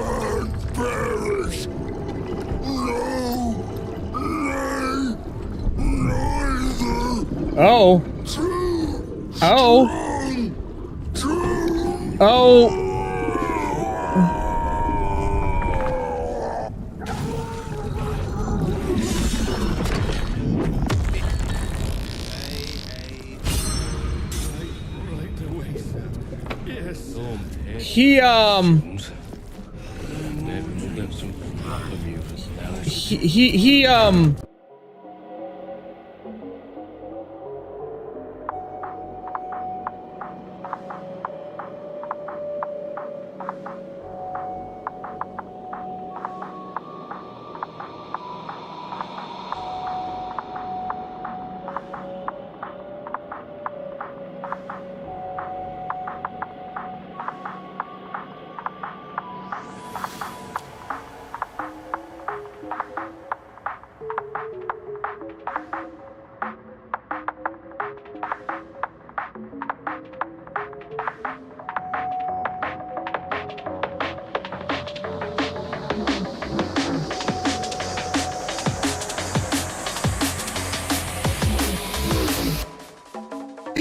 can't bear it. No, nay, neither. Oh. Too Oh. strong. Too. Oh. He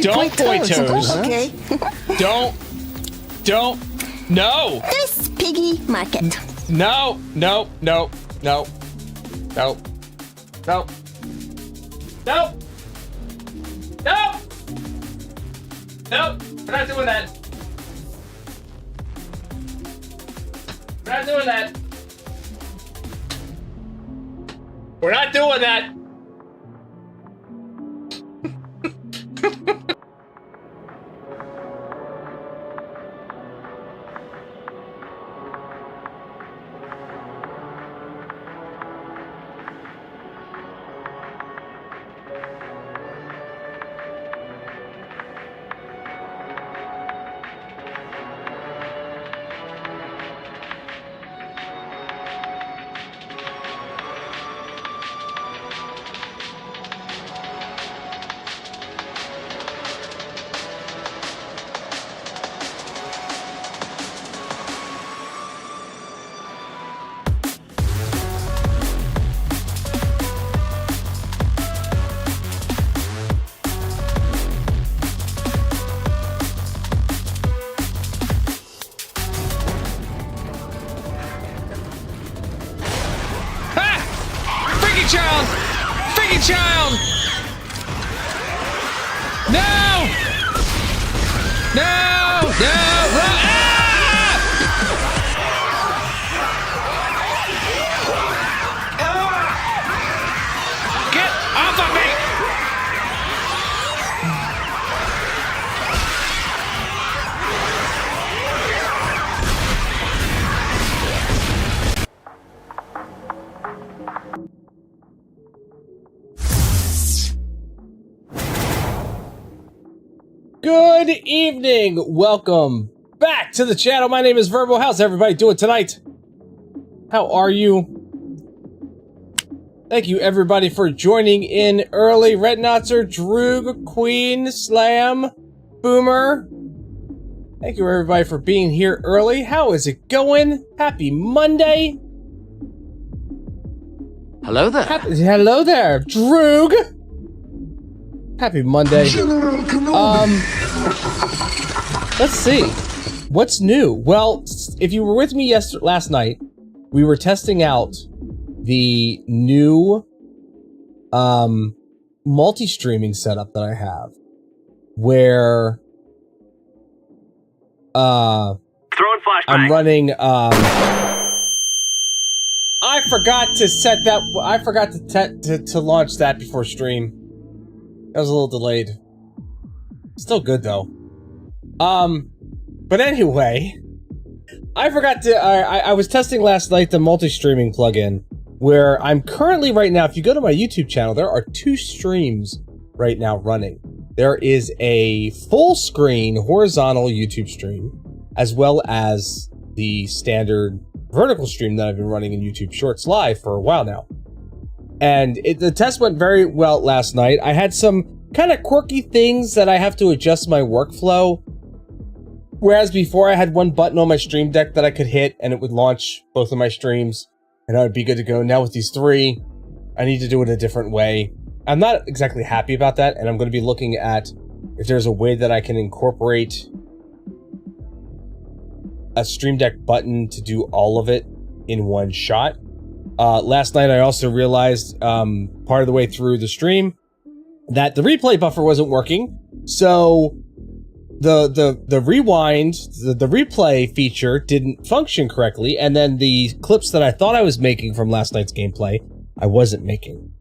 don't point toes. Okay. Don't. No. This piggy market. No. No. No. No. No. No. No. No. No. We're not doing that. We're not doing that. We're not doing that. Child! Freaking child! No! No! No! Run! Ah! Get off of me! Good evening. Welcome back to the channel. My name is Verbo. How's everybody doing tonight? How are you? Thank you everybody for joining in early. Red Notzer, Droog, Queen, Slam, Boomer. Thank you everybody for being here early. How is it going? Happy Monday. Hello there. Hello there, Droog. Happy Monday. Let's see. What's new? Well, if you were with me last night, we were testing out the new multi-streaming setup that I have, where Throwing flashbang. I'm running I forgot to set that. I forgot to launch that before stream. That was a little delayed. Still good though. But anyway, I forgot to. I was testing last night the multi-streaming plugin, where I'm currently right now. If you go to my YouTube channel, there are 2 streams right now running. There is a full screen horizontal YouTube stream, as well as the standard vertical stream that I've been running in YouTube Shorts Live for a while now. And the test went very well last night. I had some kind of quirky things that I have to adjust my workflow Whereas before I had one button on my stream deck that I could hit and it would launch both of my streams and I would be good to go. Now with these 3, I need to do it a different way. I'm not exactly happy about that, and I'm going to be looking at if there's a way that I can incorporate a stream deck button to do all of it in one shot. Last night I also realized part of the way through the stream that the replay buffer wasn't working, so the rewind, the replay feature didn't function correctly, and then the clips that I thought I was making from last night's gameplay, I wasn't making.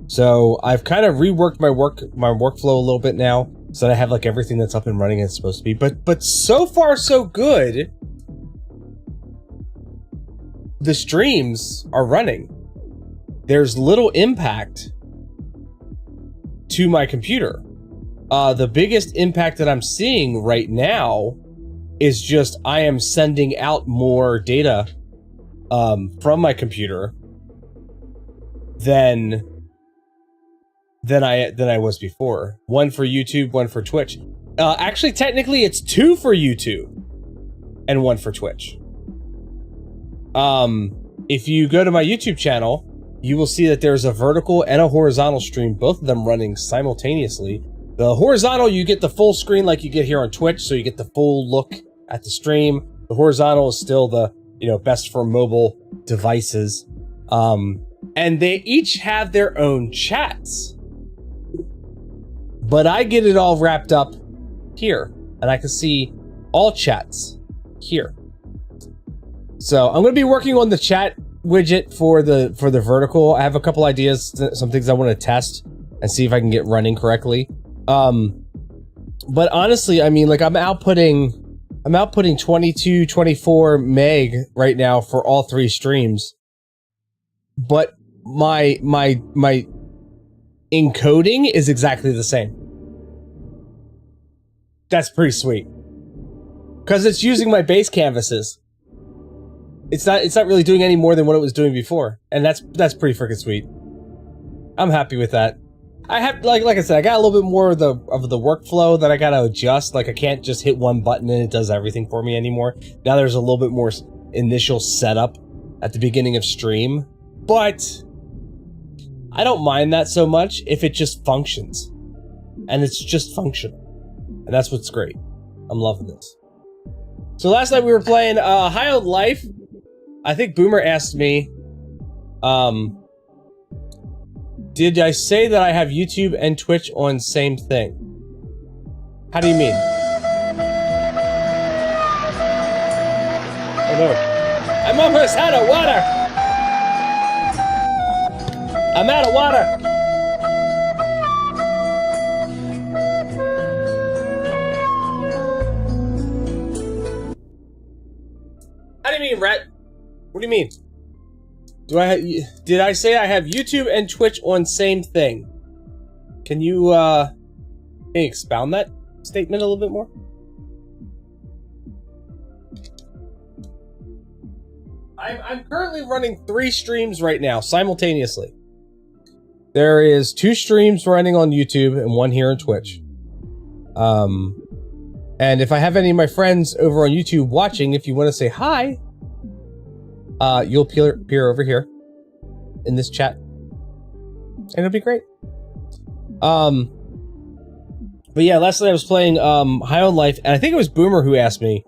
So I've kind of reworked my workflow a little bit now, so that I have like everything that's up and running as it's supposed to be. But so far so good. The streams are running. There's little impact to my computer. The biggest impact that I'm seeing right now is just I am sending out more data from my computer than I was before. One for YouTube, one for Twitch. Actually, technically, it's 2 for YouTube and 1 for Twitch. If you go to my YouTube channel, you will see that there's a vertical and a horizontal stream, both of them running simultaneously. The horizontal, you get the full screen like you get here on Twitch, so you get the full look at the stream. The horizontal is still the, best for mobile devices. And they each have their own chats. But I get it all wrapped up here, and I can see all chats here. So I'm going to be working on the chat widget for the vertical. I have a couple ideas, some things I want to test and see if I can get running correctly. But honestly, I mean, like I'm outputting 22, 24 meg right now for all 3 streams. But my encoding is exactly the same. That's pretty sweet. Cause it's using my base canvases. It's not really doing any more than what it was doing before. And that's pretty freaking sweet. I'm happy with that. I have, like I said, I got a little bit more of the workflow that I gotta adjust. Like I can't just hit one button and it does everything for me anymore. Now there's a little bit more initial setup at the beginning of stream, but I don't mind that so much if it just functions. And it's just functional. And that's what's great. I'm loving this. So last night we were playing High on Life. I think Boomer asked me, did I say that I have YouTube and Twitch on same thing? How do you mean? Oh no. I'm almost out of water! I'm out of water! How do you mean, Rhett? What do you mean? Did I say I have YouTube and Twitch on same thing? Can you expound that statement a little bit more? I'm currently running 3 streams right now, simultaneously. There is 2 streams running on YouTube and 1 here on Twitch. And if I have any of my friends over on YouTube watching, if you want to say hi, you'll appear over here in this chat, and it'll be great. But yeah, last night I was playing High on Life, and I think it was Boomer who asked me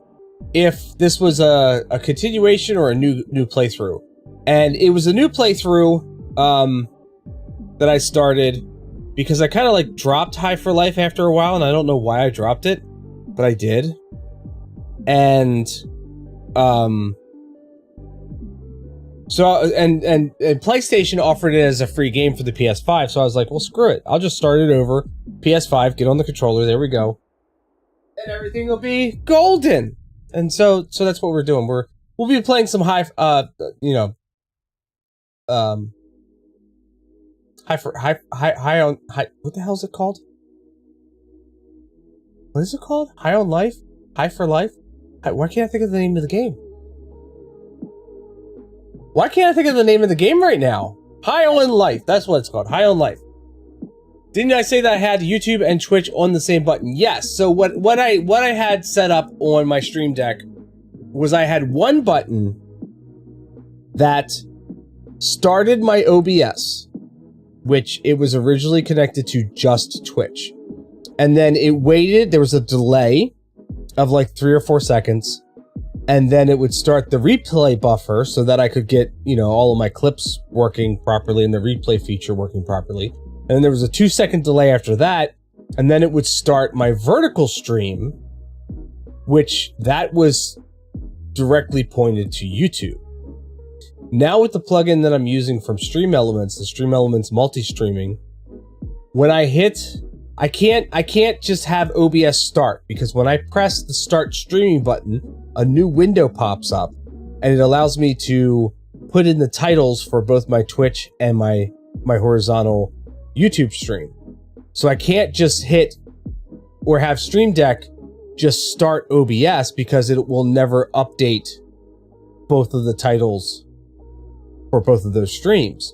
if this was a continuation or a new playthrough, and it was a new playthrough that I started because I kind of like dropped High for Life after a while, and I don't know why I dropped it, but I did, and so, and PlayStation offered it as a free game for the PS5, so I was like, well, screw it. I'll just start it over. PS5, get on the controller, there we go. And everything will be golden. And so that's what we're doing. We'll be playing some high on, what the hell is it called? What is it called? High on Life? High for Life? Why can't I think of the name of the game? Why can't I think of the name of the game right now? High on Life. That's what it's called. High on Life. Didn't I say that I had YouTube and Twitch on the same button? Yes. So what I had set up on my Stream Deck was I had one button that started my OBS, which it was originally connected to just Twitch. And then it waited, there was a delay of like 3 or 4 seconds, and then it would start the replay buffer so that I could get, you know, all of my clips working properly and the replay feature working properly. And then there was a 2-second delay after that, and then it would start my vertical stream, which that was directly pointed to YouTube. Now with the plugin that I'm using from Stream Elements, the Stream Elements multi-streaming, when I hit, I can't just have OBS start, because when I press the start streaming button, a new window pops up and it allows me to put in the titles for both my Twitch and my horizontal YouTube stream. So I can't just hit or have Stream Deck just start OBS, because it will never update both of the titles for both of those streams.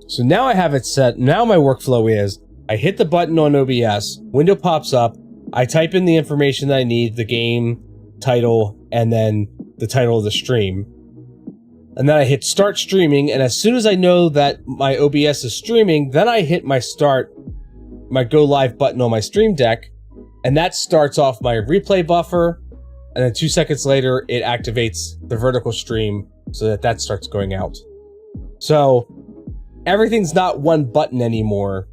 So now I have it set. Now my workflow is I hit the button on OBS, window pops up, I type in the information that I need, the game title, and then the title of the stream. And then I hit start streaming, and as soon as I know that my OBS is streaming, then I hit my go live button on my Stream Deck, and that starts off my replay buffer, and then 2 seconds later, it activates the vertical stream so that starts going out. So everything's not one button anymore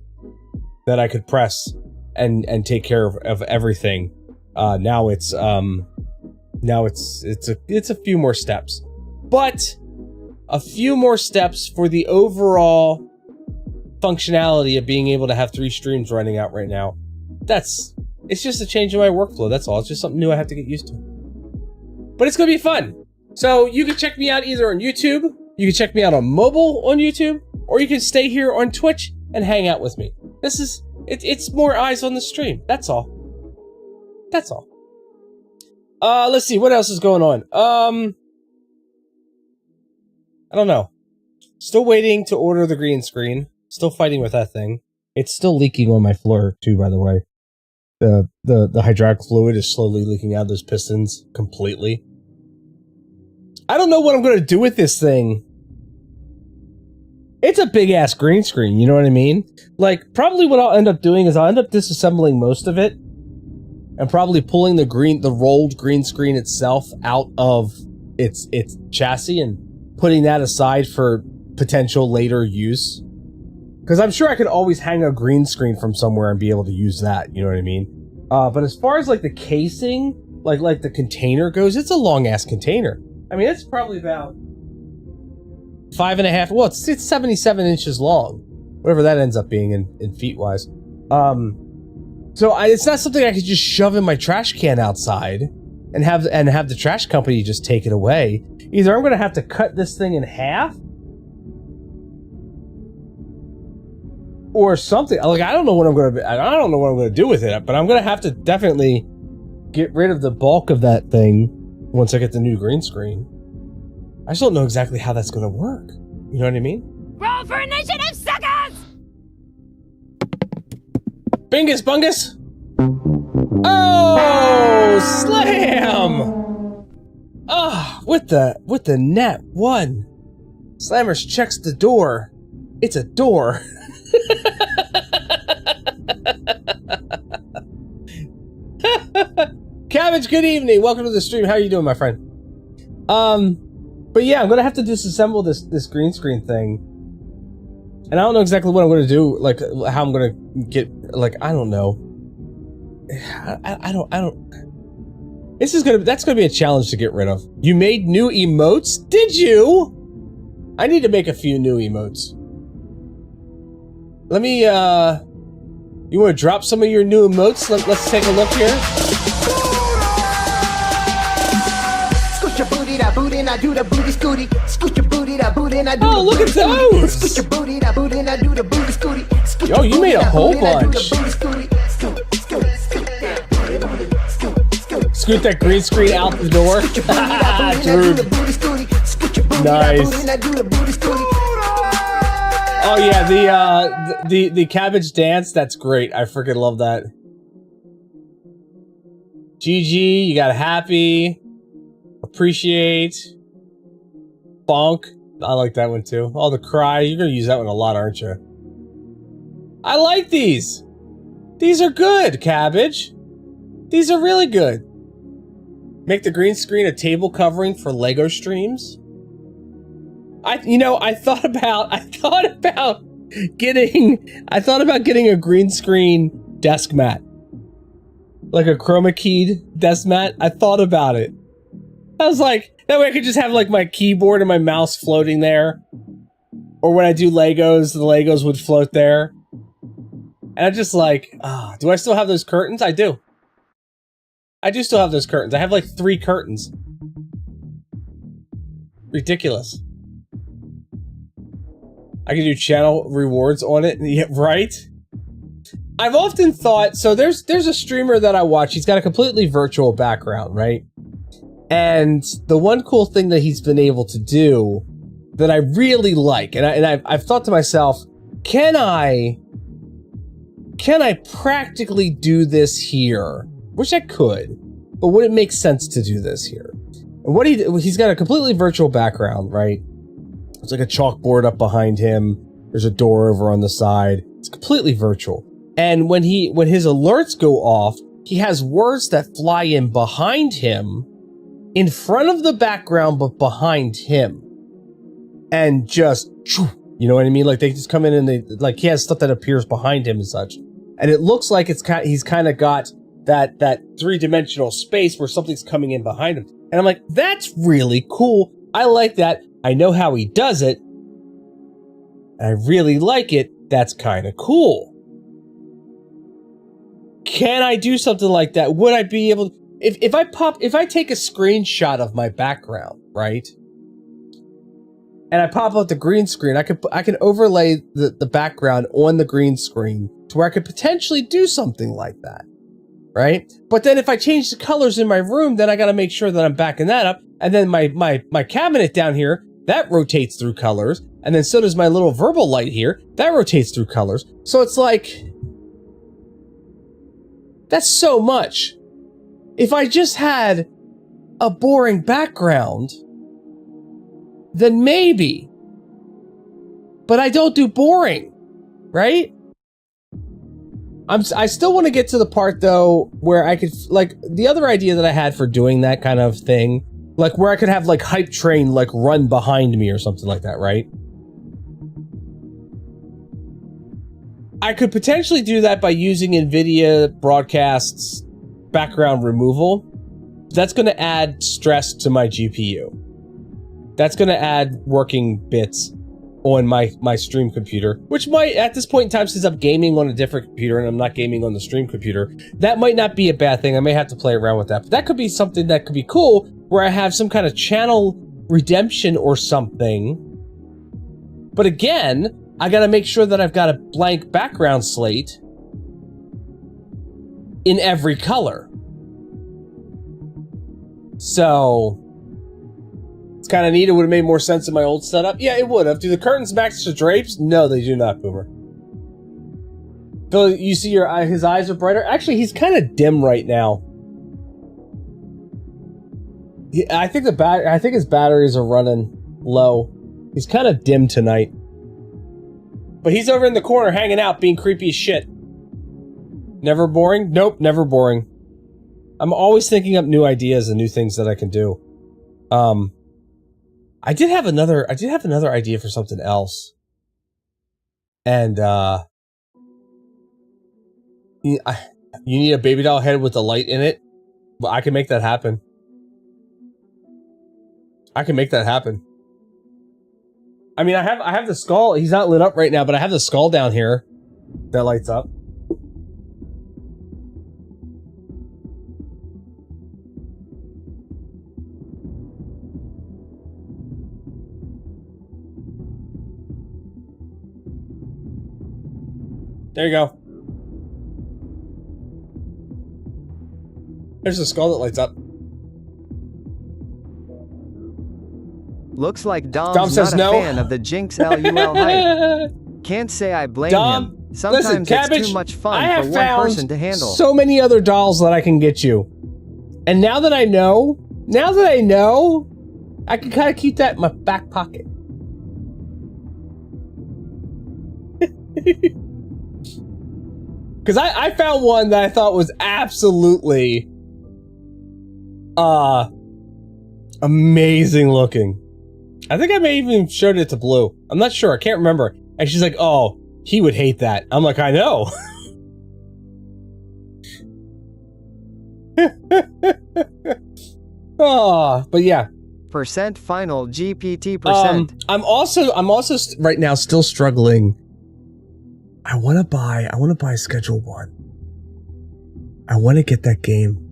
that I could press and take care of everything. Now it's a few more steps, but a few more steps for the overall functionality of being able to have 3 streams running out right now. It's just a change in my workflow. That's all. It's just something new I have to get used to. But it's gonna be fun. So you can check me out either on YouTube, you can check me out on mobile on YouTube, or you can stay here on Twitch and hang out with me. It's more eyes on the stream. That's all. That's all. Let's see, what else is going on? I don't know. Still waiting to order the green screen. Still fighting with that thing. It's still leaking on my floor too, by the way. The hydraulic fluid is slowly leaking out of those pistons completely. I don't know what I'm gonna do with this thing. It's a big ass green screen, you know what I mean? Like, probably what I'll end up doing is I'll end up disassembling most of it and probably pulling the rolled green screen itself out of its chassis and putting that aside for potential later use. Because I'm sure I could always hang a green screen from somewhere and be able to use that, you know what I mean? But as far as like the casing, like the container goes, it's a long ass container. I mean, it's probably about 5.5, well, it's 77 inches long, whatever that ends up being in feet wise. So it's not something I could just shove in my trash can outside and have the trash company just take it away. Either I'm gonna have to cut this thing in half, or something. Like, I don't know what I'm gonna do with it, but I'm gonna have to definitely get rid of the bulk of that thing once I get the new green screen. I just don't know exactly how that's gonna work. You know what I mean? Roll for initiative, suckers! Bingus bungus! Oh, slam! Ah, with the net 1. Slammers checks the door. It's a door. Cabbage, good evening. Welcome to the stream. How are you doing, my friend? But yeah, I'm gonna have to disassemble this green screen thing, and I don't know exactly what I'm gonna do. Like, how I'm gonna get. Like, I don't know. I don't. That's gonna be a challenge to get rid of. You made new emotes? Did you? I need to make a few new emotes. Let me, you want to drop some of your new emotes? Let's take a look here. Oh, look at those! Yo, you made a whole bunch. Scoot that green screen out the door. Dude. Nice. Oh yeah, the cabbage dance, that's great. I freaking love that. GG, you got happy, appreciate, bonk. I like that one too. Oh, the cry, you're gonna use that one a lot, aren't you? I like these. These are good, cabbage. These are really good. Make the green screen a table covering for Lego streams. I thought about getting a green screen desk mat. Like a chroma keyed desk mat. I thought about it. I was like, that way I could just have like my keyboard and my mouse floating there. Or when I do Legos, the Legos would float there. And I'm just like, do I still have those curtains? I do. I do still have those curtains. I have like 3 curtains. Ridiculous. I can do channel rewards on it. Yeah, right? I've often thought, so there's a streamer that I watch. He's got a completely virtual background, right? And the one cool thing that he's been able to do that I really like, and I've thought to myself, can I practically do this here? Wish I could, but would it make sense to do this here? And what he's got a completely virtual background, right? It's like a chalkboard up behind him. There's a door over on the side. It's completely virtual. And when his alerts go off, he has words that fly in behind him, in front of the background, but behind him. And just, you know what I mean? Like they just come in and they, like he has stuff that appears behind him and such. And it looks like he's kind of got that 3-dimensional space where something's coming in behind him. And I'm like, that's really cool. I like that. I know how he does it. And I really like it. That's kind of cool. Can I do something like that? Would I be able to, if I take a screenshot of my background, right? And I pop up the green screen, I can overlay the background on the green screen to where I could potentially do something like that, right? But then if I change the colors in my room, then I got to make sure that I'm backing that up. And then my cabinet down here, that rotates through colors. And then so does my little verbal light here, that rotates through colors. So it's like, that's so much. If I just had a boring background, then maybe. But I don't do boring, right? I still want to get to the part though where I could, like, the other idea that I had for doing that kind of thing, like where I could have like Hype Train like run behind me or something like that, right? I could potentially do that by using NVIDIA Broadcast's background removal. That's going to add stress to my GPU. That's going to add working bits on my stream computer, which might, at this point in time, since I'm gaming on a different computer and I'm not gaming on the stream computer, that might not be a bad thing. I may have to play around with that, but that could be something that could be cool where I have some kind of channel redemption or something. But again, I got to make sure that I've got a blank background slate in every color. So it's kind of neat. It would have made more sense in my old setup. Yeah, it would have. Do the curtains match the drapes? No, they do not, Boomer. Phil, you see his eyes are brighter? Actually, he's kind of dim right now. I think his batteries are running low. He's kind of dim tonight. But he's over in the corner hanging out, being creepy as shit. Never boring? Nope, never boring. I'm always thinking up new ideas and new things that I can do. I did have another idea for something else. And you need a baby doll head with a light in it? Well, I can make that happen. I can make that happen. I mean, I have the skull. He's not lit up right now, but I have the skull down here that lights up. There you go. There's a skull that lights up. Looks like Dom's Dom says not a no. fan of the Jinx LUL hype. Can't say I blame Dom, him. Sometimes listen, it's Cabbage, too much I fun have for one found person to handle. so many other dolls that I can get you. And now that I know, I can kind of keep that in my back pocket. Because I found one that I thought was absolutely amazing looking. I think I may even showed it to Blue. I'm not sure. I can't remember. And she's like, oh, he would hate that. I'm like, I know. Oh, but yeah. Percent final GPT percent. I'm also right now still struggling. I want to buy Schedule 1. I want to get that game.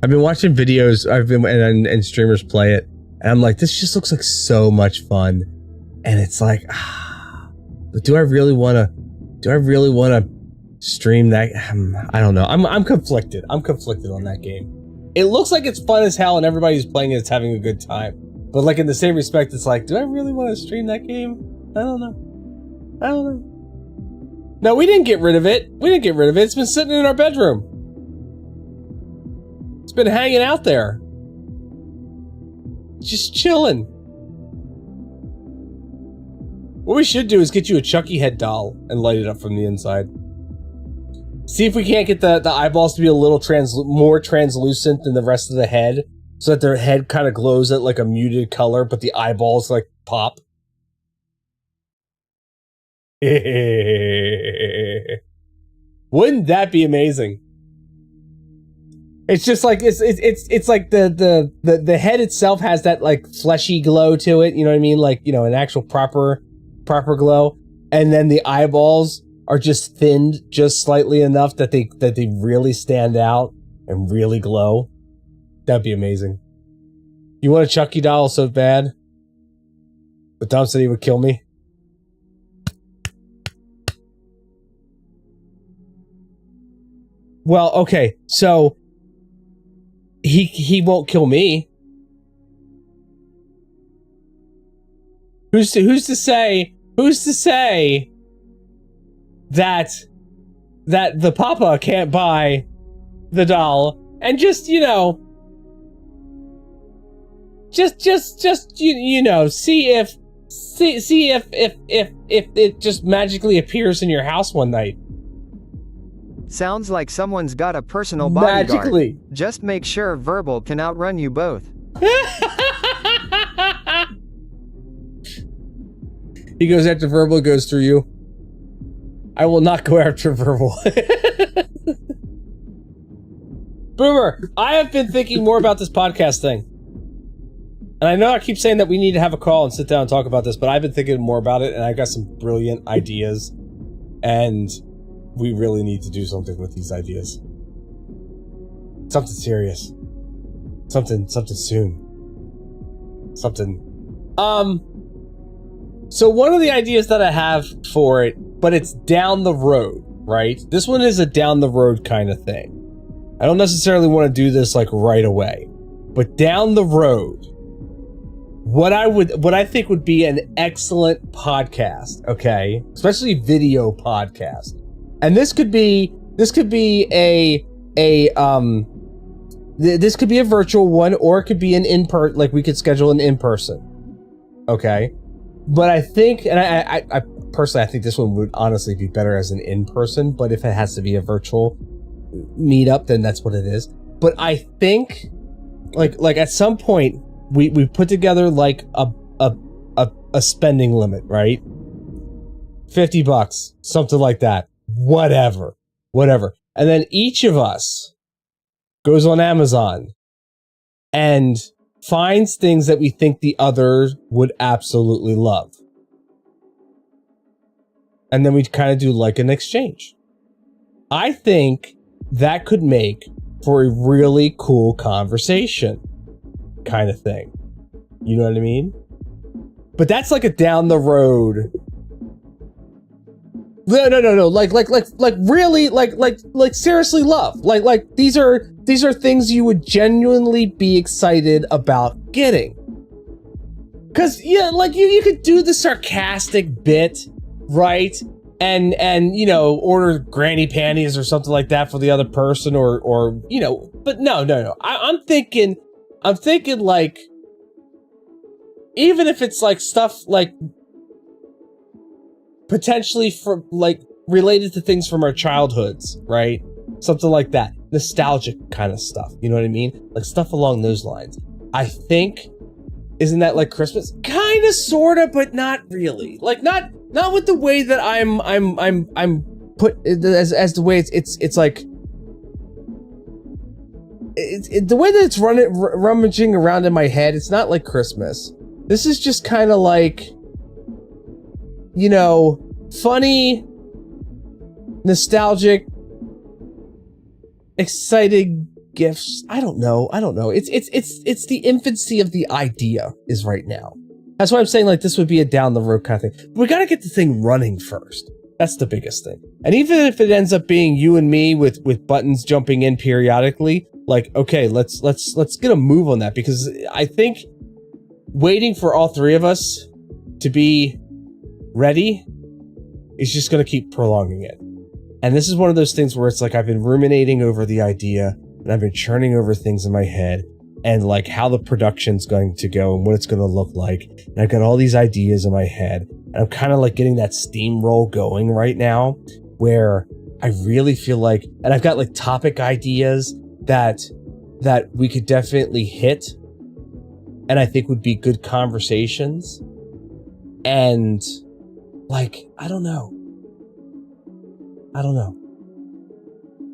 I've been watching videos, and streamers play it, and I'm like, this just looks like so much fun. And it's like, but do I really want to stream that? I don't know. I'm conflicted. I'm conflicted on that game. It looks like it's fun as hell and everybody who's playing it's having a good time. But like in the same respect, it's like, do I really want to stream that game? I don't know. No, we didn't get rid of it. It's been sitting in our bedroom. It's been hanging out there. Just chilling. What we should do is get you a Chucky head doll and light it up from the inside. See if we can't get the eyeballs to be a little more translucent than the rest of the head, so that their head kind of glows at like a muted color, but the eyeballs like pop. Wouldn't that be amazing? It's just like it's like the head itself has that like fleshy glow to it, you know what I mean? Like, you know, an actual proper glow, and then the eyeballs are just thinned just slightly enough that they really stand out and really glow. That'd be amazing. You want a Chucky doll so bad? But Dom said he would kill me. Well, okay, so he won't kill me. Who's to say that the papa can't buy the doll and just, you know, just you know, see if it just magically appears in your house one night. Sounds like someone's got a personal bodyguard. Magically. Just make sure Verbal can outrun you both. He goes after Verbal, goes through you. I will not go after Verbal. Boomer, I have been thinking more about this podcast thing. And I know I keep saying that we need to have a call and sit down and talk about this, but I've been thinking more about it, and I've got some brilliant ideas. And we really need to do something with these ideas. Something serious. Something soon. So one of the ideas that I have for it, but it's down the road, right? This one is a down the road kind of thing. I don't necessarily want to do this like right away, but down the road, what I think would be an excellent podcast, okay? Especially video podcast. And this could be a virtual one, or it could be an in-person, like we could schedule an in-person. Okay? But I think, and I personally, I think this one would honestly be better as an in-person, but if it has to be a virtual meetup, then that's what it is. But I think, like at some point, we put together like a spending limit, right? $50, something like that. Whatever. And then each of us goes on Amazon and finds things that we think the other would absolutely love. And then we kind of do like an exchange. I think that could make for a really cool conversation kind of thing. You know what I mean? But that's like a down the road. No. Like really, like seriously love. Like these are things you would genuinely be excited about getting. Cause yeah, like you could do the sarcastic bit right? And you know, order granny panties or something like that for the other person, or you know, but no. I'm thinking like, even if it's like stuff like potentially from like related to things from our childhoods, right? Something like that, nostalgic kind of stuff. You know what I mean? Like stuff along those lines. I think, isn't that like Christmas? Kind of, sorta, but not really. Like not with the way that I'm put as the way it's like the way that it's rummaging around in my head. It's not like Christmas. This is just kind of like, you know, funny, nostalgic, excited gifts. I don't know. It's the infancy of the idea is right now. That's why I'm saying like this would be a down the road kind of thing. We got to get the thing running first. That's the biggest thing. And even if it ends up being you and me with buttons jumping in periodically, like, okay, let's get a move on that, because I think waiting for all three of us to be ready is just going to keep prolonging it. And this is one of those things where it's like I've been ruminating over the idea, and I've been churning over things in my head, and like how the production's going to go and what it's going to look like. And I've got all these ideas in my head, and I'm kind of like getting that steamroll going right now, where I really feel like, and I've got like topic ideas that we could definitely hit, and I think would be good conversations. And like, I don't know.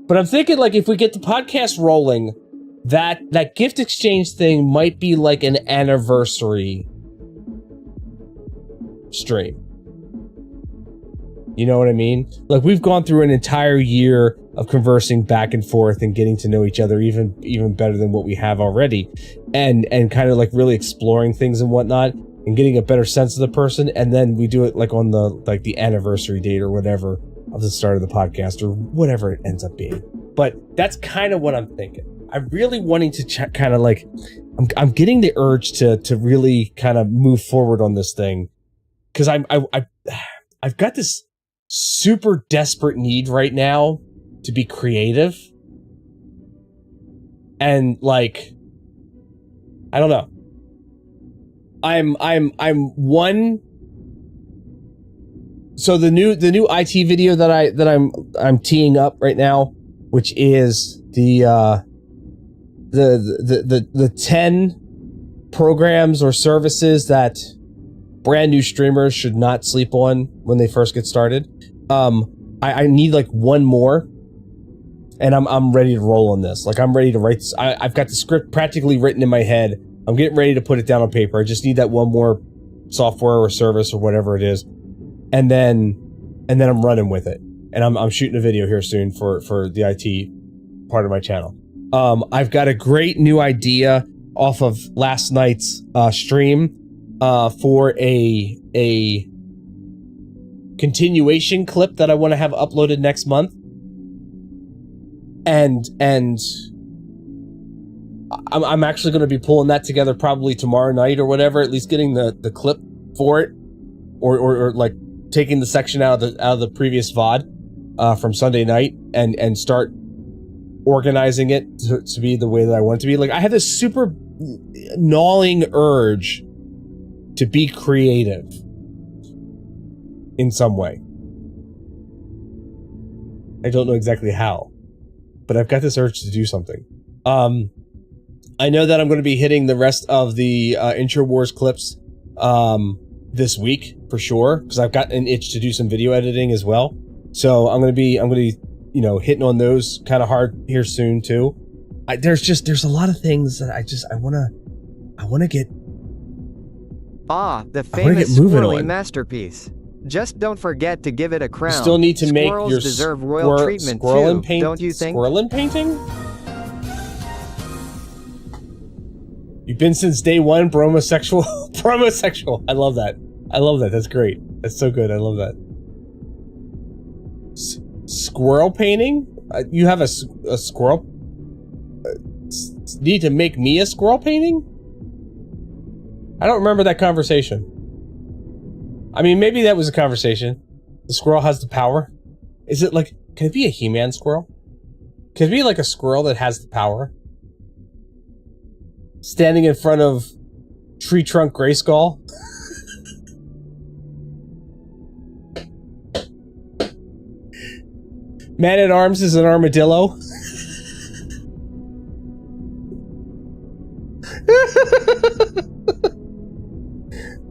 But I'm thinking like if we get the podcast rolling, that gift exchange thing might be like an anniversary stream. You know what I mean? Like we've gone through an entire year of conversing back and forth and getting to know each other even better than what we have already, and kind of like really exploring things and whatnot and getting a better sense of the person. And then we do it like on the anniversary date or whatever of the start of the podcast or whatever it ends up being. But that's kind of what I'm thinking. I'm really wanting to kind of like, I'm getting the urge to really kind of move forward on this thing, because I've got this super desperate need right now to be creative, and like, I don't know. I'm one. So the new IT video that I'm teeing up right now, which is the 10 programs or services that brand new streamers should not sleep on when they first get started. I need like one more, and I'm ready to roll on this. Like I'm ready to write this. I've got the script practically written in my head. I'm getting ready to put it down on paper. I just need that one more software or service or whatever it is. And then I'm running with it. And I'm shooting a video here soon for the IT part of my channel. I've got a great new idea off of last night's stream for a continuation clip that I want to have uploaded next month. And I'm actually going to be pulling that together probably tomorrow night or whatever, at least getting the clip for it, or like taking the section out of the previous VOD from Sunday night and start organizing it to be the way that I want it to be. Like I have this super gnawing urge to be creative in some way. I don't know exactly how, but I've got this urge to do something. I know that I'm going to be hitting the rest of the Intro Wars clips this week for sure, because I've got an itch to do some video editing as well. So I'm going to be hitting on those kind of hard here soon too. There's a lot of things that I want to get. The famous swirly masterpiece. Just don't forget to give it a crown. You still need to make Squirrels your deserve royal treatment too, don't you think? Squirrelin painting? You've been since day one, bromosexual. Bromosexual. I love that. That's great. That's so good. I love that. Squirrel painting? You have a squirrel? Need to make me a squirrel painting? I don't remember that conversation. I mean, maybe that was a conversation. The squirrel has the power. Is it like, can it be a He-Man squirrel? Can it be like a squirrel that has the power? Standing in front of Tree Trunk Grayskull? Man-at-Arms is an armadillo?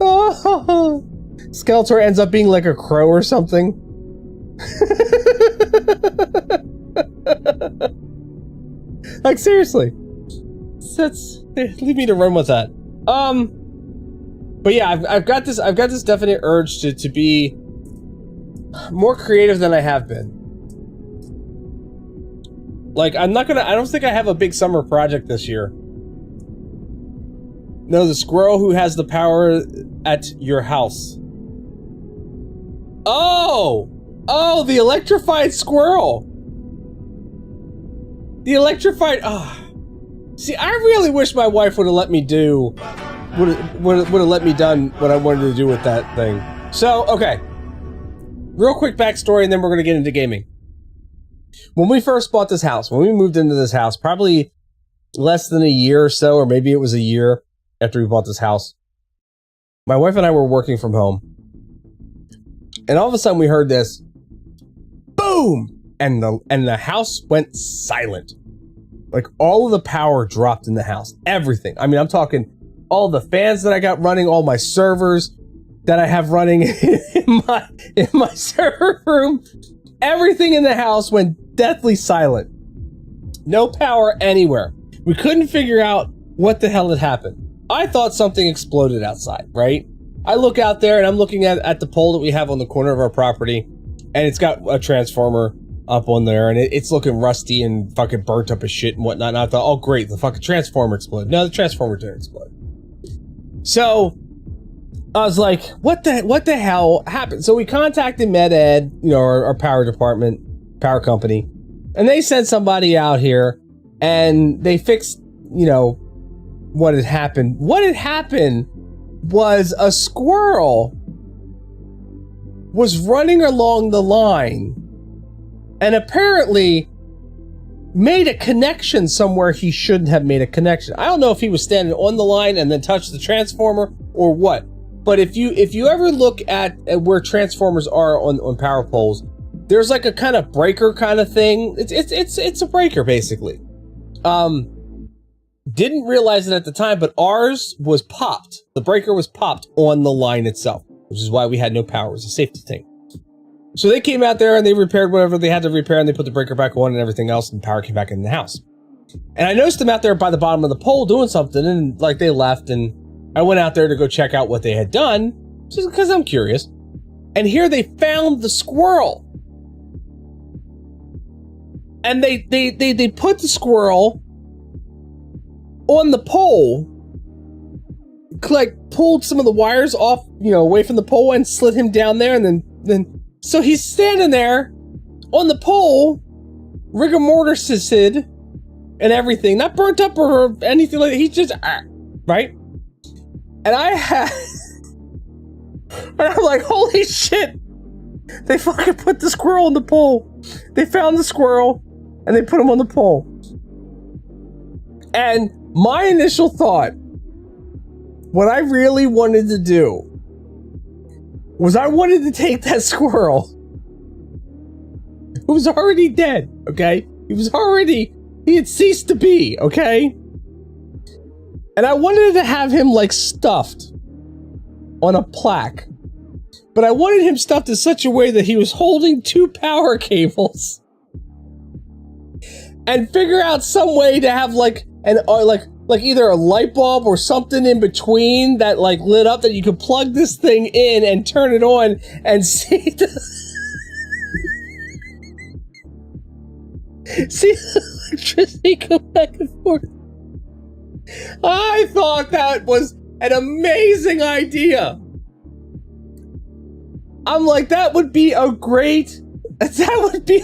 Oh, Skeletor ends up being like a crow or something. Like seriously, leave me to run with that. But yeah, I've got this definite urge to be more creative than I have been. Like I don't think I have a big summer project this year. No, the squirrel who has the power at your house. Oh, the electrified squirrel. The electrified. See, I really wish my wife would have let me do. Would have let me done what I wanted to do with that thing. So, okay. Real quick backstory, and then we're gonna get into gaming. When we first bought this house, when we moved into this house, probably less than a year or so, or maybe it was a year after we bought this house, my wife and I were working from home. And all of a sudden we heard this boom, and the house went silent. Like all of the power dropped in the house. Everything. I mean, I'm talking all the fans that I got running, all my servers that I have running in my server room. Everything in the house went deathly silent. No power anywhere. We couldn't figure out what the hell had happened. I thought something exploded outside, right? I look out there and I'm looking at the pole that we have on the corner of our property, and it's got a transformer up on there, and it's looking rusty and fucking burnt up as shit and whatnot. And I thought, oh great, the fucking transformer exploded. No, the transformer didn't explode. So I was like, what the hell happened? So we contacted MedEd, you know, our power department, power company, and they sent somebody out here and they fixed, you know, what had happened. What had happened was a squirrel was running along the line and apparently made a connection somewhere he shouldn't have made a connection. I don't know if he was standing on the line and then touched the transformer or what. But if you ever look at where transformers are on power poles, there's like a kind of breaker kind of thing. It's a breaker basically. Didn't realize it at the time, but ours was popped. The breaker was popped on the line itself, which is why we had no power. It was a safety thing. So they came out there and they repaired whatever they had to repair, and they put the breaker back on and everything else, and power came back in the house. And I noticed them out there by the bottom of the pole doing something, and like they left, and I went out there to go check out what they had done, just because I'm curious. And here they found the squirrel. And they put the squirrel on the pole, like pulled some of the wires off, you know, away from the pole and slid him down there, and then so he's standing there on the pole, rigor mortis and everything, not burnt up or anything like that. He's just right. And I'm like, holy shit! They fucking put the squirrel on the pole. They found the squirrel and they put him on the pole. And my initial thought, what I really wanted to do, was I wanted to take that squirrel, who was already dead, okay? He had ceased to be, okay? And I wanted to have him, like, stuffed on a plaque. But I wanted him stuffed in such a way that he was holding 2 power cables. And figure out some way to have, like, like either a light bulb or something in between that, like, lit up that you could plug this thing in and turn it on and see the... see the electricity go back and forth. I thought that was an amazing idea. I'm like, that would be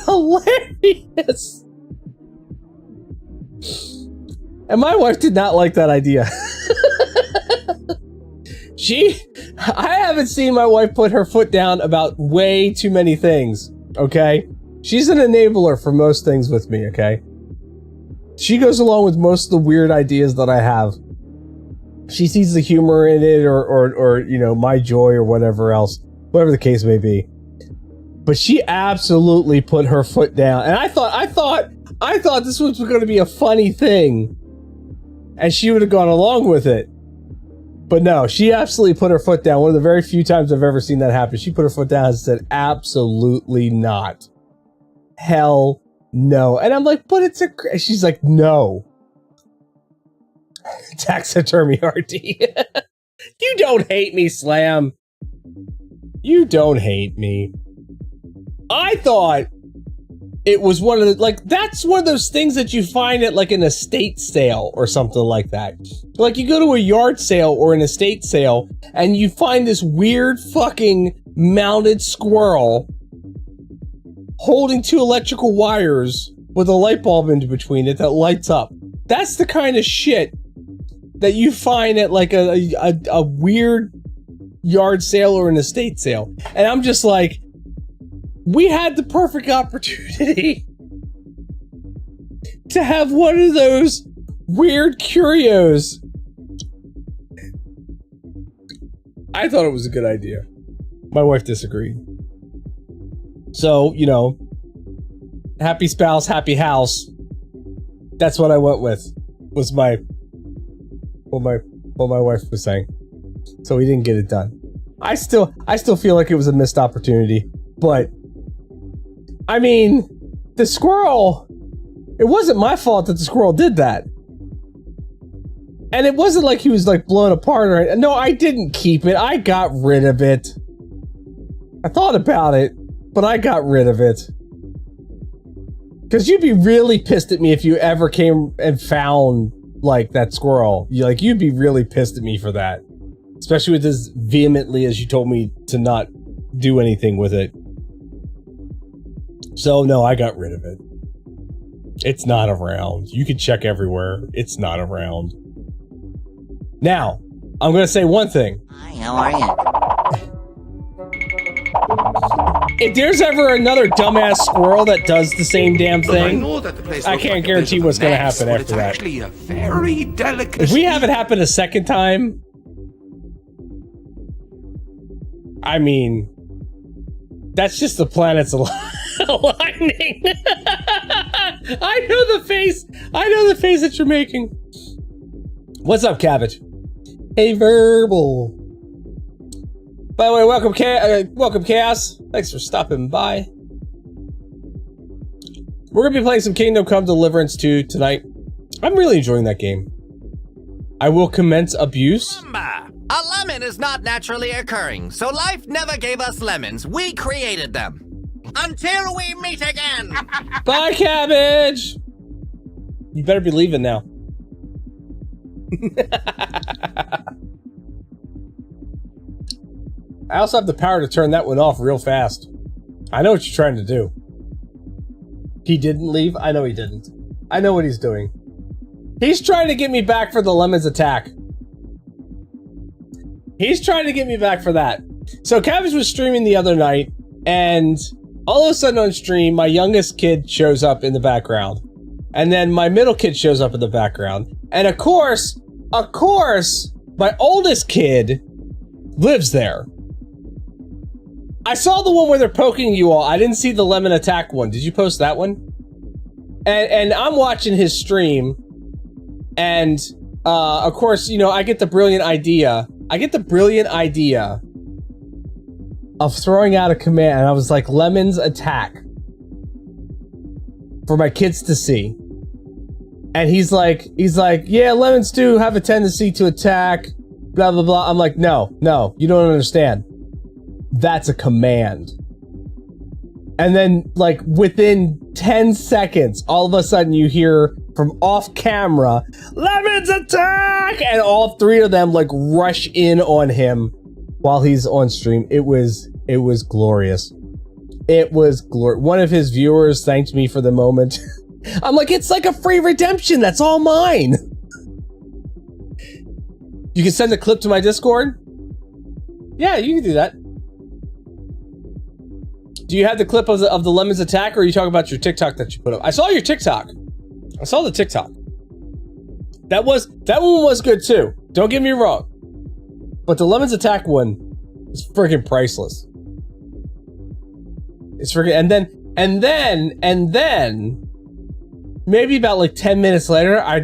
hilarious. And my wife did not like that idea. I haven't seen my wife put her foot down about way too many things, okay? She's an enabler for most things with me, okay? She goes along with most of the weird ideas that I have. She sees the humor in it or you know, my joy or whatever else, whatever the case may be. But she absolutely put her foot down. And I thought this was going to be a funny thing. And she would have gone along with it. But no, she absolutely put her foot down. One of the very few times I've ever seen that happen. She put her foot down and said, absolutely not. Hell no. And I'm like, but it's a... She's like, no. Taxidermy RD. You don't hate me, Slam. You don't hate me. I thought it was one of the, like, that's one of those things that you find at like an estate sale or something like that. Like you go to a yard sale or an estate sale and you find this weird fucking mounted squirrel holding two electrical wires with a light bulb in between it that lights up. That's the kind of shit that you find at like a weird yard sale or an estate sale. And I'm just like, we had the perfect opportunity to have one of those weird curios. I thought it was a good idea. My wife disagreed. So, you know, happy spouse, happy house. That's what I went with. Was my what my wife was saying. So we didn't get it done. I still feel like it was a missed opportunity, but I mean, the squirrel, it wasn't my fault that the squirrel did that. And it wasn't like he was like blown apart or anything. No, I didn't keep it. I got rid of it. I thought about it, but I got rid of it. Because you'd be really pissed at me if you ever came and found like that squirrel. You'd be really pissed at me for that. Especially with as vehemently as you told me to not do anything with it. So no, I got rid of it. It's not around. You can check everywhere. It's not around. Now, I'm going to say one thing. Hi, how are you? If there's ever another dumbass squirrel that does the same damn thing, I can't guarantee what's going to happen after that. A very delicate. If we have it happen a second time, I mean, that's just the planets aligning. I know the face that you're making. What's up, Cabbage? Hey, Verbal. By the way, welcome, Chaos. Thanks for stopping by. We're gonna be playing some Kingdom Come Deliverance 2 tonight. I'm really enjoying that game. I will commence abuse. A lemon is not naturally occurring, so life never gave us lemons. We created them. Until we meet again. Bye, Cabbage. You better be leaving now. I also have the power to turn that one off real fast. I know what you're trying to do. He didn't leave? I know he didn't. I know what he's doing. He's trying to get me back for the Lemons attack. He's trying to get me back for that. So Cabbage was streaming the other night, and all of a sudden on stream, my youngest kid shows up in the background. And then my middle kid shows up in the background. And of course, my oldest kid lives there. I saw the one where they're poking you all. I didn't see the lemon attack one. Did you post that one? And I'm watching his stream. And, of course, you know, I get the brilliant idea of throwing out a command. And I was like, Lemons attack. For my kids to see. And he's like, yeah, lemons do have a tendency to attack, blah, blah, blah. I'm like, no, you don't understand. That's a command. And then, like, within 10 seconds, all of a sudden you hear from off camera, Lemons attack! And all three of them, like, rush in on him while he's on stream. It was glorious. It was glorious. One of his viewers thanked me for the moment. I'm like, it's like a free redemption. That's all mine. You can send a clip to my Discord. Yeah, you can do that. Do you have the clip of the Lemons attack, or are you talking about your TikTok that you put up? I saw your TikTok. I saw the TikTok. That one was good too. Don't get me wrong. But the Lemons attack one is freaking priceless. It's freaking and then maybe about like 10 minutes later, I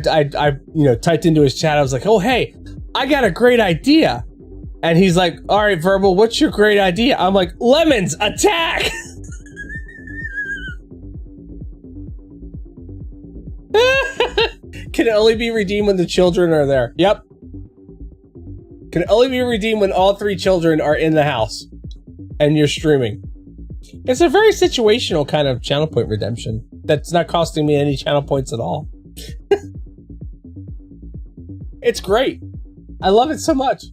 typed into his chat. I was like, oh hey, I got a great idea. And he's like, all right, Verbal, what's your great idea? I'm like, Lemons, attack! Can only be redeemed when the children are there. Yep. Can only be redeemed when all 3 children are in the house. And you're streaming. It's a very situational kind of channel point redemption. That's not costing me any channel points at all. It's great. I love it so much.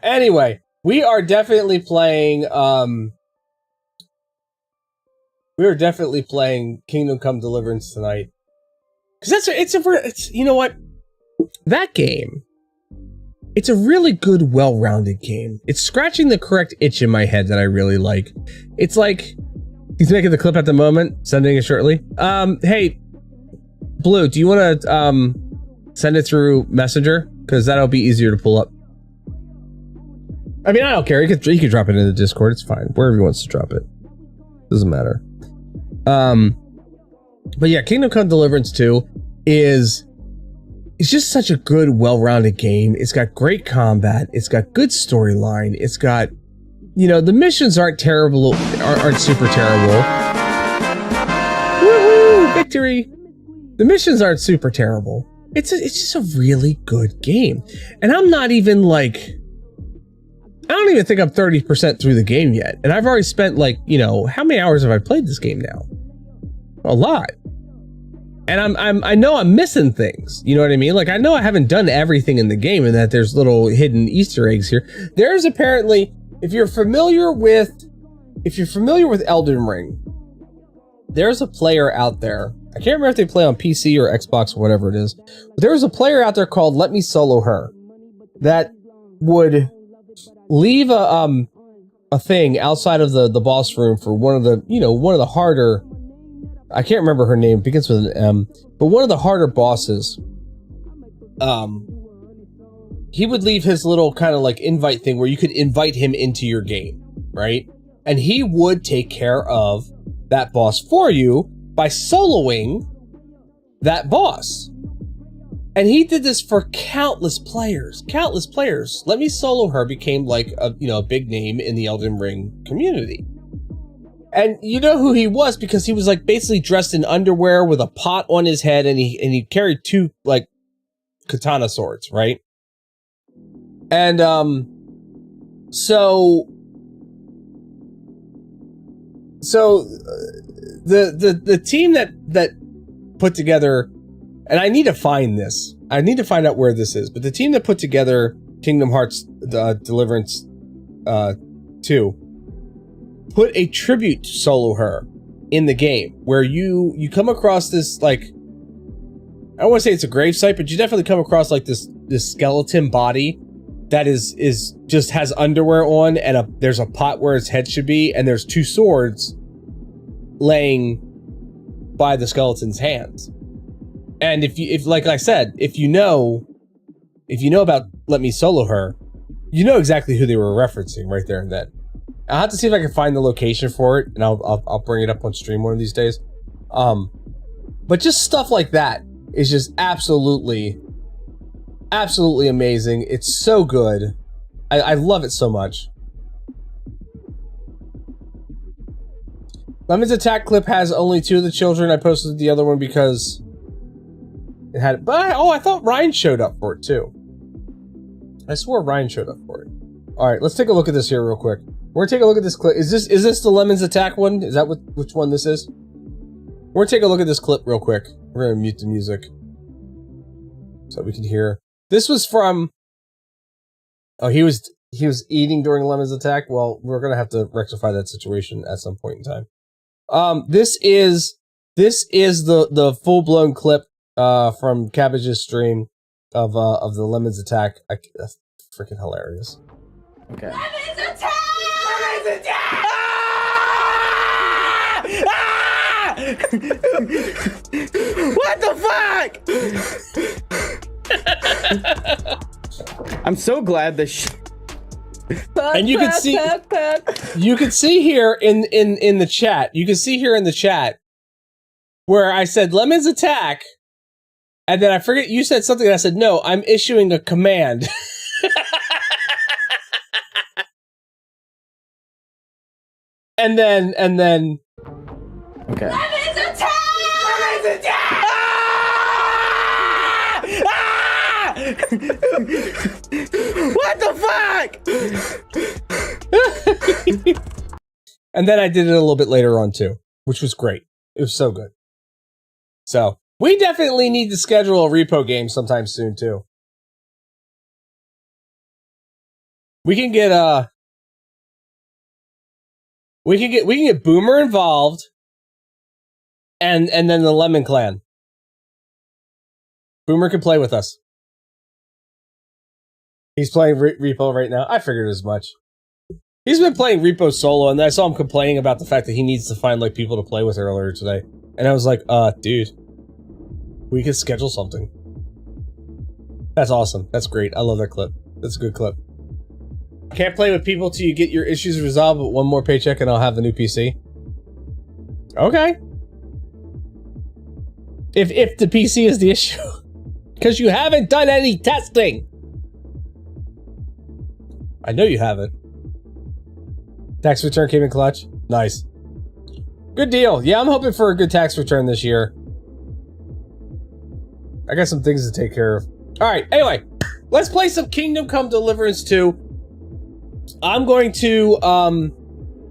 Anyway, we are definitely playing, Kingdom Come Deliverance tonight. Cause it's you know what? That game, it's a really good, well-rounded game. It's scratching the correct itch in my head that I really like. It's like, he's making the clip at the moment, sending it shortly. Hey, Blue, do you want to, send it through Messenger? Cause that'll be easier to pull up. I mean, I don't care. He could drop it in the Discord. It's fine. Wherever he wants to drop it. Doesn't matter. But yeah, Kingdom Come Deliverance 2 it's just such a good, well-rounded game. It's got great combat. It's got good storyline. It's got, the missions aren't terrible, aren't super terrible. Woohoo! Victory! The missions aren't super terrible. It's just a really good game. And I'm not even like, I don't even think I'm 30% through the game yet. And I've already spent like, how many hours have I played this game now? A lot. And I know I'm missing things. You know what I mean? Like, I know I haven't done everything in the game and that there's little hidden Easter eggs here. There's apparently, if you're familiar with Elden Ring, there's a player out there. I can't remember if they play on PC or Xbox or whatever it is. But there was a player out there called Let Me Solo Her that would leave a thing outside of the boss room for one of the harder, I can't remember her name, it begins with an M, but one of the harder bosses. He would leave his little kind of like invite thing where you could invite him into your game, right? And he would take care of that boss for you by soloing that boss. And he did this for countless players. Let Me Solo Her became like a big name in the Elden Ring community. And you know who he was because he was like basically dressed in underwear with a pot on his head, and he carried 2 like katana swords, right? And so the team that put together, and I need to find this. I need to find out where this is. But the team that put together Kingdom Hearts Deliverance 2 put a tribute to Solo Her in the game, where you come across this, like, I don't want to say it's a gravesite, but you definitely come across like this skeleton body that is just has underwear on, and there's a pot where its head should be, and there's 2 swords laying by the skeleton's hands. And if like I said, if you know about Let Me Solo Her, you know exactly who they were referencing right there and then. I'll have to see if I can find the location for it, and I'll bring it up on stream one of these days. But just stuff like that is just absolutely amazing. It's so good. I love it so much. Lemon's attack clip has only 2 of the children. I posted the other one because it had, but I thought Ryan showed up for it too. I swore Ryan showed up for it. All right, let's take a look at this here real quick. We're gonna take a look at this clip. Is this the Lemon's attack one? Is that which one this is? We're gonna take a look at this clip real quick. We're gonna mute the music so we can hear. This was from. Oh, he was eating during Lemon's attack. Well, we're gonna have to rectify that situation at some point in time. This is the full blown clip from Cabbage's stream. of the Lemon's attack. That's freaking hilarious. Okay. Lemon's attack! Lemon's attack! What the fuck? I'm so glad this. And you can see here in the chat. You can see here in the chat where I said Lemon's attack, and then I forget you said something. And I said no. I'm issuing a command. and then. Okay. Lemon's attack! Lemon's attack! What the fuck? And then I did it a little bit later on too, which was great. It was so good. So we definitely need to schedule a repo game sometime soon too. We can get Boomer involved, and then the Lemon Clan. Boomer can play with us. He's playing Repo right now. I figured as much. He's been playing Repo solo, and I saw him complaining about the fact that he needs to find like people to play with earlier today. And I was like, dude, we could schedule something. That's awesome. That's great. I love that clip. That's a good clip. Can't play with people till you get your issues resolved, but one more paycheck and I'll have the new PC. Okay. If the PC is the issue. Because you haven't done any testing. I know you haven't. Tax return came in clutch. Nice. Good deal. Yeah, I'm hoping for a good tax return this year. I got some things to take care of. Alright, anyway. Let's play some Kingdom Come Deliverance 2. I'm going to,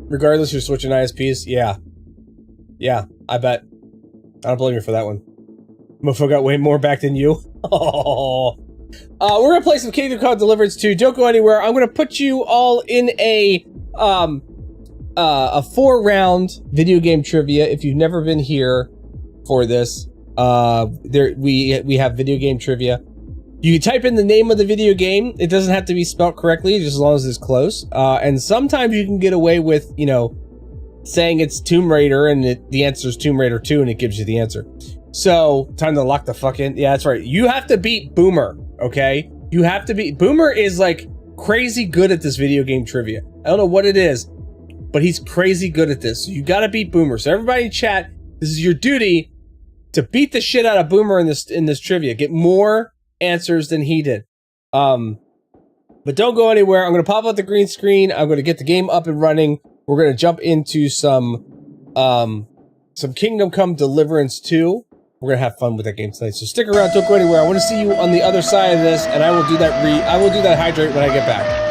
regardless you're switching ISPs, yeah. Yeah, I bet. I don't blame you for that one. Mofo got way more back than you. Oh. We're gonna play some Kingdom Come Deliverance 2. Don't go anywhere. I'm gonna put you all in a 4-round video game trivia. If you've never been here for this, we have video game trivia. You can type in the name of the video game. It doesn't have to be spelled correctly, just as long as it's close. And sometimes you can get away with, you know, saying it's Tomb Raider and the answer is Tomb Raider 2 and it gives you the answer. So, time to lock the fuck in. Yeah, that's right. You have to beat Boomer, okay? You have to beat... Boomer is, like, crazy good at this video game trivia. I don't know what it is, but he's crazy good at this. So you gotta beat Boomer. So everybody in chat, this is your duty to beat the shit out of Boomer in this trivia. Get more answers than he did. But don't go anywhere. I'm gonna pop out the green screen. I'm gonna get the game up and running. We're gonna jump into some Kingdom Come Deliverance 2. We're gonna have fun with that game tonight. So stick around, don't go anywhere. I want to see you on the other side of this, and I will do that hydrate when I get back.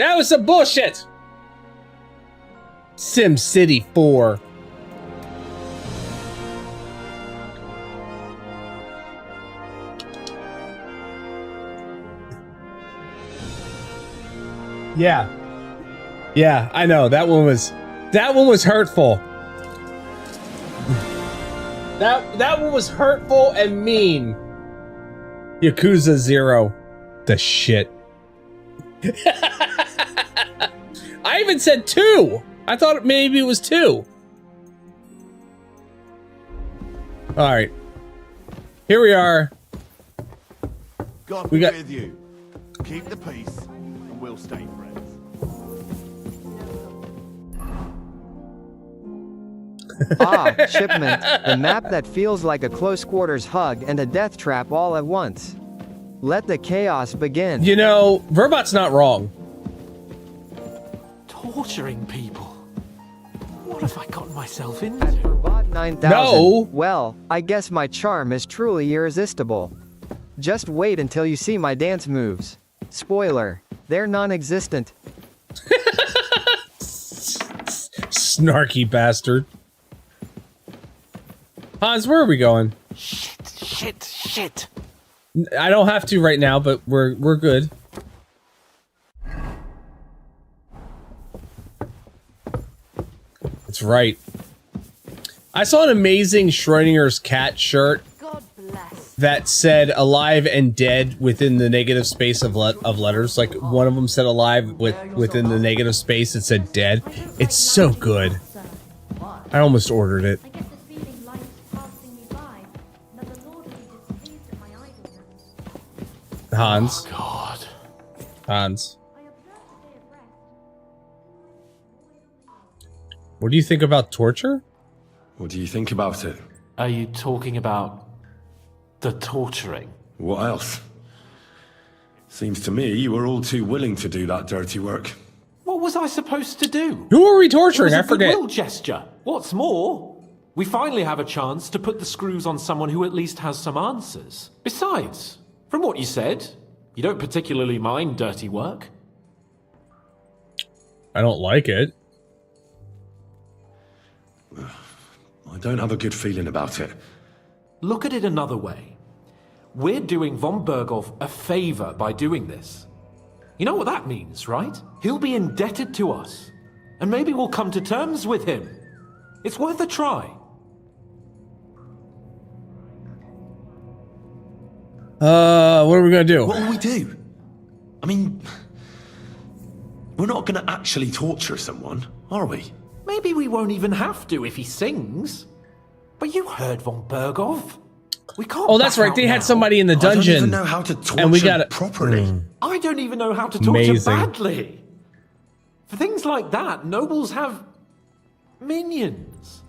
That was some bullshit. Sim City 4. Yeah. Yeah, I know. That one was hurtful. That one was hurtful and mean. Yakuza 0. The shit. I even said 2. I thought maybe it was 2. All right. Here we are. God We be got- with you. Keep the peace, and we'll stay friends. Ah, Shipment, the map that feels like a close quarters hug and a death trap all at once. Let the chaos begin. You know, Verbot's not wrong. Torturing people. What have I gotten myself into? At Verbot 9000. No. Well, I guess my charm is truly irresistible. Just wait until you see my dance moves. Spoiler, they're non-existent. Snarky bastard. Hans, where are we going? Shit. I don't have to right now, but we're good. That's right. I saw an amazing Schrodinger's cat shirt that said alive and dead within the negative space of letters. Like one of them said alive within the negative space it said dead. It's so good. I almost ordered it. Hans. God. Hans. What do you think about torture? What do you think about it? Are you talking about the torturing? What else? Seems to me you were all too willing to do that dirty work. What was I supposed to do? Who are we It torturing? was I a forget. goodwill gesture. What's more, we finally have a chance to put the screws on someone who at least has some answers. Besides, from what you said, you don't particularly mind dirty work. I don't like it. I don't have a good feeling about it. Look at it another way. We're doing von Berghoff a favor by doing this. You know what that means, right? He'll be indebted to us. And maybe we'll come to terms with him. It's worth a try. What are we gonna do? What will we do? I mean, we're not going to actually torture someone, are we? Maybe we won't even have to if he sings. But you heard von Berghoff. We can't. Oh, that's back right. out They had now. somebody in the I don't dungeon. even know how to torture and we got it properly. I don't even know how to torture Amazing. badly. For things like that, nobles have minions.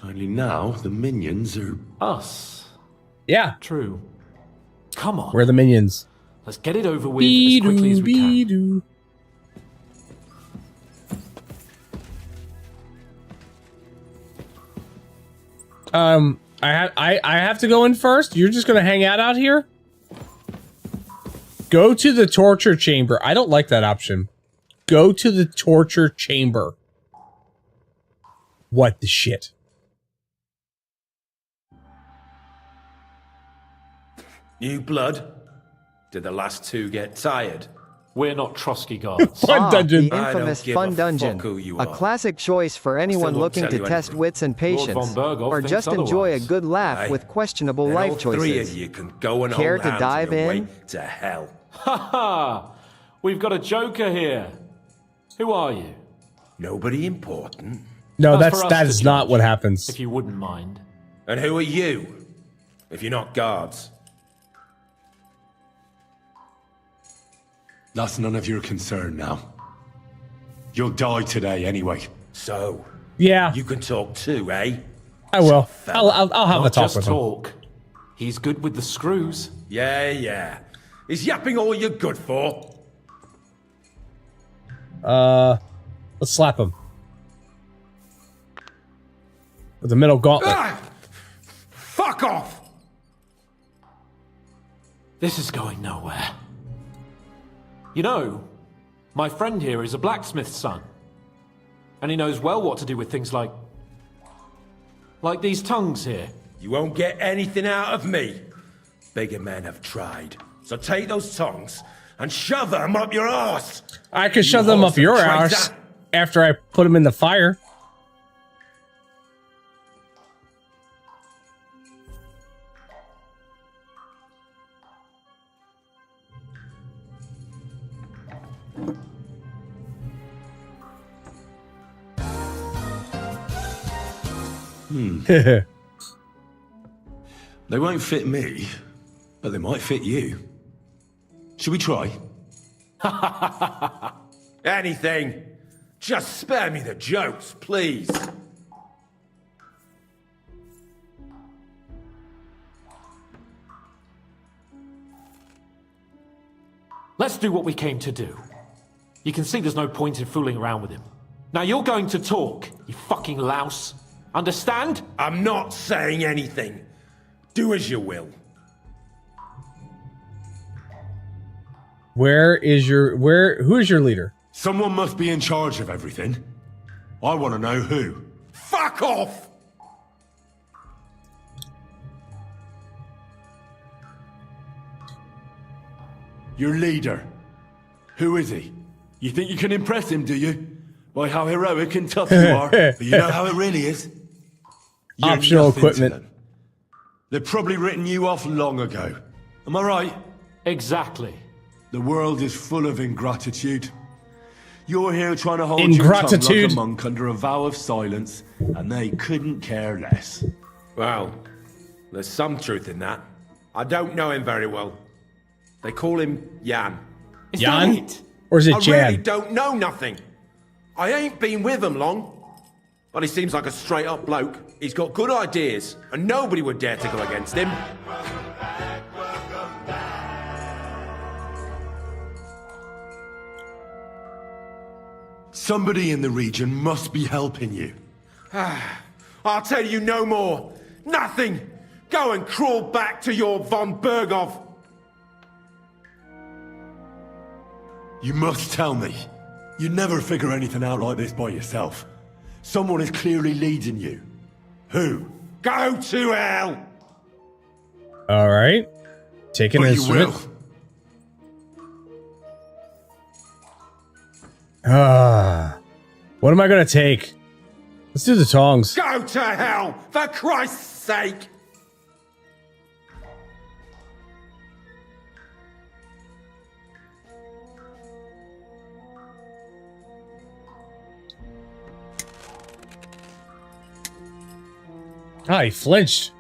Only now the minions are... Us. Yeah, True. Come on. we're the minions. Let's get it over with as quickly as we can. Be-doo. I have to go in first. You're just gonna hang out here? Go to the torture chamber. I don't like that option. Go to the torture chamber. What the shit? New blood? Did the last two get tired? We're not Trotsky guards. Fun Ah, dungeon. the I don't infamous give Fun a Dungeon. fuck who you A are. classic choice for anyone won't looking tell to you test anything. wits and patience, von Berghoff or thinks just enjoy a otherwise. good laugh Aye. with questionable Then life all three choices. of you can go and Care hold to hands dive on your in? way to hell. Ha ha! We've got a joker here. Who are you? Nobody important. No, That's for us that to is not judge, what happens. If you wouldn't mind. And who are you? If you're not guards. That's none of your concern now. You'll die today anyway. So, Yeah, you can talk too, eh? I will. I'll have a Not talk just with him. talk. He's good with the screws. Yeah. Is yapping all you're good for? Let's slap him with the middle gauntlet. Ah! Fuck off! This is going nowhere. You know, My friend here is a blacksmith's son. And he knows well what to do with things like these tongues here. You won't get anything out of me. Bigger men have tried. So take those tongs and shove them up your arse. I could shove them up your arse after I put them in the fire. They won't fit me, but they might fit you. Should we try? Anything. Just spare me the jokes, please. Let's do what we came to do. You can see there's no point in fooling around with him. Now you're going to talk, you fucking louse. Understand? I'm not saying anything. Do as you will. Who is your leader? Someone must be in charge of everything. I want to know who. Fuck off! Your leader. Who is he? You think you can impress him, do you? By how heroic and tough you are. But you know how it really is? You're Optional nothing to equipment. them. They've probably written you off long ago. Am I right? Exactly. The world is full of ingratitude. You're here trying to hold your tongue like a monk under a vow of silence, and they couldn't care less. Well, there's some truth in that. I don't know him very well. They call him Jan. Is Jan? that it? Or is it I Jan? really don't know nothing. I ain't been with him long. But he seems like a straight-up bloke. He's got good ideas, and nobody would dare to go against him. Somebody in the region must be helping you. I'll tell you no more. Nothing. Go and crawl back to your von Berghoff. You must tell me. You'd never figure anything out like this by yourself. Someone is clearly leading you. Who? Go to hell! All right. Take an But you instrument. will. What am I gonna take? Let's do the tongs. Go to hell, for Christ's sake! Ah, he flinched.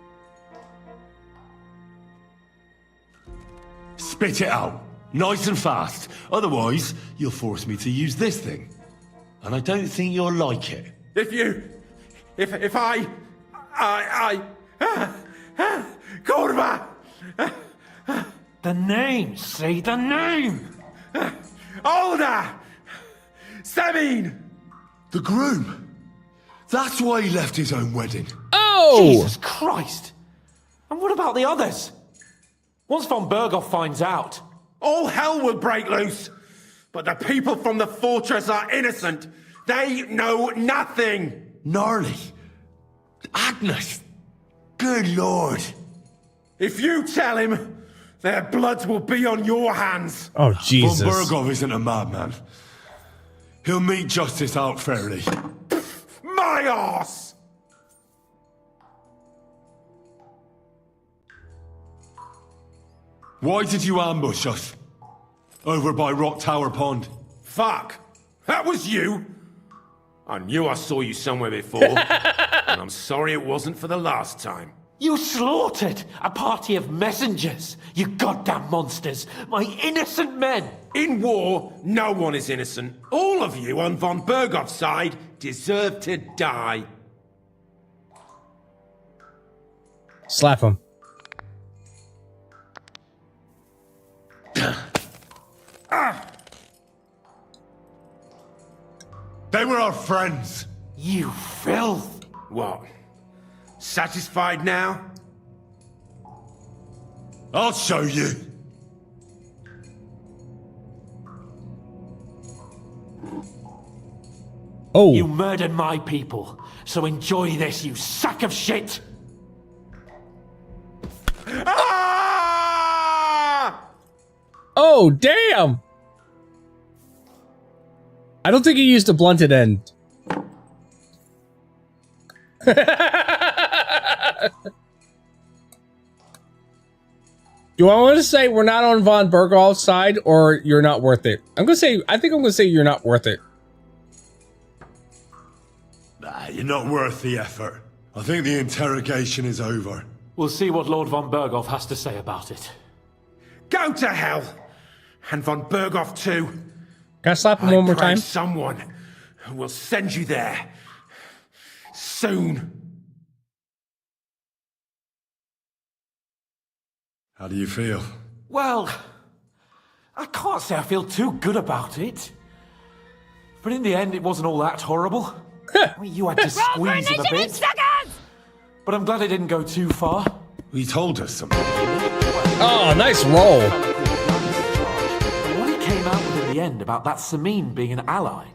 Spit it out. Nice and fast. Otherwise, you'll force me to use this thing. And I don't think you'll like it. If I Kurva! The name, say the name! Olda! Sabine! The groom. That's why he left his own wedding. Oh! Jesus Christ! And what about the others? Once von Berghoff finds out... All hell will break loose! But the people from the fortress are innocent! They know nothing! Gnarly. Agnes. Good lord. If you tell him, their blood will be on your hands! Oh, Jesus. Von Berghoff isn't a madman. He'll meet justice out fairly. My arse! Why did you ambush us? Over by Rock Tower Pond. Fuck! That was you! I knew I saw you somewhere before, and I'm sorry it wasn't for the last time. You slaughtered a party of messengers, you goddamn monsters, my innocent men! In war, no one is innocent. All of you on von Berghoff's side deserve to die. Slap him. They were our friends. You filth! What? Satisfied now? I'll show you. Oh. You murdered my people, so enjoy this, you sack of shit! Ah! Oh, damn! I don't think he used a blunted end. Do I want to say we're not on von Berghoff's side, or you're not worth it? I think I'm gonna say you're not worth it. Nah, you're not worth the effort. I think the interrogation is over. We'll see what Lord von Berghoff has to say about it. Go to hell! And von Berghoff too. Can I slap him one more pray time? Someone will send you there. Soon. How do you feel? Well, I can't say I feel too good about it. But in the end, it wasn't all that horrible. I mean, you had to squeeze him a bit. But I'm glad it didn't go too far. He told us something. Oh, nice roll. What he came out with in the end about that Samin being an ally,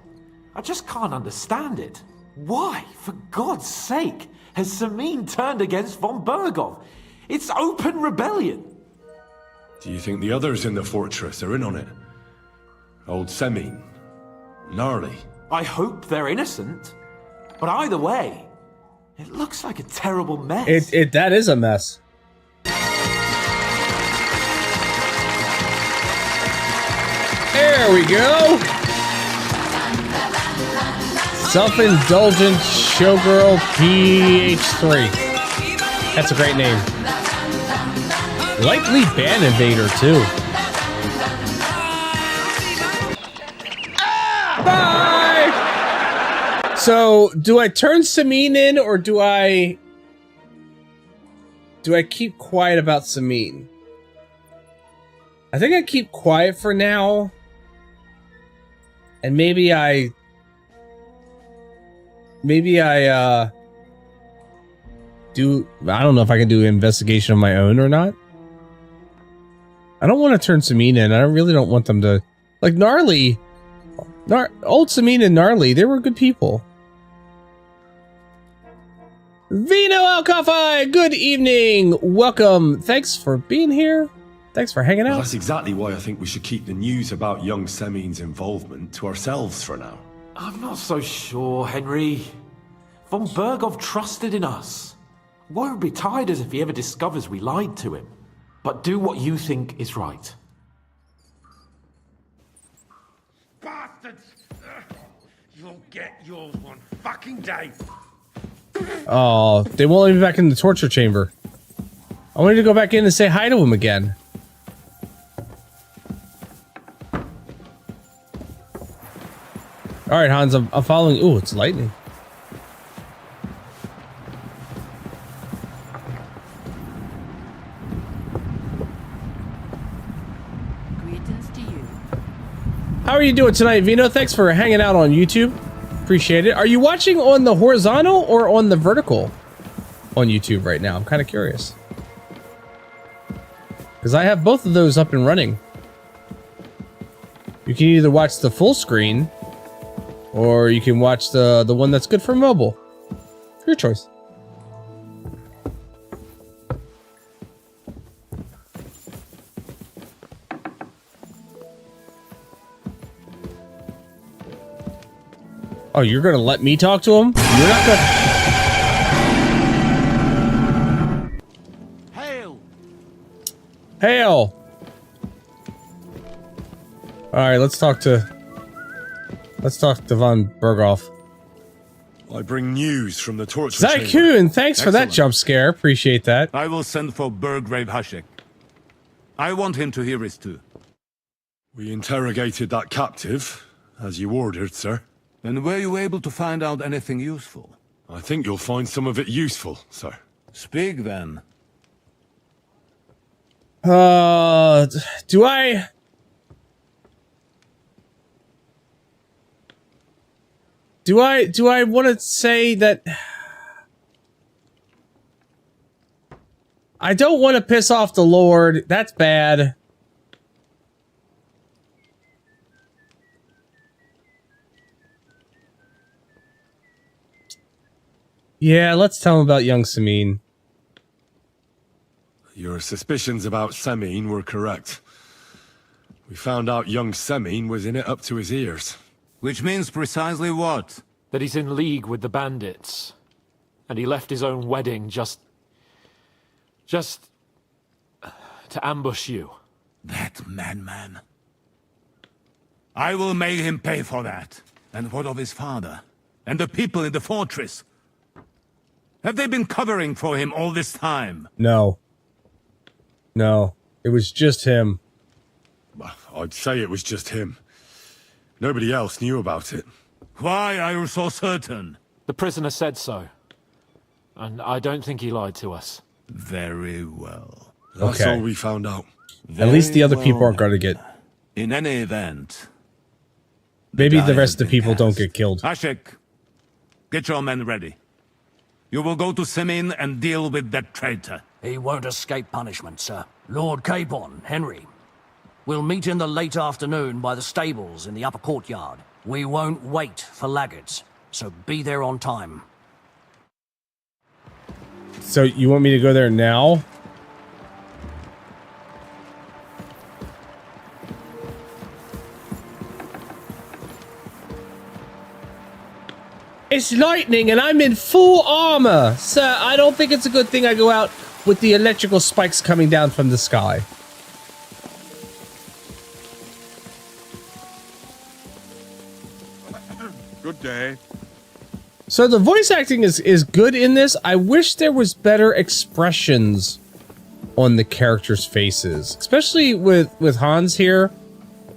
I just can't understand it. Why, for God's sake, has Samin turned against von Berghoff? It's open rebellion. Do you think the others in the fortress are in on it? Old Semin? Gnarly? I hope they're innocent. But either way, it looks like a terrible mess. That is a mess. There we go. Self-indulgent showgirl PH3. That's a great name. Likely ban invader too. Bye. So, do I turn Samin in, or do I keep quiet about Samin? I think I keep quiet for now. And maybe I do, I don't know if I can do an investigation of my own or not. I don't want to turn Samin in. I really don't want them to, like, Gnarly. Old Samin and Gnarly, they were good people. Vino Alcafi, good evening. Welcome. Thanks for being here. Thanks for hanging Well, out. that's exactly why I think we should keep the news about young Semin's involvement to ourselves for now. I'm not so sure, Henry. Von Berghoff trusted in us. Won't be tired as if he ever discovers we lied to him. But do what you think is right. Bastards! You'll get yours one fucking day. Oh, they won't let me back in the torture chamber. I wanted to go back in and say hi to him again. All right, Hans, I'm following. Ooh, it's lightning. Greetings to you. How are you doing tonight, Vino? Thanks for hanging out on YouTube. Appreciate it. Are you watching on the horizontal or on the vertical on YouTube right now? I'm kind of curious. Because I have both of those up and running. You can either watch the full screen, or you can watch the one that's good for mobile. Your choice. Oh, you're gonna let me talk to him? You're not gonna... Hail! Hail! Alright, let's talk to von Berghoff. I bring news from the torture chamber. Zykoon, thanks for that Excellent. jump scare. Appreciate that. I will send for Burgrave Hashek. I want him to hear it too. We interrogated that captive, as you ordered, sir. And were you able to find out anything useful? I think you'll find some of it useful, sir. Speak then. Do I want to say that I don't want to piss off the Lord? That's bad. Yeah, let's tell him about young Samin. Your suspicions about Semin were correct. We found out young Semin was in it up to his ears. Which means precisely what? That he's in league with the bandits. And he left his own wedding just to ambush you. That madman. I will make him pay for that. And what of his father? And the people in the fortress? Have they been covering for him all this time? No. No. It was just him. I'd say it was just him. Nobody else knew about it. Why are you so certain? The prisoner said so. And I don't think he lied to us. Very well. That's Okay. all we found out. At least the other people aren't going to get... In any event... Maybe the rest of the people don't get killed. Hashek, get your men ready. You will go to Semin and deal with that traitor. He won't escape punishment, sir. Lord Capon, Henry. We'll meet in the late afternoon by the stables in the upper courtyard. We won't wait for laggards, so be there on time. So you want me to go there now? It's lightning and I'm in full armor! Sir, I don't think it's a good thing I go out with the electrical spikes coming down from the sky. Good day. So the voice acting is good in this. I wish there was better expressions on the characters' faces. Especially with Hans here.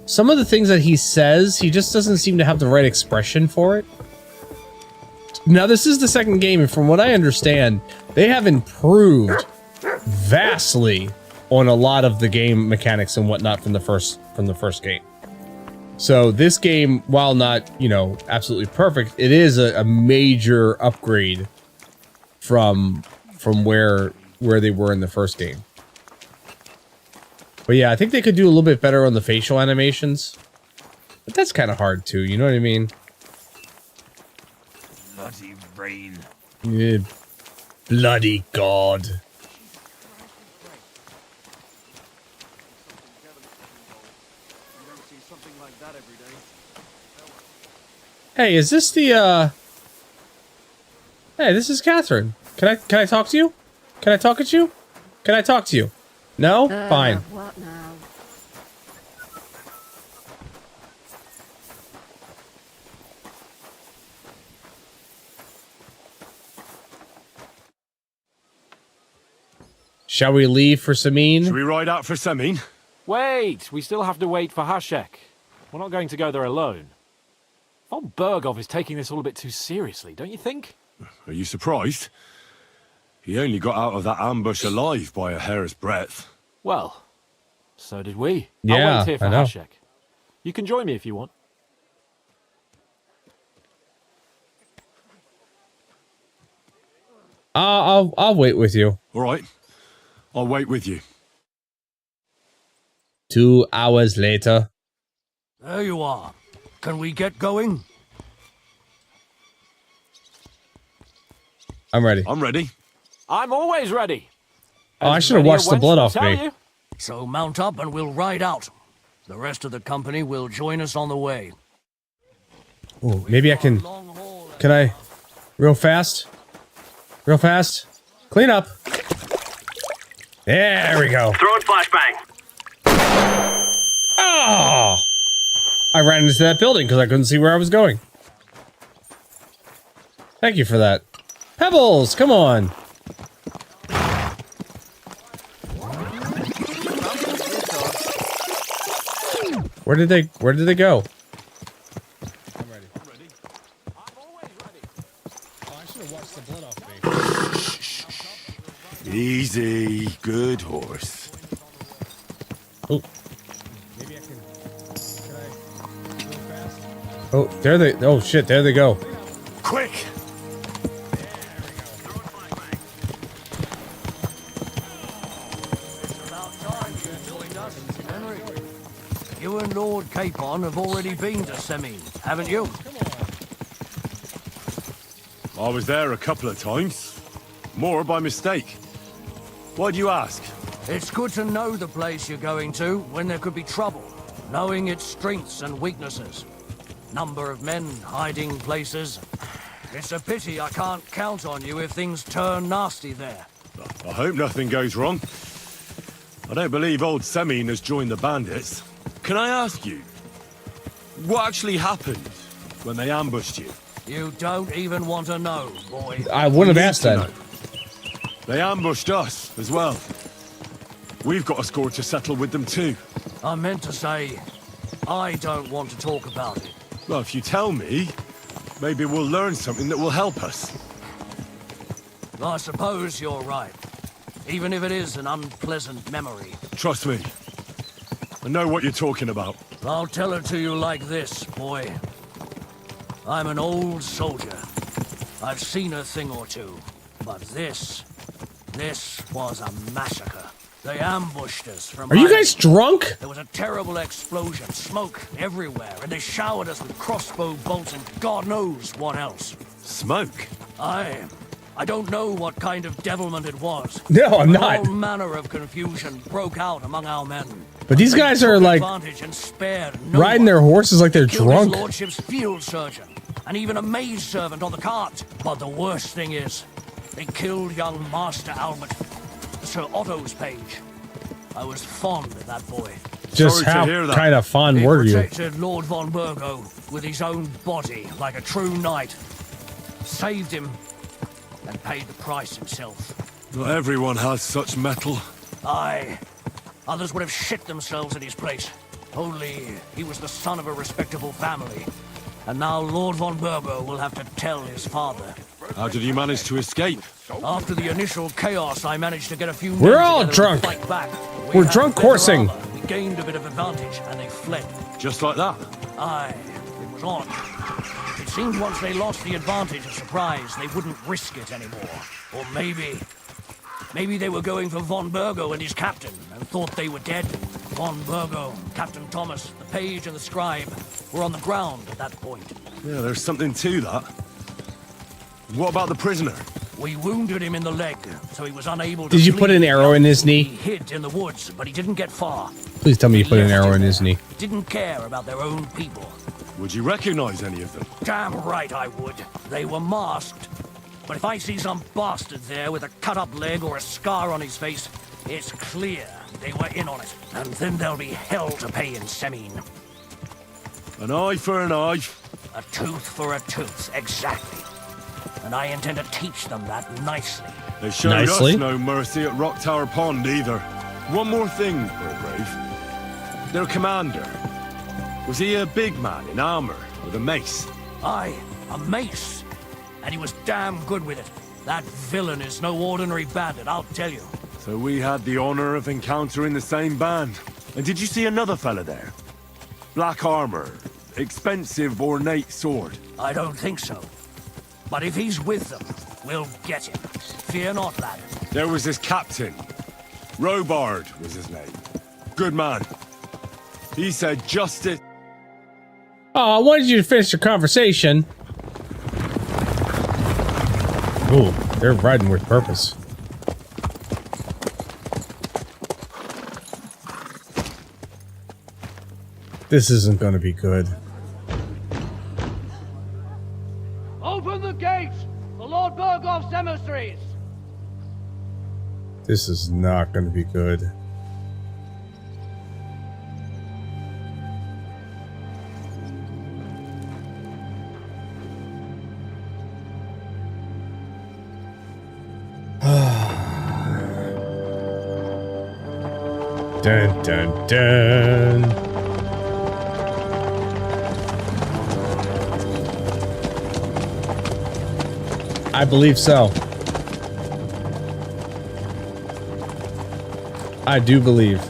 Some of the things that he says, he just doesn't seem to have the right expression for it. Now, this is the second game, and from what I understand, they have improved vastly on a lot of the game mechanics and whatnot from the first game. So this game, while not, you know, absolutely perfect, it is a major upgrade from where they were in the first game. But yeah, I think they could do a little bit better on the facial animations. But that's kind of hard too, you know what I mean? Bloody rain. Yeah, bloody God. Hey, is this the, Hey, this is Catherine. Can I talk to you? Can I talk at you? Can I talk to you? No? Fine. What now? Shall we leave for Samin? Should we ride out for Semin? Wait! We still have to wait for Hashek. We're not going to go there alone. Von Berghoff is taking this all a bit too seriously, don't you think? Are you surprised? He only got out of that ambush alive by a hair's breadth. Well, so did we. Yeah, I'll wait here for I know. Hashek. You can join me if you want. I'll wait with you. All right. I'll wait with you. 2 hours later. There you are. Can we get going? I'm ready. I'm ready. I'm always ready. Oh, I As should have many a washed the wench blood will off tell me. you. So mount up and we'll ride out. The rest of the company will join us on the way. Ooh, maybe I can... Can I... Real fast? Real fast? Clean up. There we go. Throwing flashbang. Oh! I ran into that building because I couldn't see where I was going. Thank you for that. Pebbles, come on. Where did they go? I'm ready. I'm always ready. Oh, I should have washed the blood off me. Easy. Good horse. Oh. Maybe I can I go fast? Oh, there they... Oh, shit, there they go. Quick! Henry, you and Lord Capon have already been to Semin, haven't you? I was there a couple of times. More by mistake. Why do you ask? It's good to know the place you're going to when there could be trouble, knowing its strengths and weaknesses. Number of men hiding places. It's a pity I can't count on you if things turn nasty there. I hope nothing goes wrong. I don't believe old Semine has joined the bandits. Can I ask you, what actually happened when they ambushed you? You don't even want to know, boy. I wouldn't have asked that. They ambushed us as well. We've got a score to settle with them too. I meant to say, I don't want to talk about it. Well, if you tell me, maybe we'll learn something that will help us. I suppose you're right. Even if it is an unpleasant memory. Trust me. I know what you're talking about. I'll tell it to you like this, boy. I'm an old soldier. I've seen a thing or two. But this was a massacre. They ambushed us from... Are you guys drunk? There was a terrible explosion, smoke everywhere, and they showered us with crossbow bolts and God knows what else. Smoke? I don't know what kind of devilment it was. No, I'm not. All manner of confusion broke out among our men. But these guys are like riding their horses like they're drunk. His lordship's field surgeon and even a maid servant on the cart. But the worst thing is, they killed young Master Albert, Sir Otto's page. I was fond of that boy. Just how kind of fond were you? He protected Lord von Burgo with his own body like a true knight. Saved him and paid the price himself. Not everyone has such metal. Aye. Others would have shit themselves in his place. Only he was the son of a respectable family. And now Lord von Burgo will have to tell his father. How did you manage to escape? After the initial chaos, I managed to get a few men We're all together drunk. to fight back. We're had drunk better coursing. armor. We gained a bit of advantage, and they fled. Just like that? Aye, it was odd. It seemed once they lost the advantage of surprise, they wouldn't risk it anymore. Or maybe they were going for von Burgo and his captain, and thought they were dead. Von Burgo, Captain Thomas, the page and the scribe were on the ground at that point. Yeah, there's something to that. What about the prisoner? We wounded him in the leg, so he was unable to Did you put flee. an arrow in his knee? He hid in the woods, but he didn't get far. Please tell me you put an arrow in his knee. Didn't care about their own people. Would you recognize any of them? Damn right I would. They were masked. But if I see some bastard there with a cut-up leg or a scar on his face, it's clear they were in on it. And then there'll be hell to pay in Semine. An eye for an eye. A tooth for a tooth, exactly. And I intend to teach them that nicely. They showed us no mercy at Rock Tower Pond either. One more thing, Burgrave. Their commander. Was he a big man in armor with a mace? Aye, a mace. And he was damn good with it. That villain is no ordinary bandit, I'll tell you. So we had the honor of encountering the same band. And did you see another fella there? Black armor, expensive ornate sword. I don't think so. But if he's with them, we'll get him. Fear not, lad. There was this captain. Robard was his name. Good man. He said justice... Oh, I wanted you to finish your conversation. Ooh, they're riding with purpose. This isn't going to be good. Open the gate! The Lord Burgoff's emissaries! This is not going to be good. Dun dun dun. I believe so. I do believe.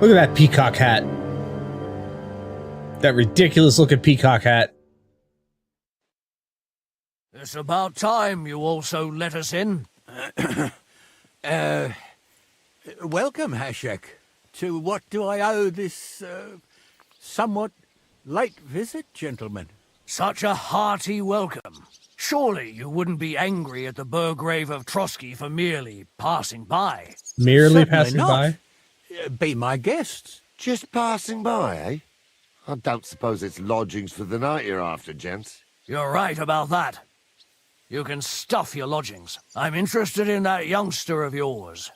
Look at that peacock hat. That ridiculous looking peacock hat. It's about time you also let us in. Welcome, Hashek. To what do I owe this, somewhat late visit, gentlemen? Such a hearty welcome. Surely you wouldn't be angry at the Burgrave of Trotsky for merely passing by. Merely Certainly passing not. by? Be my guests. Just passing by, eh? I don't suppose it's lodgings for the night you're after, gents. You're right about that. You can stuff your lodgings. I'm interested in that youngster of yours.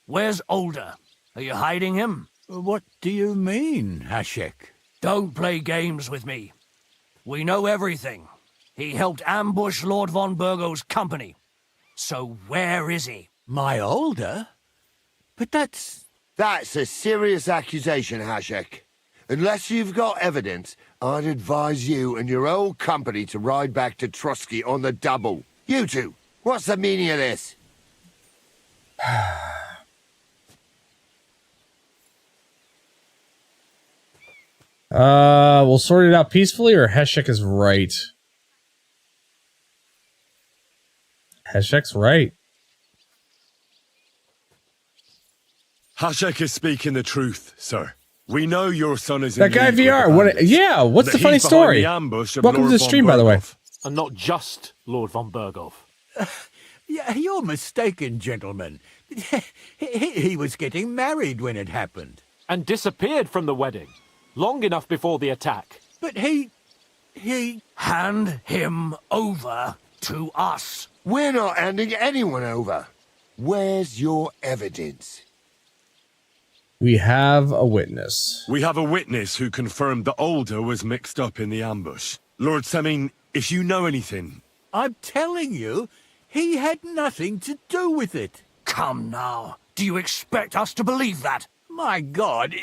Where's Older? Are you hiding him? What do you mean, Hashek? Don't play games with me. We know everything. He helped ambush Lord von Burgo's company. So where is he? My Older? But that's a serious accusation, Hashek. Unless you've got evidence, I'd advise you and your old company to ride back to Trotsky on the double. You two, what's the meaning of this? We'll sort it out peacefully, or Heshek is right. Heshek's right. Hashek is speaking the truth, sir. We know your son is That in guy league with VR. the What? bandits, Yeah. What's that the funny he's behind story? the ambush of Welcome Lord to the von stream, by the way. Berghoff. And not just Lord von Berghoff. Yeah, you're mistaken, gentlemen. He was getting married when it happened. And disappeared from the wedding. Long enough before the attack. But he... Hand him over to us. We're not handing anyone over. Where's your evidence? We have a witness. We have a witness who confirmed that Older was mixed up in the ambush. Lord Semin, if you know anything... I'm telling you, he had nothing to do with it. Come now. Do you expect us to believe that? My God,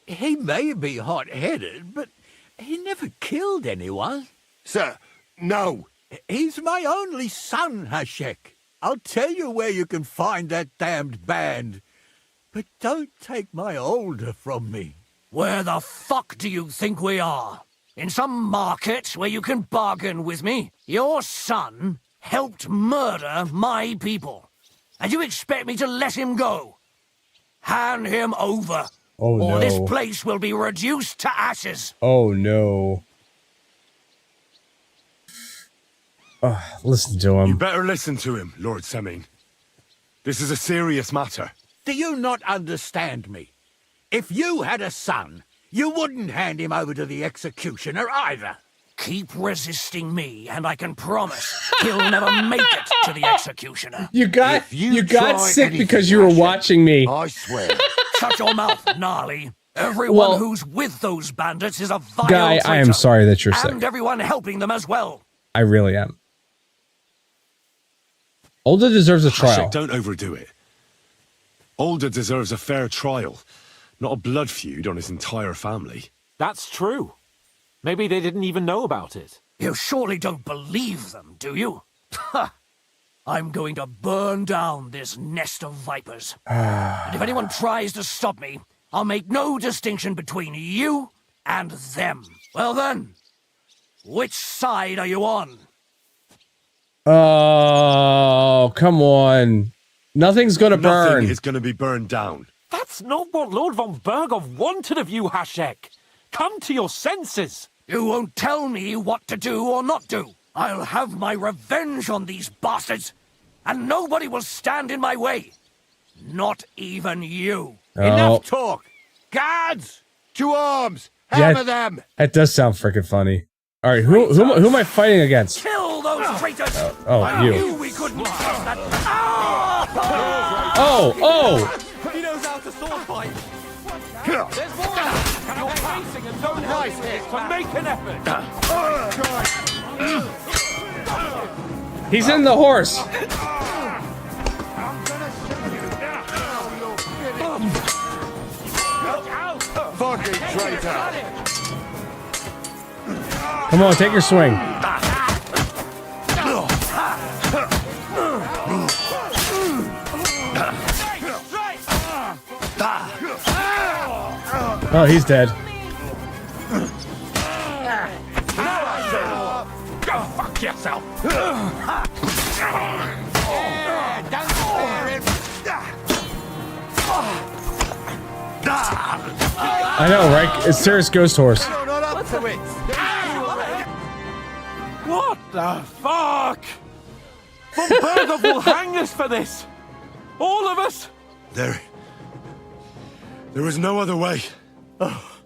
he may be hot-headed, but he never killed anyone. Sir, no. He's my only son, Hashek. I'll tell you where you can find that damned band. But don't take my Older from me. Where the fuck do you think we are? In some market where you can bargain with me? Your son helped murder my people. And you expect me to let him go? Hand him over. Oh, or no. this place will be reduced to ashes. Oh, no. Listen to him. You better listen to him, Lord Semin. This is a serious matter. Do you not understand me? If you had a son, you wouldn't hand him over to the executioner either. Keep resisting me, and I can promise he'll never make it to the executioner. You got try sick anything, because you were Hashek, watching me. I swear. Shut your mouth, gnarly. Everyone Well, who's with those bandits is a vile Guy, I am traitor. sorry that you're sick. And everyone helping them as well. I really am. Older deserves a trial. Hashek, don't overdo it. Older deserves a fair trial, not a blood feud on his entire family. That's true. Maybe they didn't even know about it. You surely don't believe them, do you? I'm going to burn down this nest of vipers. And if anyone tries to stop me, I'll make no distinction between you and them. Well then, which side are you on? Oh, come on. Nothing's gonna burn. Nothing is going to be burned down. That's not what Lord von Berghoff wanted of you, Hashek. Come to your senses. You won't tell me what to do or not do. I'll have my revenge on these bastards, and nobody will stand in my way. Not even you. Oh. Enough talk. Guards! To arms! Yeah, Hammer them! That does sound freaking funny. All right, who am I fighting against? Kill those traitors! Oh, I you. knew we couldn't trust that. Oh! He knows how to sword fight. There's more. You're facing and don't hesitate to make an effort. He's in the horse. Fucking traitor! Come on, take your swing. Oh, he's dead. Go fuck yourself. I know, right? It's Sarah's ghost horse. You're not up to it. What the fuck? Von Berghoff will hang us for this! All of us! There is no other way. Oh,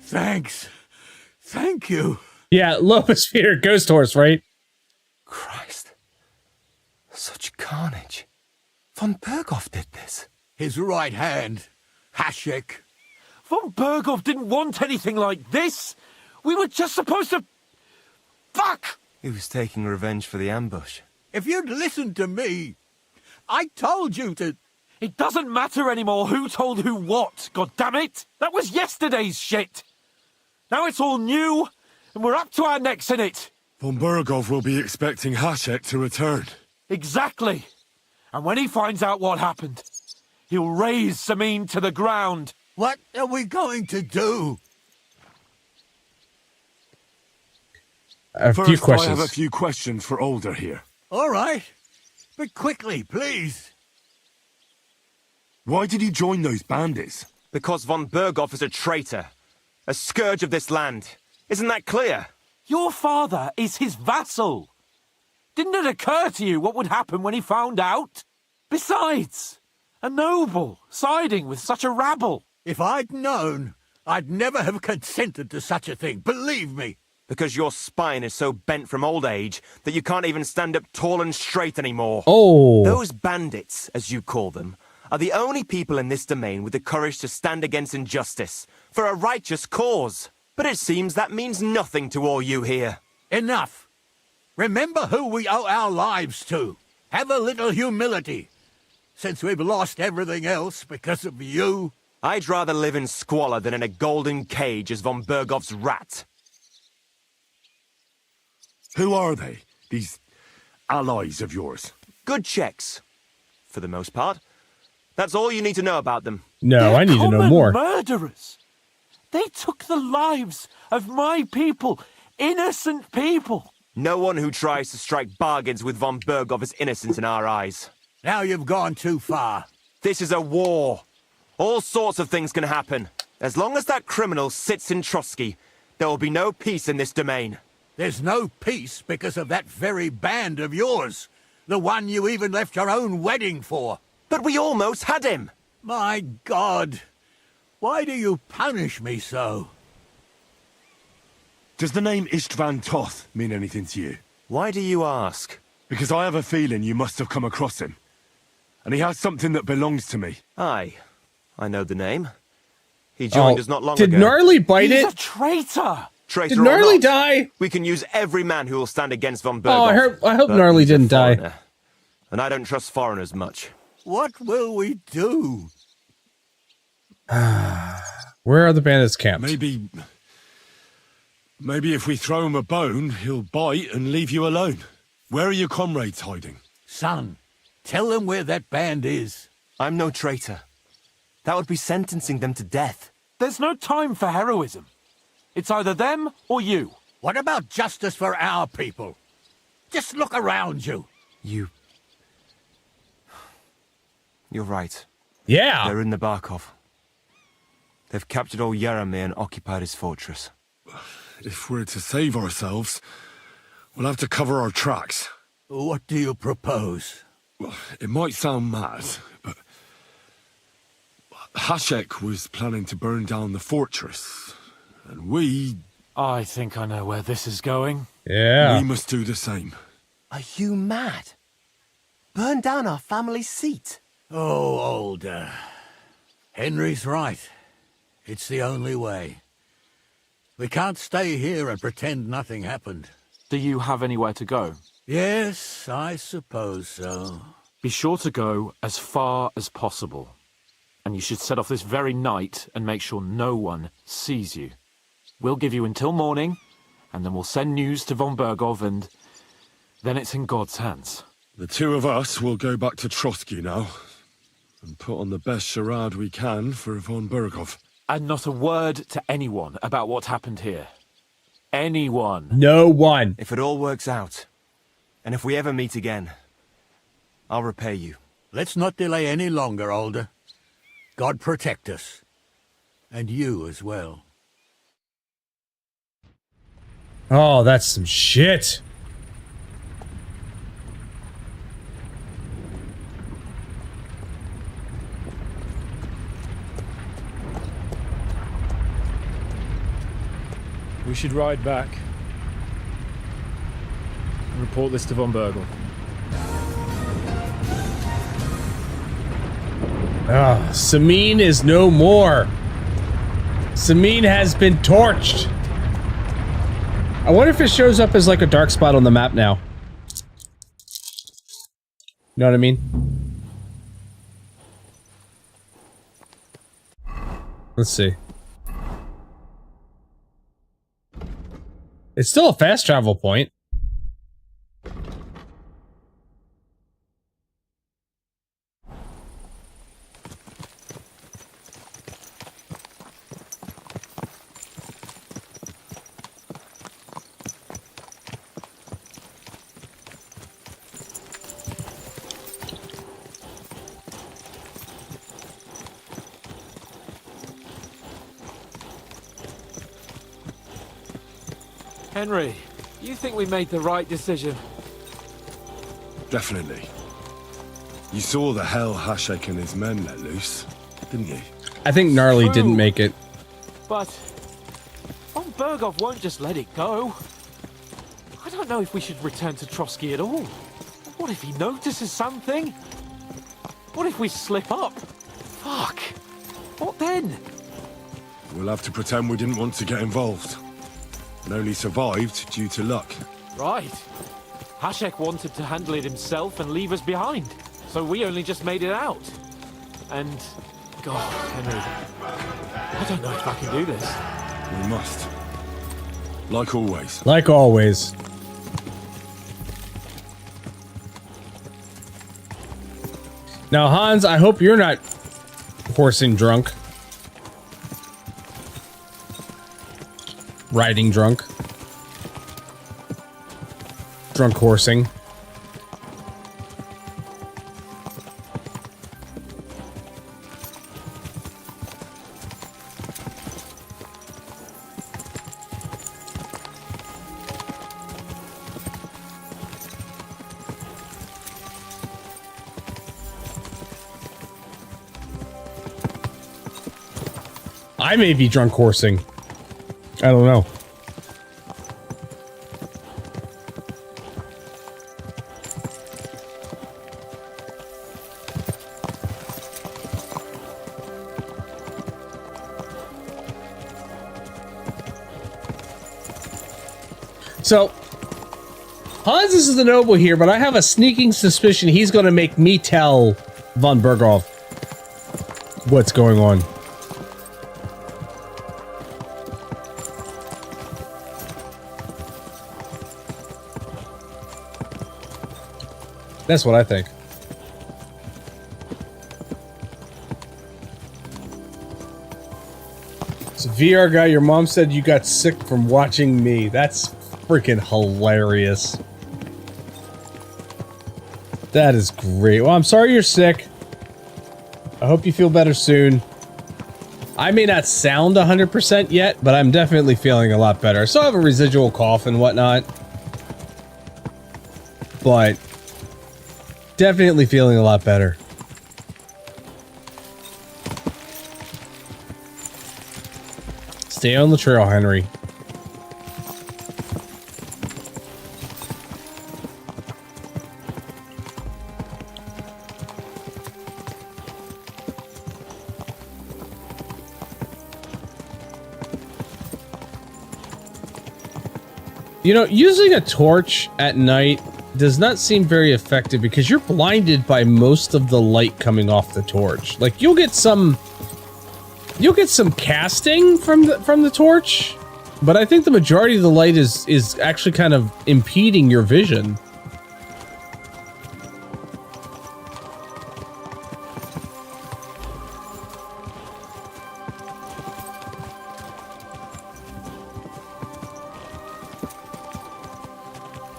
thanks. Thank you. Yeah, Lotus Peter, ghost horse, right? Christ. Such carnage. Von Berghoff did this. His right hand, Hashek. Von Berghoff didn't want anything like this! We were just supposed to... Fuck! He was taking revenge for the ambush. If you'd listened to me, I told you to... It doesn't matter anymore who told who what, goddammit! That was yesterday's shit! Now it's all new, and we're up to our necks in it! Von Berghoff will be expecting Hashek to return. Exactly! And when he finds out what happened, he'll raise Samin to the ground. What are we going to do? A First, few questions. I have a few questions for Alder here. All right. But quickly, please. Why did you join those bandits? Because von Berghoff is a traitor. A scourge of this land. Isn't that clear? Your father is his vassal. Didn't it occur to you what would happen when he found out? Besides, a noble siding with such a rabble. If I'd known, I'd never have consented to such a thing, believe me. Because your spine is so bent from old age that you can't even stand up tall and straight anymore. Oh. Those bandits, as you call them, are the only people in this domain with the courage to stand against injustice for a righteous cause. But it seems that means nothing to all you here. Enough. Remember who we owe our lives to. Have a little humility. Since we've lost everything else because of you. I'd rather live in squalor than in a golden cage as von Berghoff's rat. Who are they, these allies of yours? Good checks, for the most part. That's all you need to know about them. No, I need to know more. Murderers! They took the lives of my people, innocent people. No one who tries to strike bargains with von Berghoff is innocent in our eyes. Now you've gone too far. This is a war. All sorts of things can happen. As long as that criminal sits in Trotsky, there will be no peace in this domain. There's no peace because of that very band of yours. The one you even left your own wedding for. But we almost had him. My God. Why do you punish me so? Does the name Istvan Toth mean anything to you? Why do you ask? Because I have a feeling you must have come across him. And he has something that belongs to me. Aye. I know the name. He joined us not long did ago. Did Gnarly bite He's it? a traitor! Traitor Did Gnarly or not, die? We can use every man who will stand against von Berghoff. Oh, I hope Gnarly didn't die. And I don't trust foreigners much. What will we do? Where are the bandits camped? Maybe if we throw him a bone, he'll bite and leave you alone. Where are your comrades hiding? Son, tell them where that band is. I'm no traitor. That would be sentencing them to death. There's no time for heroism. It's either them or you. What about justice for our people? Just look around you. You're right. Yeah. They're in the Barkov. They've captured old Yaramir and occupied his fortress. If we're to save ourselves, we'll have to cover our tracks. What do you propose? Well, it might sound mad, but Hashek was planning to burn down the fortress, and we... I think I know where this is going. Yeah. We must do the same. Are you mad? Burn down our family seat? Oh, Alder. Henry's right. It's the only way. We can't stay here and pretend nothing happened. Do you have anywhere to go? Yes, I suppose so. Be sure to go as far as possible. And you should set off this very night and make sure no one sees you. We'll give you until morning, and then we'll send news to von Berghoff, and then it's in God's hands. The two of us will go back to Trotsky now, and put on the best charade we can for von Berghoff. And not a word to anyone about what happened here. Anyone. No one. If it all works out, and if we ever meet again, I'll repay you. Let's not delay any longer, Alder. God protect us. And you as well. Oh, that's some shit. We should ride back and report this to von Bergel. Ah, Samine is no more. Samine has been torched. I wonder if it shows up as like a dark spot on the map now. You know what I mean? Let's see. It's still a fast travel point. Henry, you think we made the right decision? Definitely. You saw the hell Hashek and his men let loose, didn't you? I think Gnarly True. didn't make it. But von Bergov won't just let it go. I don't know if we should return to Trotsky at all. What if he notices something? What if we slip up? Fuck. What then? We'll have to pretend we didn't want to get involved. And only survived due to luck. Right. Hashek wanted to handle it himself and leave us behind. So we only just made it out. And... God, Henry. I don't know if I can do this. We must. Like always. Like always. Now, Hans, I hope you're not horsing drunk. Riding drunk. Drunk horsing. I may be drunk horsing. I don't know. So, Hans is the noble here, but I have a sneaking suspicion he's going to make me tell von Berghoff what's going on. That's what I think. So, VR guy, your mom said you got sick from watching me. That's freaking hilarious. That is great. Well, I'm sorry you're sick. I hope you feel better soon. I may not sound 100% yet, but I'm definitely feeling a lot better. I still have a residual cough and whatnot. But definitely feeling a lot better. Stay on the trail, Henry. You know, using a torch at night does not seem very effective because you're blinded by most of the light coming off the torch. Like, you'll get some casting from the torch, but I think the majority of the light is actually kind of impeding your vision.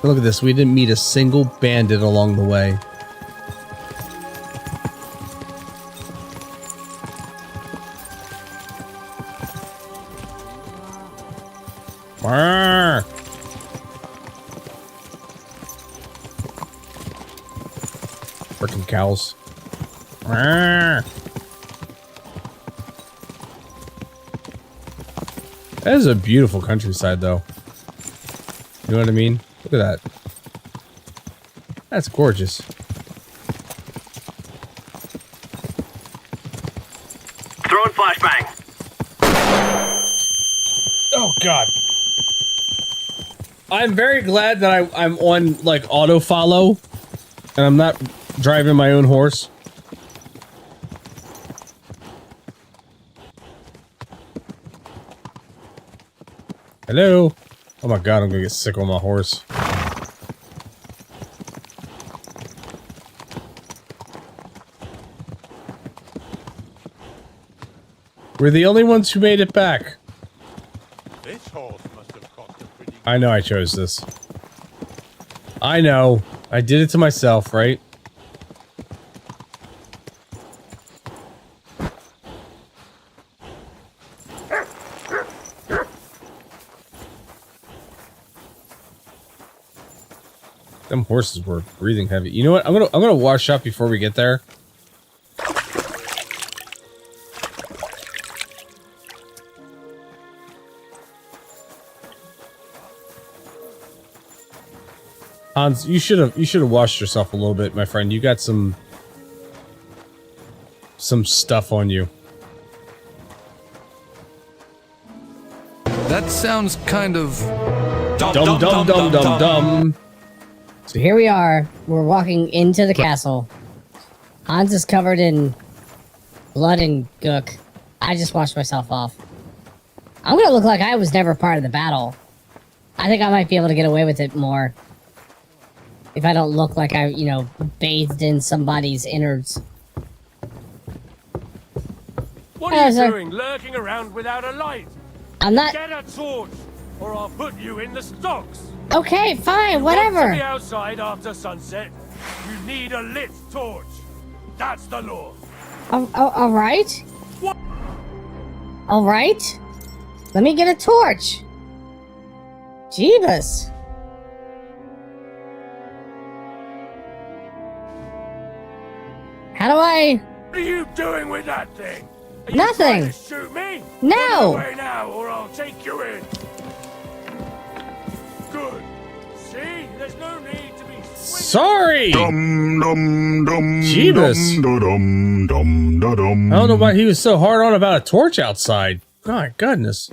Look at this, we didn't meet a single bandit along the way. Arr! Frickin' cows. Arr! That is a beautiful countryside, though. You know what I mean? Look at that. That's gorgeous. Throwing flashbang. Oh God! I'm very glad that I'm on like auto follow, and I'm not driving my own horse. Hello. Oh my God! I'm gonna get sick on my horse. We're the only ones who made it back. This horse must have cost a pretty... I know I chose this. I know. I did it to myself, right? Them horses were breathing heavy. You know what? I'm gonna wash up before we get there. Hans, you should have washed yourself a little bit, my friend. You got some stuff on you. That sounds kind of dumb. So here we are. We're walking into the castle. Hans is covered in blood and gook. I just washed myself off. I'm gonna look like I was never part of the battle. I think I might be able to get away with it more. If I don't look like I, you know, bathed in somebody's innards. What are you doing, lurking around without a light? I'm not... Get a torch, or I'll put you in the stocks. Okay, fine, You whatever. want to be outside after sunset, you need a lit torch. That's the law. All right. All right. Let me get a torch. Jeebus. How do I... What are you doing with that thing? Are Nothing. You trying to shoot me? No. Get away now, or I'll take you in. Good. See, there's no need to be. Sorry. Jeebus. I don't know why he was so hard on about a torch outside. My goodness.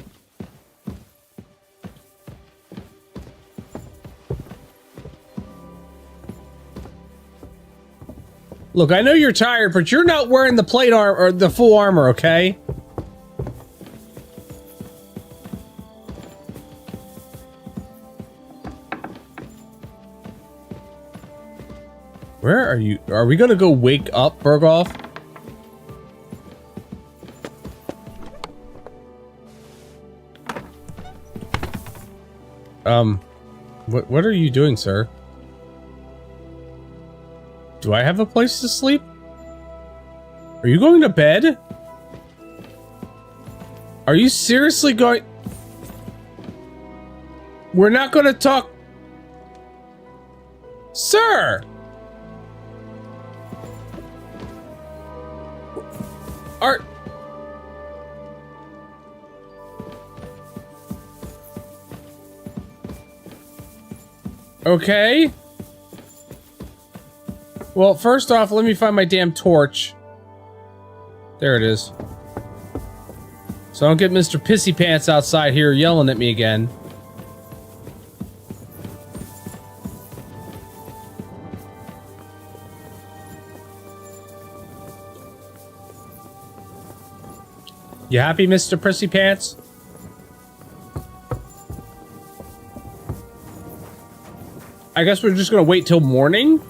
Look, I know you're tired, but you're not wearing the plate armor or the full armor, okay? Where are you? Are we gonna go wake up Berghoff? What are you doing, sir? Do I have a place to sleep? Are you going to bed? Are you seriously going... We're not going to talk... Sir! Are... Okay. Well, first off, let me find my damn torch. There it is. So I don't get Mr. Pissy Pants outside here yelling at me again. You happy, Mr. Pissy Pants? I guess we're just gonna wait till morning?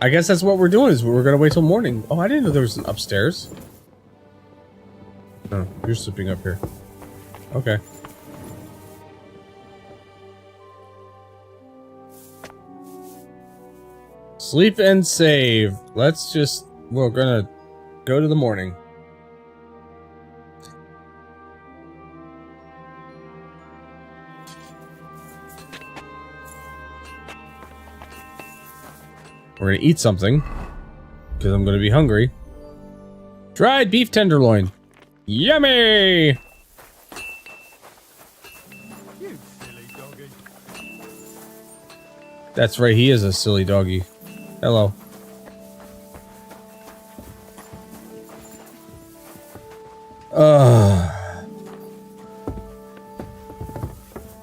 I guess that's what we're doing, is we're gonna wait till morning. Oh, I didn't know there was an upstairs. Oh, you're sleeping up here. Okay. Sleep and save. We're gonna go to the morning. We're gonna eat something, because I'm gonna be hungry. Dried beef tenderloin. Yummy! That's right, he is a silly doggy. Hello.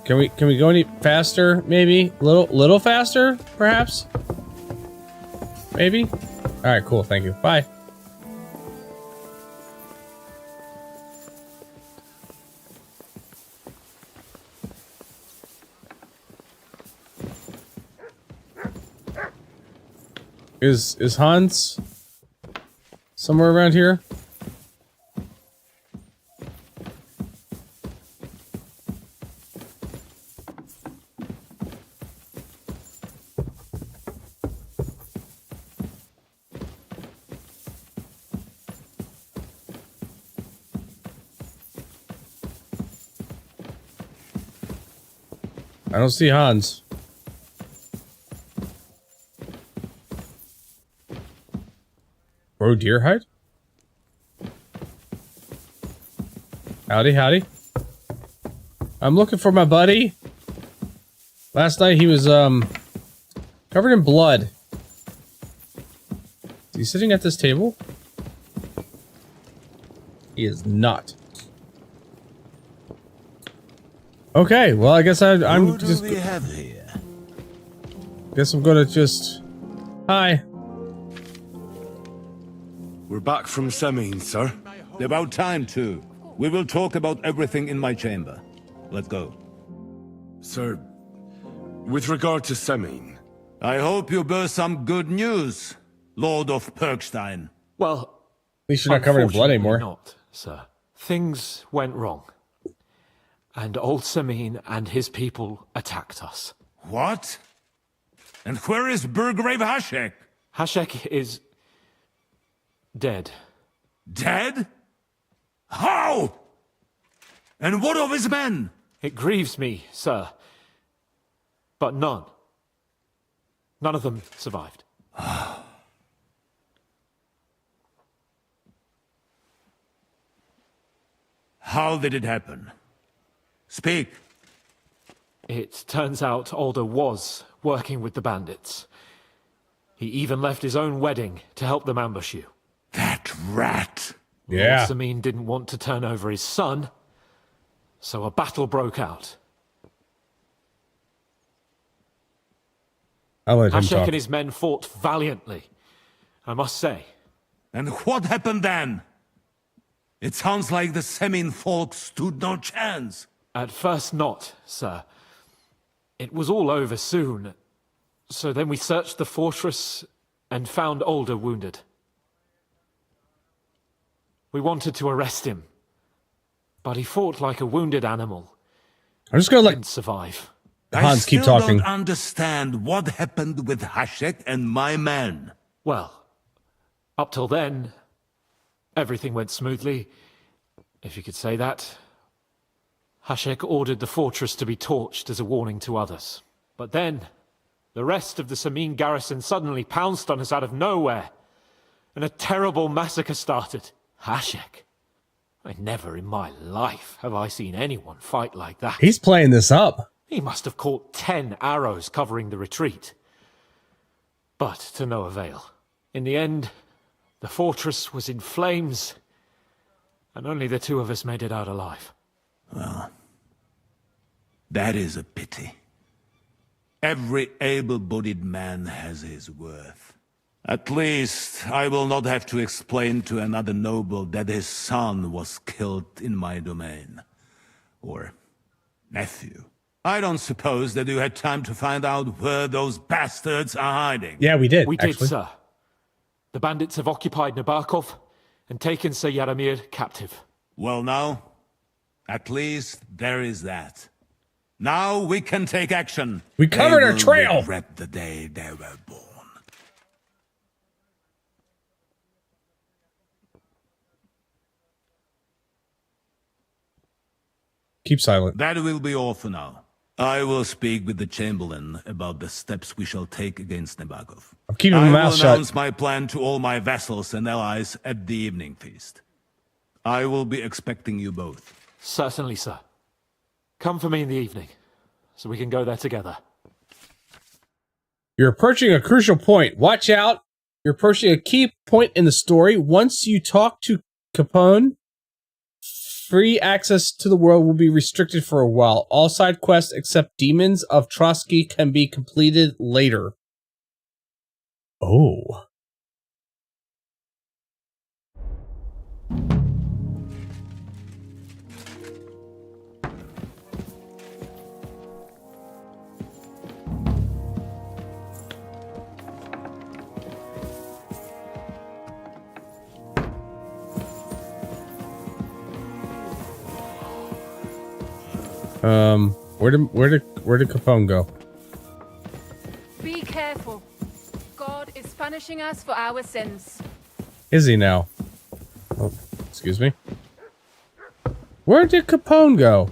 Can we go any faster? Maybe little faster, perhaps. Maybe. All right, cool. Thank you. Bye. Is Hans somewhere around here? I don't see Hans. Bro, deer hide? Howdy, howdy. I'm looking for my buddy. Last night he was, covered in blood. Is he sitting at this table? He is not. Okay, well, I guess I'm just... Who do we have here? Guess I'm gonna just... Hi. We're back from Semine, sir. About time, too. We will talk about everything in my chamber. Let's go. Sir, with regard to Semine... I hope you bear some good news, Lord of Perkstein. Well, at least you're not covered in blood anymore. Not, sir. Things went wrong. And old Semine and his people attacked us. What? And where is Burgrave Hashek? Hashek is... dead. Dead? How? And what of his men? It grieves me, sir. But none of them survived. How did it happen? Speak. It turns out Alder was working with the bandits. He even left his own wedding to help them ambush you. That rat! Yeah. Lord Semine didn't want to turn over his son, so a battle broke out. I'll let him Hashek talk. and his men fought valiantly, I must say. And what happened then? It sounds like the Semine folk stood no chance. At first not, sir. It was all over soon. So then we searched the fortress and found Alder wounded. We wanted to arrest him, but he fought like a wounded animal. I'm just gonna let Didn't survive. Hans keep I still talking. don't understand what happened with Hashek and my men. Well, up till then, everything went smoothly, if you could say that. Hashek ordered the fortress to be torched as a warning to others. But then, the rest of the Semine garrison suddenly pounced on us out of nowhere, and a terrible massacre started. Hashek. Never in my life have I seen anyone fight like that. He's playing this up. He must have caught 10 arrows covering the retreat. But to no avail. In the end, the fortress was in flames, and only the two of us made it out alive. Well, that is a pity. Every able-bodied man has his worth. At least, I will not have to explain to another noble that his son was killed in my domain. Or nephew. I don't suppose that you had time to find out where those bastards are hiding. Yeah, we did. We actually. did, sir. The bandits have occupied Nabokov and taken Sir Yaramir captive. Well now, at least there is that. Now we can take action. We covered our trail. Regret the day they were born. Keep silent. That will be all for now. I will speak with the Chamberlain about the steps we shall take against Nebagov. I'm keeping my mouth I will shut. announce my plan to all my vassals and allies at the evening feast. I will be expecting you both. Certainly, sir. Come for me in the evening, so we can go there together. You're approaching a crucial point. Watch out. You're approaching a key point in the story. Once you talk to Capone, free access to the world will be restricted for a while. All side quests except Demons of Trotsky can be completed later. Oh. Where did Capone go? Be careful. God is punishing us for our sins. Is he now? Oh, excuse me. Where did Capone go?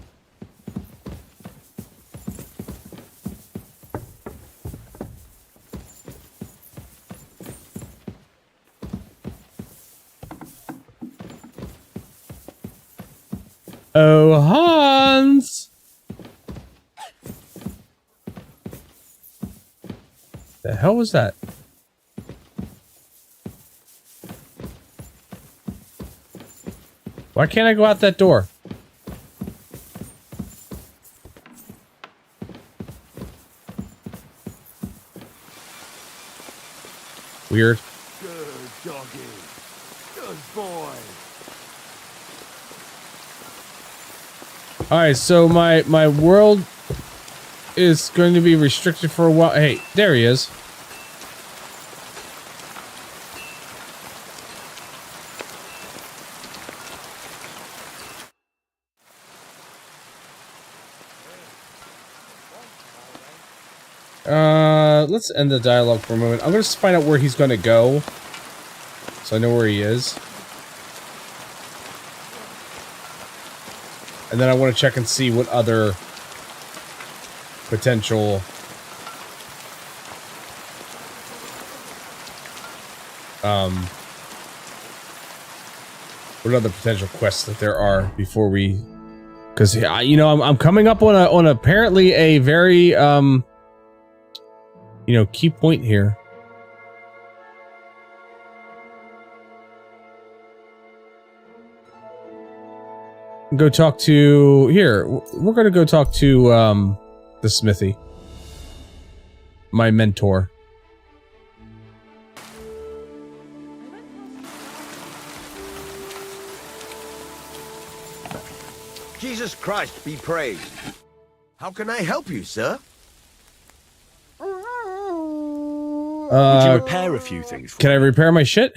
Oh, Hans! The hell was that? Why can't I go out that door? Weird. Good doggy. Good boy. Alright, so my world is going to be restricted for a while. Hey, there he is. Let's end the dialogue for a moment. I'm gonna just find out where he's gonna go, so I know where he is. And then I want to check and see what other potential what other potential quests that there are before we, because you know I'm coming up on apparently a very you know, key point here. Go talk to here. We're gonna go talk to the smithy, my mentor. Jesus Christ be praised. How can I help you, sir? Would you repair a few things for Can I repair my shit?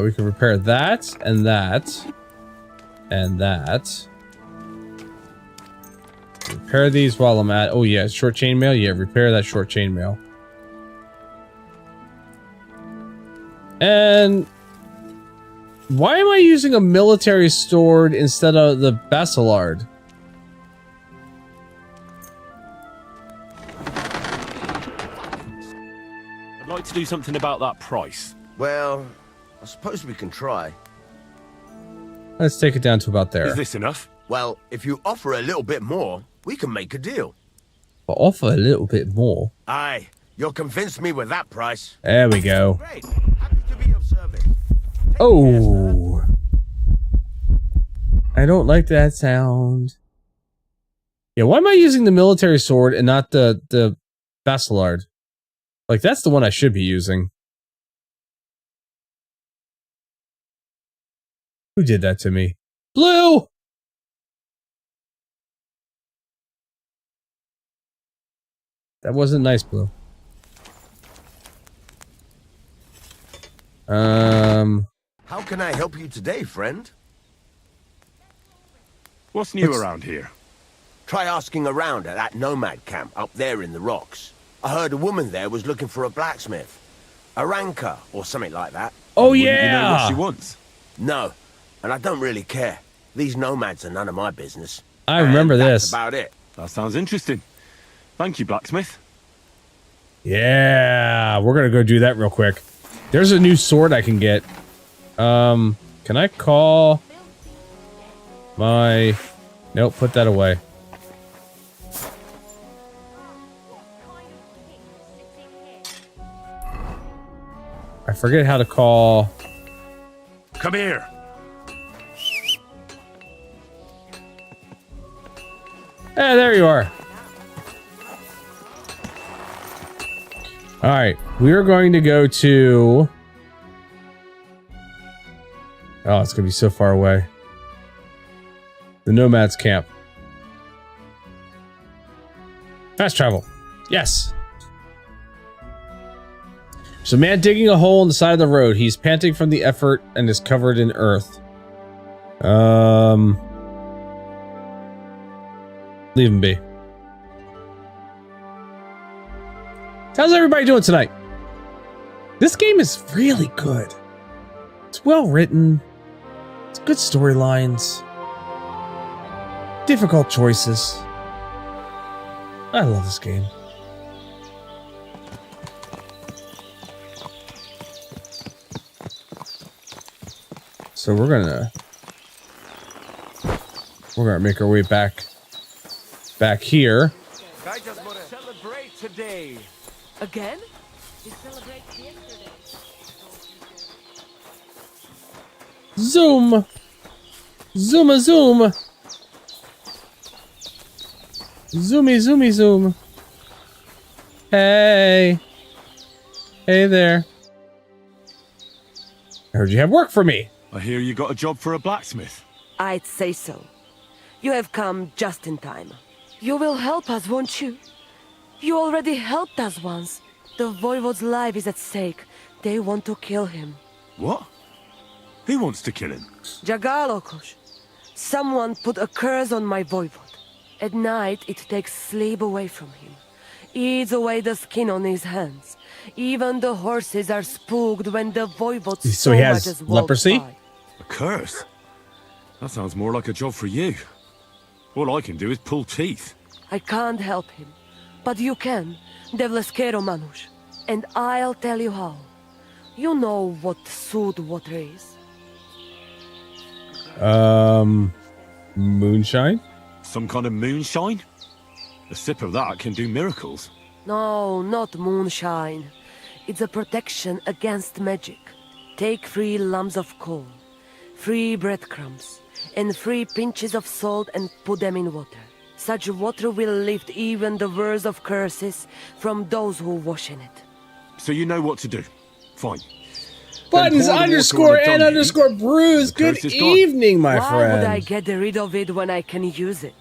We can repair that, and that, and that. Repair these while I'm at... Oh yeah, short chainmail? Yeah, repair that short chainmail. And... why am I using a military sword instead of the Basilard? I'd like to do something about that price. Well, I suppose we can try. Let's take it down to about there. Is this enough? Well, if you offer a little bit more, we can make a deal. I'll offer a little bit more. Aye, you'll convince me with that price. There we go. Great. Happy to be of service. Oh. I don't like that sound. Yeah, why am I using the military sword and not the Basilard? Like, that's the one I should be using. Who did that to me? Blue! That wasn't nice, Blue. How can I help you today, friend? What's new around here? Try asking around at that nomad camp up there in the rocks. I heard a woman there was looking for a blacksmith. A ranker or something like that. Oh, You know yeah! what she wants? No, and I don't really care. These nomads are none of my business. I remember That's this. about it. That sounds interesting. Thank you, blacksmith. Yeah, we're gonna go do that real quick. There's a new sword I can get. Can I call my... Nope, put that away. I forget how to call... Come here. Hey, there you are. Alright, we are going to go to... Oh, it's going to be so far away. The Nomads camp. Fast travel. Yes. There's a man digging a hole in the side of the road. He's panting from the effort and is covered in earth. Leave him be. How's everybody doing tonight? This game is really good. It's well written. It's good storylines. Difficult choices. I love this game. So we're gonna make our way back here. Celebrate today. Again? We celebrated yesterday. Zoom. Zoom. Zoomy zoom. Hey. Hey there. I heard you have work for me. I hear you got a job for a blacksmith. I'd say so. You have come just in time. You will help us, won't you? You already helped us once. The Voivode's life is at stake. They want to kill him. What? Who wants to kill him? Jagalokosh. Someone put a curse on my Voivode. At night, it takes sleep away from him. Eats away the skin on his hands. Even the horses are spooked when the Voivode So he has leprosy? by. A curse? That sounds more like a job for you. All I can do is pull teeth. I can't help him. But you can, Devleskero Manush. And I'll tell you how. You know what sooth water is. Moonshine? Some kind of moonshine? A sip of that can do miracles. No, not moonshine. It's a protection against magic. Take 3 lumps of coal, 3 breadcrumbs, and 3 pinches of salt and put them in water. Such water will lift even the worst of curses from those who wash in it. So you know what to do. Fine. Buttons underscore and underscore bruise. Good evening, my Why friend. would I get rid of it when I can use it?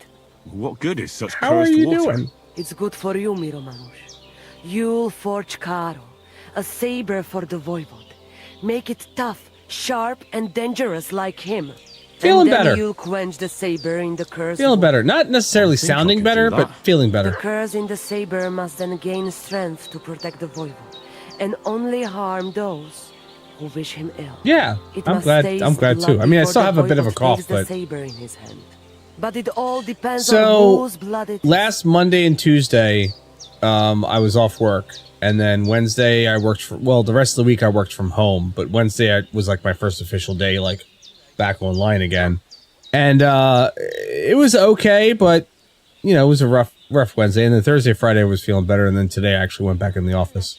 What good is such How are cursed you water? doing? It's good for you, Miromanush. You'll forge Karo, a saber for the Voivode. Make it tough, sharp, and dangerous like him. Feeling and then better. You'll quench the saber in the curse. Feeling better. Not necessarily sounding better, but feeling The better. curse in the saber must then gain strength to protect the Voivode, and only harm those who wish him ill. Yeah, It I'm must glad taste too. I mean, I bloody still have a bit of a Voivode cough, takes but the saber in his hand. But it all depends on so whose blood it is. last Monday and Tuesday, I was off work, and then Wednesday I worked the rest of the week I worked from home. But Wednesday was like my first official day, like back online again, and it was okay, but you know, it was a rough Wednesday, and then Thursday, Friday I was feeling better, and then today I actually went back in the office.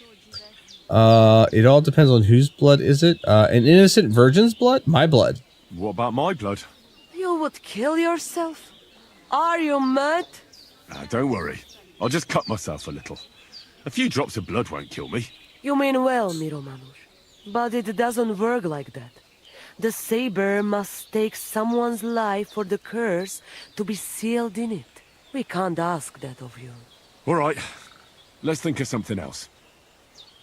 It all depends on whose blood is it? An innocent virgin's blood? My blood. What about my blood? You would kill yourself? Are you mad? Don't worry. I'll just cut myself a little. A few drops of blood won't kill me. You mean well, Miromanush. But it doesn't work like that. The saber must take someone's life for the curse to be sealed in it. We can't ask that of you. All right. Let's think of something else.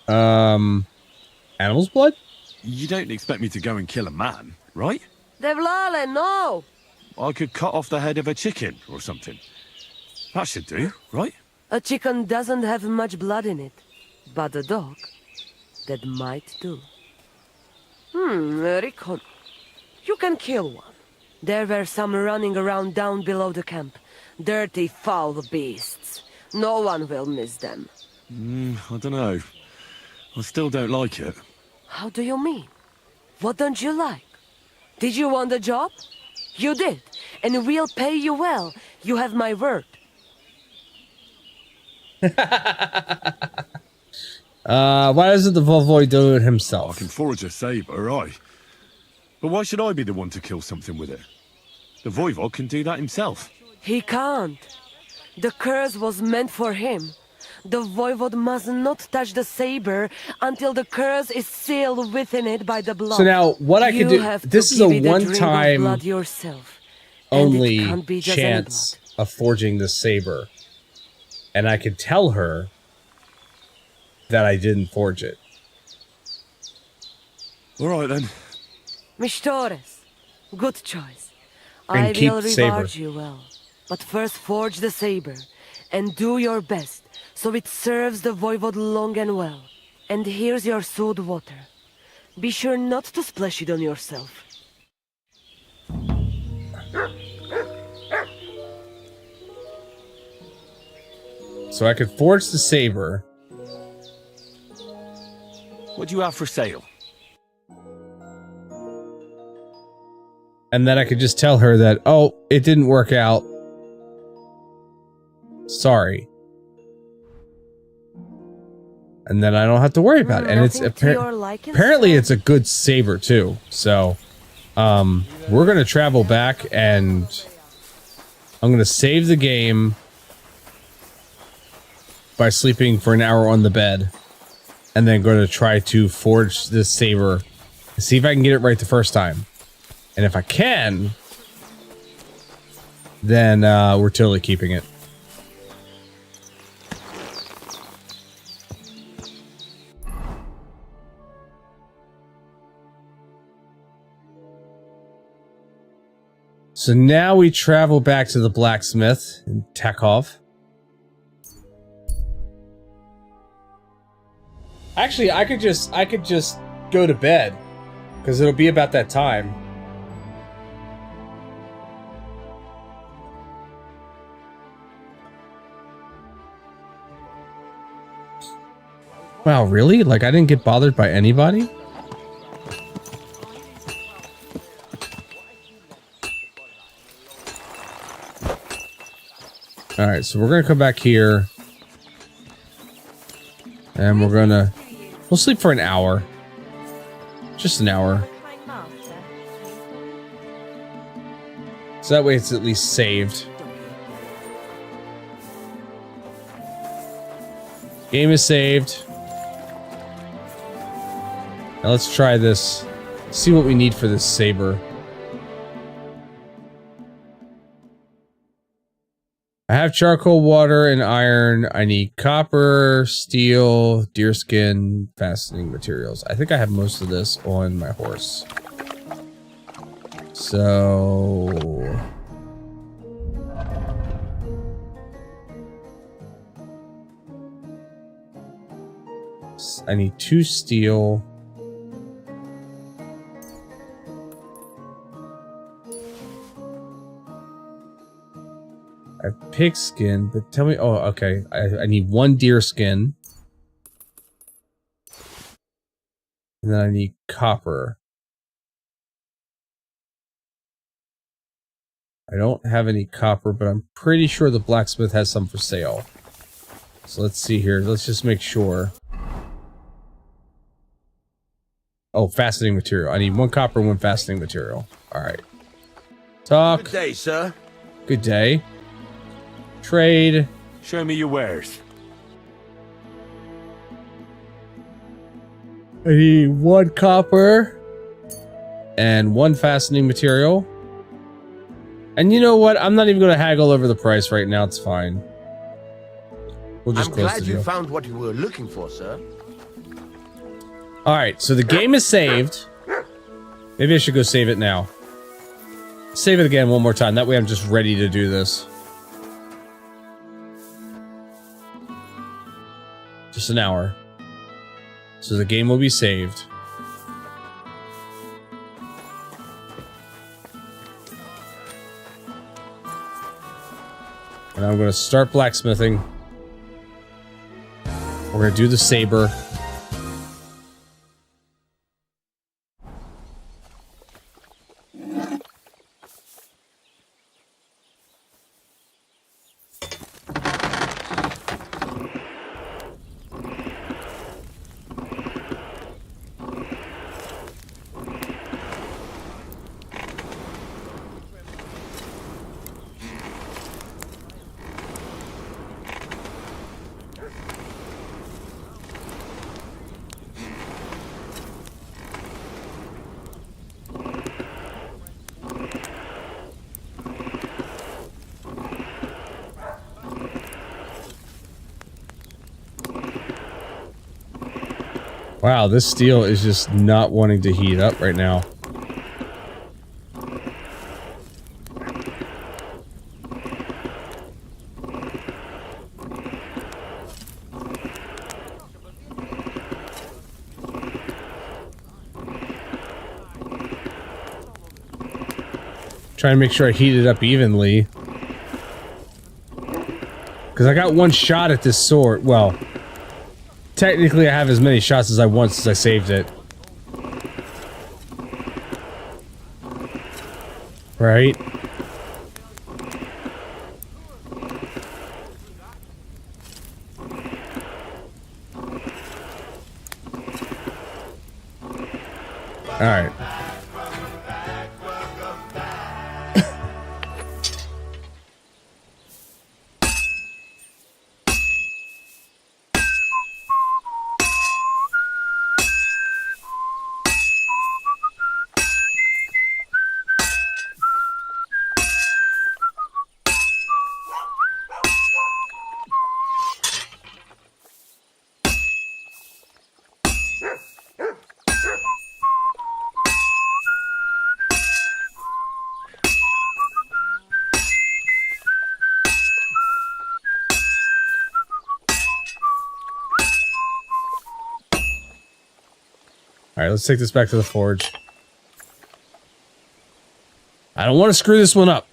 Animal's blood? You don't expect me to go and kill a man, right? Devlale, no! I could cut off the head of a chicken or something. That should do, right? A chicken doesn't have much blood in it. But a dog, that might do. Rikon. You can kill one. There were some running around down below the camp. Dirty, foul beasts. No one will miss them. I don't know. I still don't like it. How do you mean? What don't you like? Did you want the job? You did, and we'll pay you well. You have my word. Why doesn't the Voivod do it himself? I can forge a saber, aye. But why should I be the one to kill something with it? The Voivod can do that himself. He can't. The curse was meant for him. The Voivod must not touch the saber until the curse is sealed within it by the blood. So now, what I could do... have This to is a give it drink of one-time blood yourself, and it only can't be just any chance of forging the saber. And I could tell her that I didn't forge it. All right, then. Mistores, good choice. And I keep will the saber. reward you well. But first forge the saber, and do your best, so it serves the Voivod long and well. And here's your sewed water. Be sure not to splash it on yourself. So I could forge the saber. What do you have for sale? And then I could just tell her that, oh, it didn't work out. Sorry. And then I don't have to worry about it. And it's apparently it's a good saber too. So we're gonna travel back and I'm gonna save the game by sleeping for an hour on the bed. And then going to try to forge this saber and see if I can get it right the first time. And if I can, then we're totally keeping it. So now we travel back to the blacksmith in Tekov. Actually, I could just go to bed because it'll be about that time. Wow, really? Like I didn't get bothered by anybody? All right, so we're going to come back here. And we'll sleep for an hour. Just an hour. So that way it's at least saved. Game is saved. Now let's try this. See what we need for this saber. I have charcoal, water, and iron. I need copper, steel, deerskin, fastening materials. I think I have most of this on my horse. So... I need 2 steel. I have pig skin, but tell me... Oh, okay. I need 1 deer skin. And then I need copper. I don't have any copper, but I'm pretty sure the blacksmith has some for sale. So let's see here. Let's just make sure. Oh, fastening material. I need 1 copper, 1 fastening material. Alright. Talk. Good day, sir. Good day. Trade. Show me your wares. I need 1 copper and 1 fastening material. And you know what? I'm not even going to haggle over the price right now. It's fine. We'll just I'm close glad the you deal. found what you were looking for, sir. Alright, so the game is saved. Maybe I should go save it now. Save it again one more time. That way I'm just ready to do this. Just an hour. So the game will be saved. And I'm gonna start blacksmithing. We're gonna do the saber. Wow, this steel is just not wanting to heat up right now. Trying to make sure I heat it up evenly. Because I got one shot at this sword. Well, technically I have as many shots as I want since I saved it. Right? Alright. Alright, let's take this back to the forge. I don't want to screw this one up.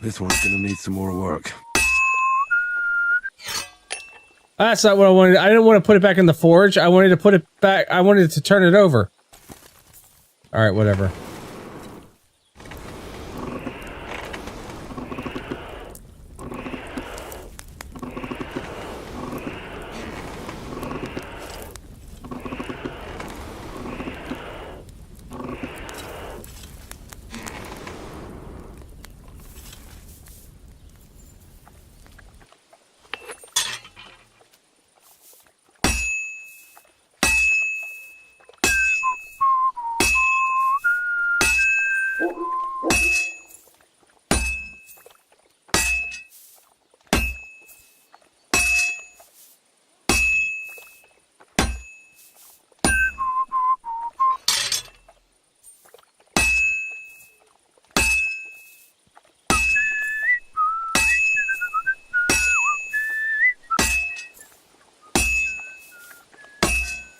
This one's gonna need some more work. That's not what I wanted. I didn't want to put it back in the forge. I wanted to put it back. I wanted to turn it over. Alright, whatever.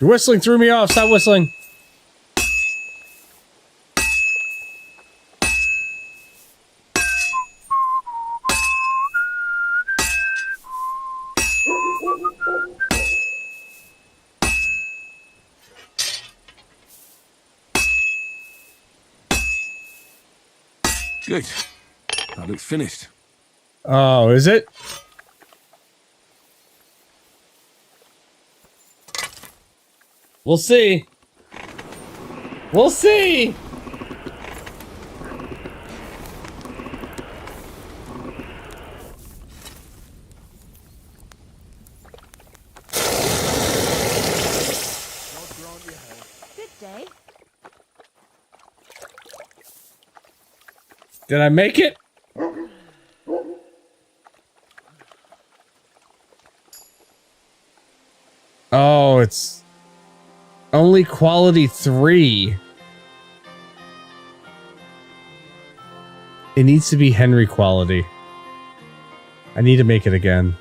You're whistling threw me off. Stop whistling. Good. That looks finished. Oh, is it? We'll see. We'll see. Did I make it? Oh, it's only quality 3. It needs to be Henry quality. I need to make it again.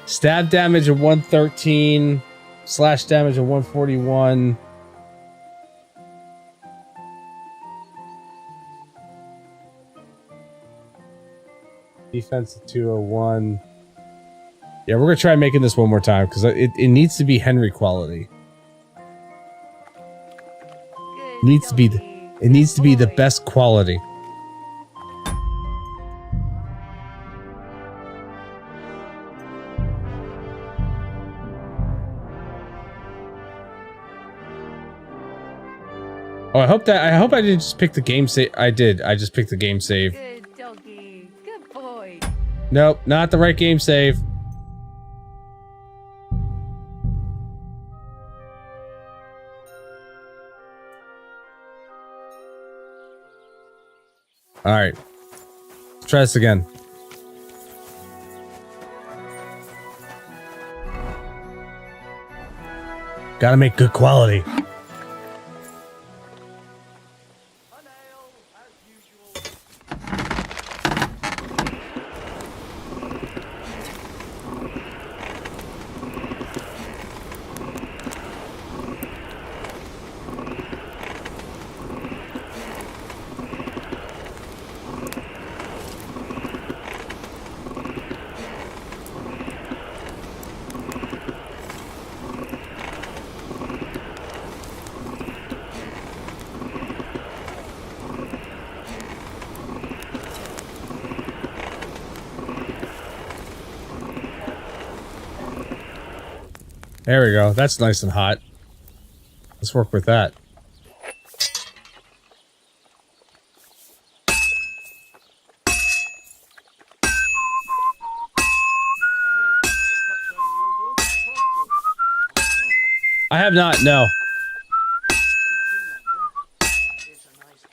Stab damage of 113. Slash damage of 141. Defense of 201. Yeah, we're gonna try making this one more time because it needs to be Henry quality. It needs to be the best quality. Oh, I hope I didn't just pick the game save. I did. I just picked the game save. Good doggy. Good boy. Nope, not the right game save. All right. Let's try this again. Gotta make good quality. There we go. That's nice and hot. Let's work with that. I have not, no.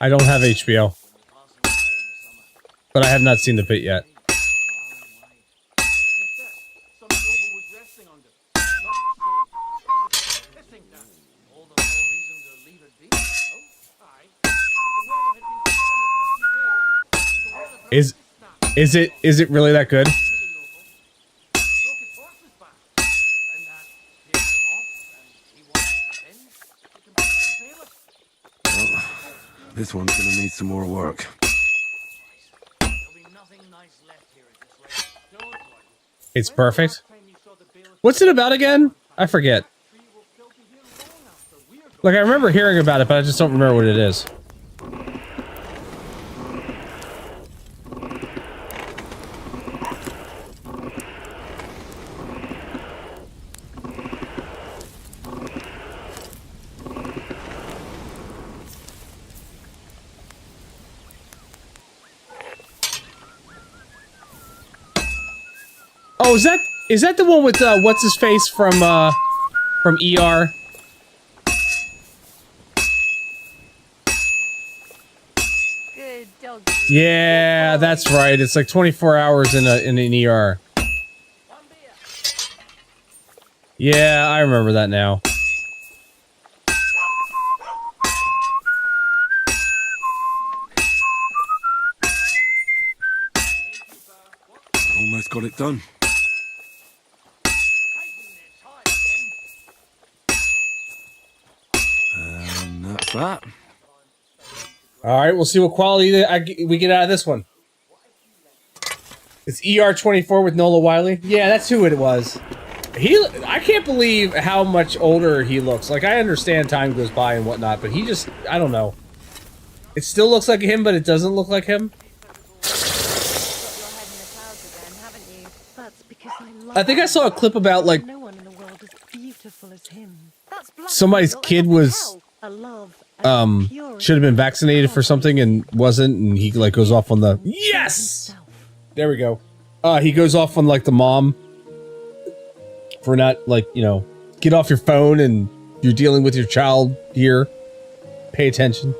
I don't have HBO. But I have not seen the pit yet. Is it really that good? Well, this one's gonna need some more work. It's perfect. What's it about again? I forget. Like, I remember hearing about it, but I just don't remember what it is. Oh, is that the one with what's his face from ER? Good dog. Yeah, that's right. It's like 24 hours in an ER. Yeah, I remember that now. Almost got it done. And that's that. All right, we'll see what quality we get out of this one. It's ER24 with Nola Wiley. Yeah, that's who it was. I can't believe how much older he looks. Like, I understand time goes by and whatnot, but he just, I don't know. It still looks like him, but it doesn't look like him. I think I saw a clip about, like, somebody's kid was, should have been vaccinated for something and wasn't, and he, like, goes off on the, yes! There we go. He goes off on, like, the mom for not, like, you know, get off your phone and you're dealing with your child here. Pay attention.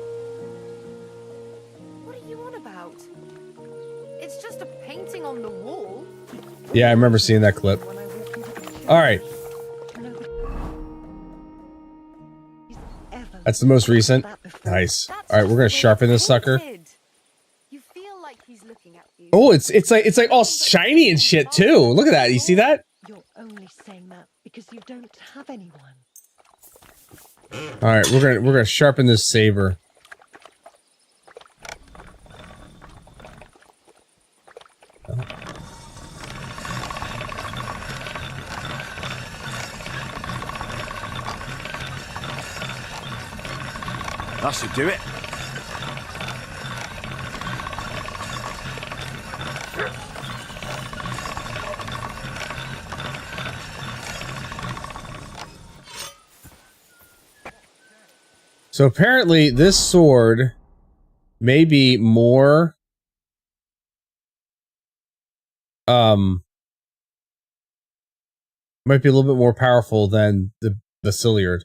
What are you on about? It's just a painting on the wall. Yeah, I remember seeing that clip. Alright. That's the most recent. Nice. Alright, we're gonna sharpen this sucker. Oh, it's like all shiny and shit too. Look at that. You see that? You're only saying that because you don't have anyone. Alright, we're gonna sharpen this saber. That should do it. So apparently this sword may be more might be a little bit more powerful than the Cilliard.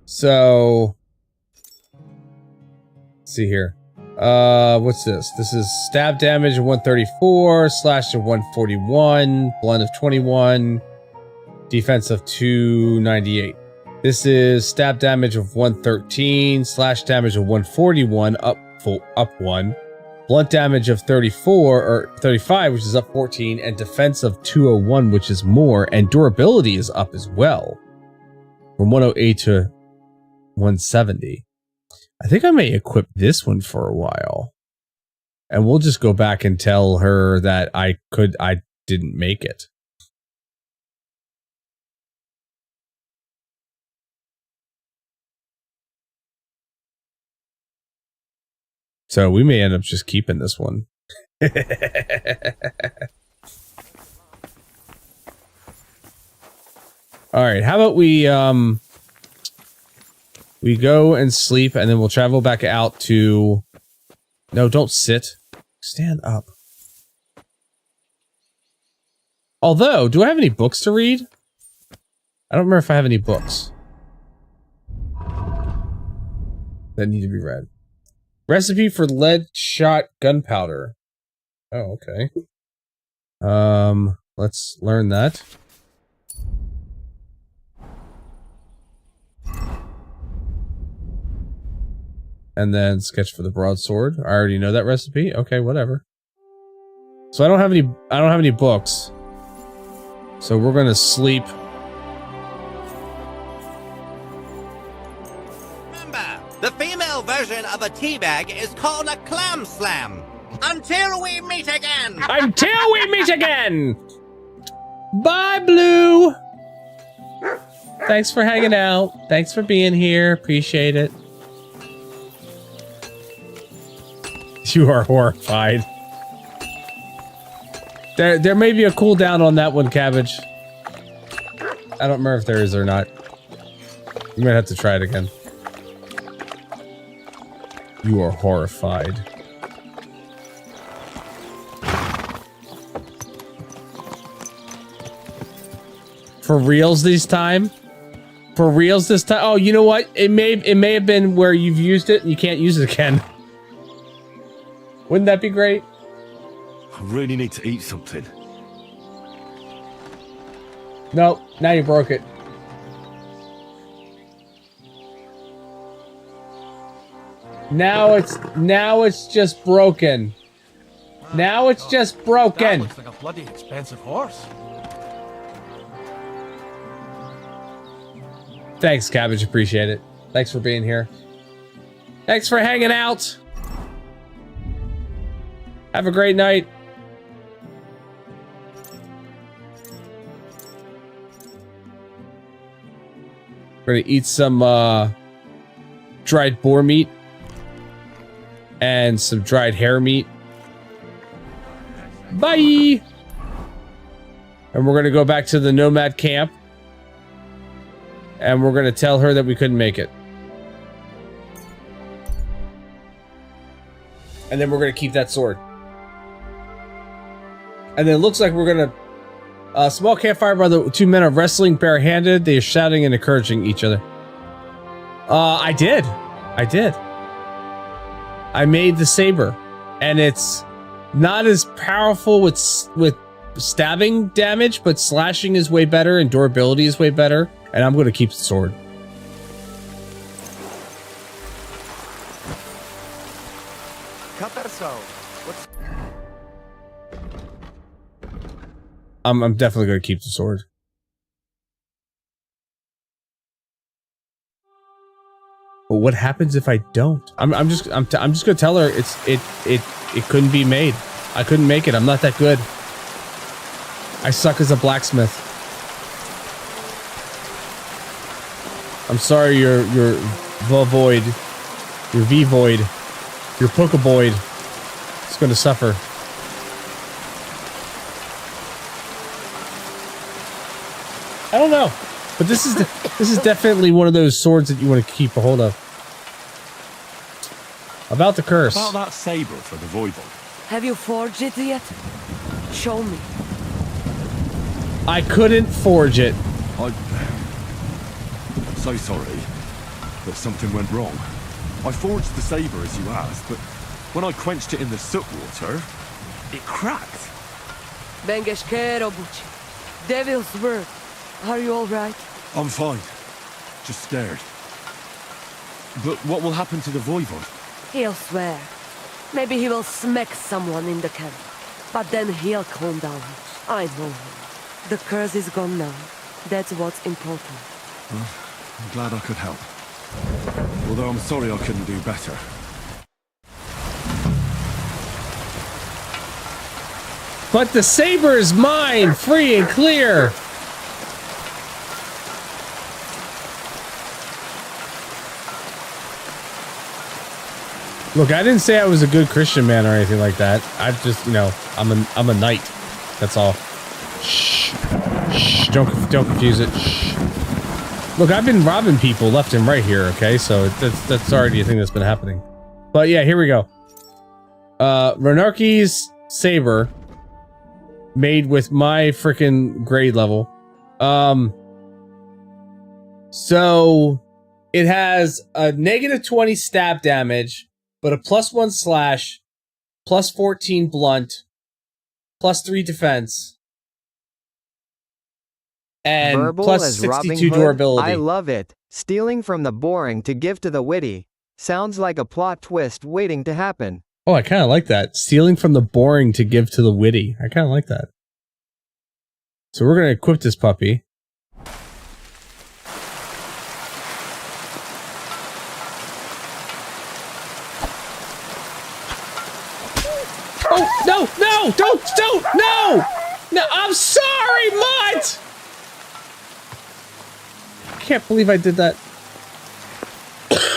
So let's see here. What's this? This is stab damage of 134, slash of 141, blunt of 21, defense of 298. This is stab damage of 113, slash damage of 141, up 1, blunt damage of 34 or 35, which is up 14, and defense of 201, which is more, and durability is up as well from 108 to 170. I think I may equip this one for a while, and we'll just go back and tell her that I didn't make it. So we may end up just keeping this one. Alright, how about we go and sleep, and then we'll travel back out to... No, don't sit. Stand up. Although, do I have any books to read? I don't remember if I have any books that need to be read. Recipe for lead shot gunpowder. Oh, okay. Let's learn that. And then sketch for the broadsword. I already know that recipe. Okay, whatever. So I don't have any books. So we're gonna sleep. The female version of a teabag is called a clam slam. Until we meet again! Until we meet again! Bye, Blue! Thanks for hanging out. Thanks for being here. Appreciate it. You are horrified. There may be a cooldown on that one, Cabbage. I don't remember if there is or not. You might have to try it again. You are horrified. For reals this time? For reals this time? Oh, you know what? It may have been where you've used it and you can't use it again. Wouldn't that be great? I really need to eat something. No, now you broke it. Now it's just broken. Now it's just broken. That looks like a bloody expensive horse. Thanks, Cabbage. Appreciate it. Thanks for being here. Thanks for hanging out. Have a great night. We're gonna eat some dried boar meat and some dried hare meat. Bye! And we're gonna go back to the nomad camp. And we're gonna tell her that we couldn't make it. And then we're gonna keep that sword. And then it looks like we're gonna A small campfire by the two men are wrestling barehanded. They are shouting and encouraging each other. I did. I made the saber, and it's not as powerful with stabbing damage, but slashing is way better and durability is way better. And I'm going to keep the sword. I'm definitely going to keep the sword. But what happens if I don't? I'm just going to tell her it couldn't be made. I couldn't make it. I'm not that good. I suck as a blacksmith. I'm sorry, your Void, your V-Void, your Pokeboid is going to suffer. I don't know, but this is definitely one of those swords that you want to keep a hold of. About the curse. About that saber for the Voivod. Have you forged it yet? Show me. I couldn't forge it. I'm so sorry, but something went wrong. I forged the saber as you asked, but when I quenched it in the soot water, it cracked. Bengeshkero, Bucci. Devil's word. Are you all right? I'm fine. Just scared. But what will happen to the Voivod? He'll swear. Maybe he will smack someone in the camp. But then he'll calm down. I know him. The curse is gone now. That's what's important. Well, I'm glad I could help. Although I'm sorry I couldn't do better. But the saber is mine, free and clear. Look, I didn't say I was a good Christian man or anything like that. I just, you know, I'm a knight. That's all. Shh. Shh. Don't confuse it. Shh. Look, I've been robbing people left and right here, okay? So that's already a thing that's been happening. But yeah, here we go. Renarchy's saber made with my freaking grade level. So it has a -20 stab damage, but a +1 slash, +14 blunt, +3 defense, and Verbal as Robin +62 Hood? durability. I love it. Stealing from the boring to give to the witty. Sounds like a plot twist waiting to happen. Oh, I kind of like that. Stealing from the boring to give to the witty. I kind of like that. So we're going to equip this puppy. Oh, no, don't, no, I'm sorry, Mutt! I can't believe I did that.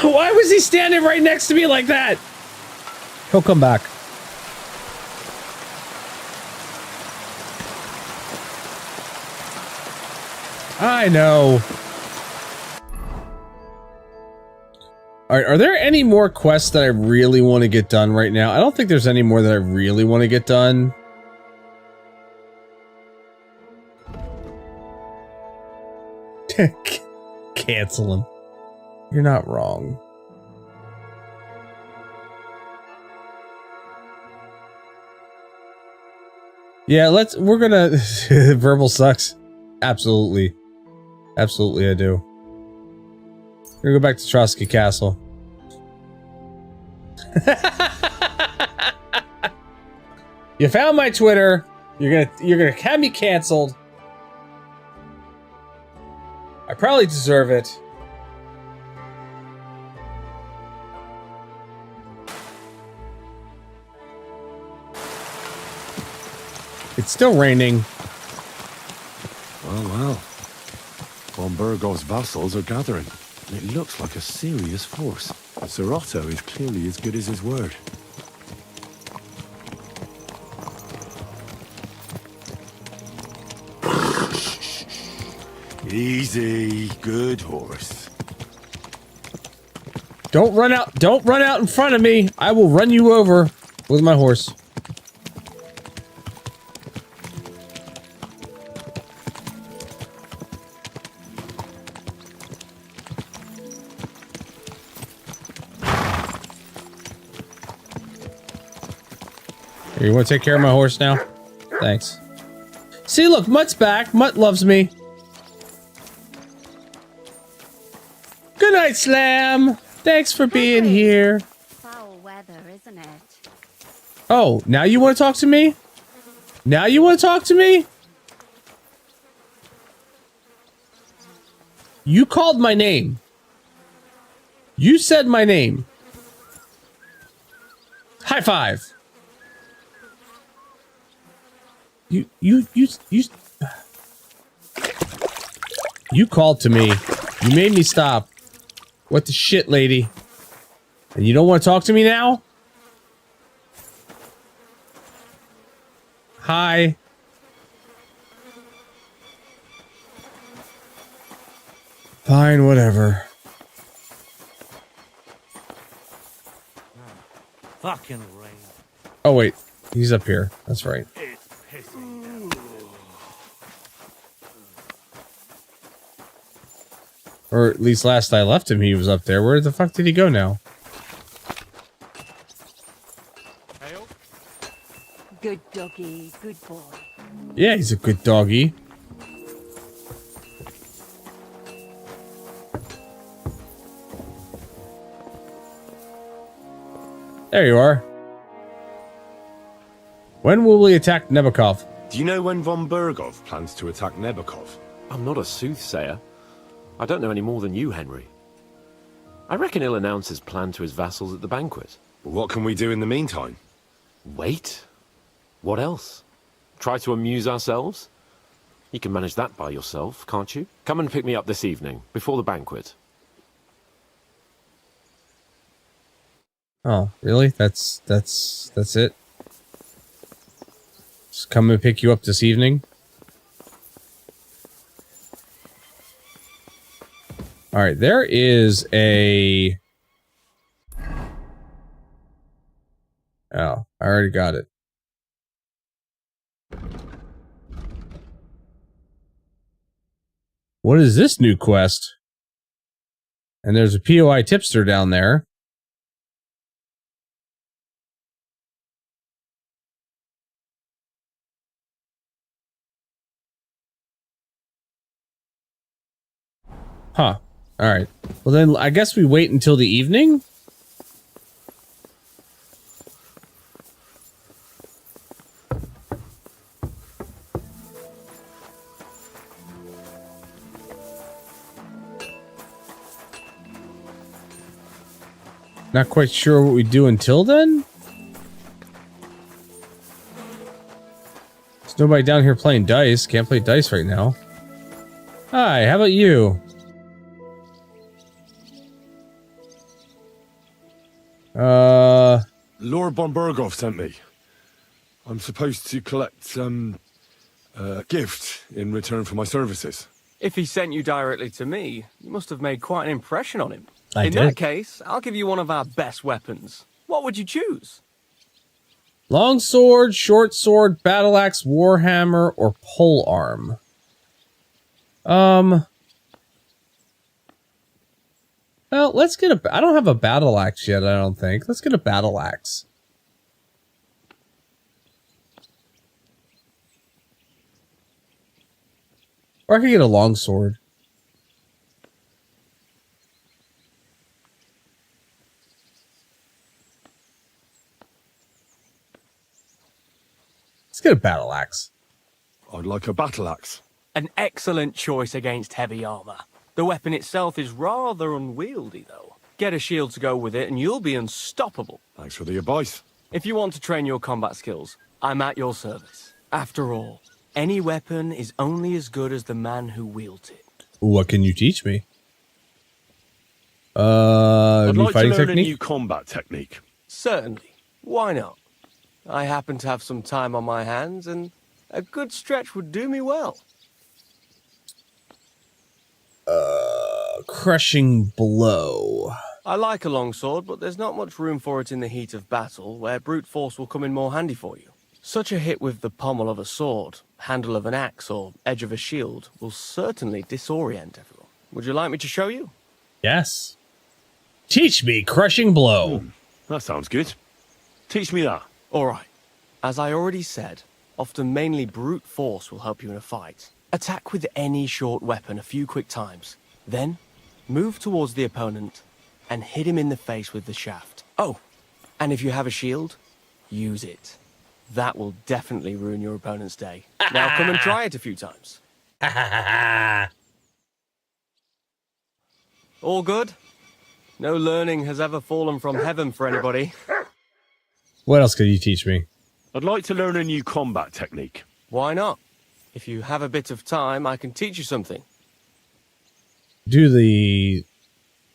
Why was he standing right next to me like that? He'll come back. I know. Are there any more quests that I really want to get done right now? I don't think there's any more that I really want to get done. Cancel him. You're not wrong. Yeah, we're gonna... Verbal sucks. Absolutely. Absolutely I do. We're gonna go back to Trotsky Castle. You found my Twitter. You're gonna have me canceled. I probably deserve it. It's still raining. Well. Von Bergov's vassals are gathering. It looks like a serious force. Sir Otto is clearly as good as his word. Easy, good horse. Don't run out in front of me. I will run you over with my horse. Here, you want to take care of my horse now? Thanks. See, look, Mutt's back. Mutt loves me. Good night, Slam. Thanks for being here. Foul weather, isn't it? Oh, now you want to talk to me? Now you want to talk to me? You called my name. You said my name. High five. You called to me. You made me stop. What the shit, lady? And you don't want to talk to me now? Hi. Fine, whatever. Fucking rain. Oh, wait. He's up here. That's right. It's pissing down. Or at least last I left him, he was up there. Where the fuck did he go now? Good doggy, good boy. Yeah, he's a good doggy. There you are. When will we attack Nebukov? Do you know when von Bergov plans to attack Nebukov? I'm not a soothsayer. I don't know any more than you, Henry. I reckon he'll announce his plan to his vassals at the banquet. What can we do in the meantime? Wait. What else? Try to amuse ourselves? You can manage that by yourself, can't you? Come and pick me up this evening, before the banquet. Oh, really? That's it? Just come and pick you up this evening? Alright, there is a... Oh, I already got it. What is this new quest? And there's a POI tipster down there. Huh. Alright. Well then, I guess we wait until the evening? Not quite sure what we do until then? There's nobody down here playing dice. Can't play dice right now. Hi, how about you? Lord von Bergov sent me. I'm supposed to collect a gift in return for my services. If he sent you directly to me, you must have made quite an impression on him. I In did. that case, I'll give you one of our best weapons. What would you choose? Long sword, short sword, battle axe, warhammer, or pole arm? Well, let's get a... I don't have a battle axe yet, I don't think. Let's get a battle axe. Or I could get a long sword. Let's get a battle axe. I'd like a battle axe. An excellent choice against heavy armor. The weapon itself is rather unwieldy, though. Get a shield to go with it, and you'll be unstoppable. Thanks for the advice. If you want to train your combat skills, I'm at your service. After all, any weapon is only as good as the man who wields it. What can you teach me? I'd new like to fighting learn technique? a new combat technique. Certainly. Why not? I happen to have some time on my hands, and a good stretch would do me well. Crushing blow. I like a longsword, but there's not much room for it in the heat of battle, where brute force will come in more handy for you. Such a hit with the pommel of a sword, handle of an axe, or edge of a shield will certainly disorient everyone. Would you like me to show you? Yes. Teach me crushing blow. That sounds good. Teach me that. All right. As I already said, often mainly brute force will help you in a fight. Attack with any short weapon a few quick times. Then, move towards the opponent and hit him in the face with the shaft. Oh, and if you have a shield, use it. That will definitely ruin your opponent's day. Now come and try it a few times. All good? No learning has ever fallen from heaven for anybody. What else could you teach me? I'd like to learn a new combat technique. Why not? If you have a bit of time, I can teach you something. Do the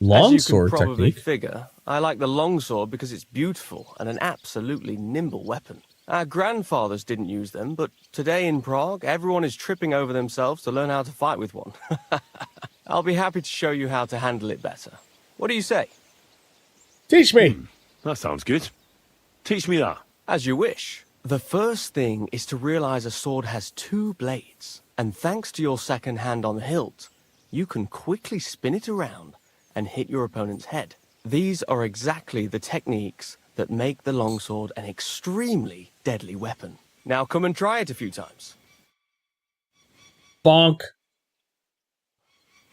longsword As you can probably technique. figure, I like the longsword because it's beautiful and an absolutely nimble weapon. Our grandfathers didn't use them, but today in Prague, everyone is tripping over themselves to learn how to fight with one. I'll be happy to show you how to handle it better. What do you say? Teach me. That sounds good. Teach me that. As you wish. The first thing is to realize a sword has two blades, and thanks to your second hand on the hilt, you can quickly spin it around and hit your opponent's head. These are exactly the techniques that make the longsword an extremely deadly weapon. Now come and try it a few times. Bonk.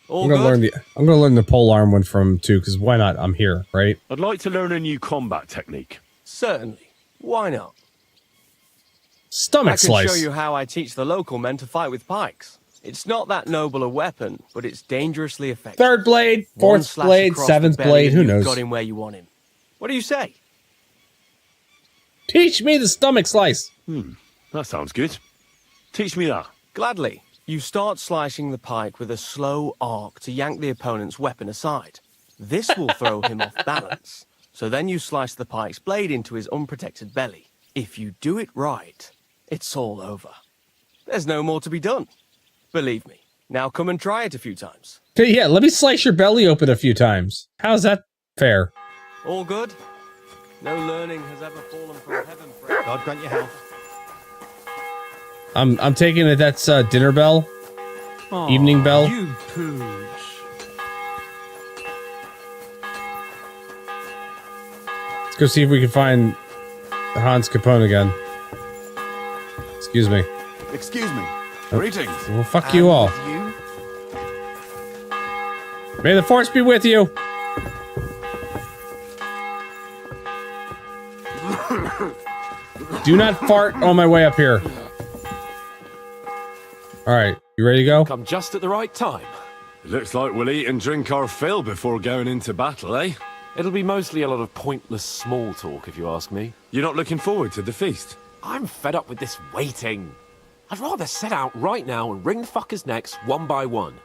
All I'm gonna good? learn the pole arm one from too, because why not? I'm here, right? I'd like to learn a new combat technique. Certainly. Why not? Stomach I can slice. show you how I teach the local men to fight with pikes. It's not that noble a weapon, but it's dangerously effective. Third blade, One fourth slash blade, across the seventh belly blade, and who you've knows? got him where you want him. What do you say? Teach me the stomach slice. That sounds good. Teach me that. Gladly. You start slicing the pike with a slow arc to yank the opponent's weapon aside. This will throw him off balance. So then you slice the pike's blade into his unprotected belly. If you do it right, it's all over. There's no more to be done. Believe me. Now come and try it a few times. Okay, yeah, let me slice your belly open a few times. How's that fair? All good? No learning has ever fallen from heaven, friend. God grant you health. I'm taking it that's dinner bell. Evening bell. You pooch. Let's go see if we can find Hans Capone again. Excuse me. Excuse me. Oh, Greetings. well, fuck you all. May the force be with you. Do not fart on my way up here. Alright, you ready to go? Come just at the right time. It looks like we'll eat and drink our fill before going into battle, eh? It'll be mostly a lot of pointless small talk, if you ask me. You're not looking forward to the feast? I'm fed up with this waiting. I'd rather set out right now and wring the fuckers' necks one by one.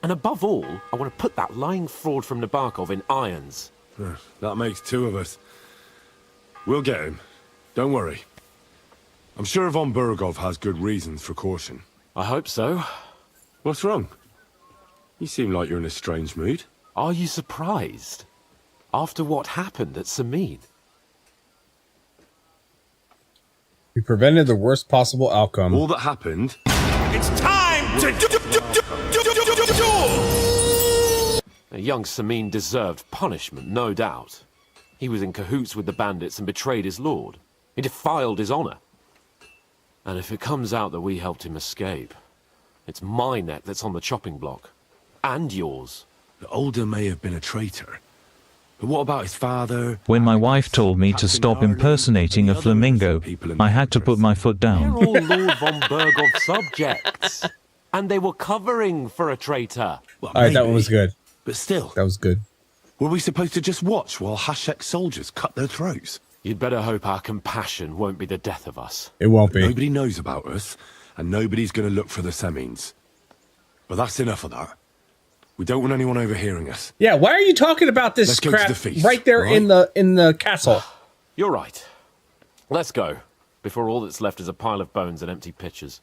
And above all, I want to put that lying fraud from Nabokov in irons. That makes two of us. We'll get him. Don't worry. I'm sure Von Burgov has good reasons for caution. I hope so. What's wrong? You seem like you're in a strange mood. Are you surprised? After what happened at Samin? We prevented the worst possible outcome. All that happened... It's time to A young Samin deserved punishment, no doubt. He was in cahoots with the bandits and betrayed his lord. He defiled his honor. And if it comes out that we helped him escape, it's my neck that's on the chopping block. And yours. The older may have been a traitor. But what about his father? When my wife told me to stop impersonating a flamingo, I had to put my foot They're down. all Lord von Burgov subjects. And they were covering for a traitor. Well, Alright, that maybe, one was good. But still. That was good. Were we supposed to just watch while Hashek's soldiers cut their throats? You'd better hope our compassion won't be the death of us. It won't be. Nobody knows about us, and nobody's going to look for the Semines. But that's enough of that. We don't want anyone overhearing us. Yeah, why are you talking about this Let's go to crap the feast, right there right? in the castle? You're right. Let's go, before all that's left is a pile of bones and empty pitchers.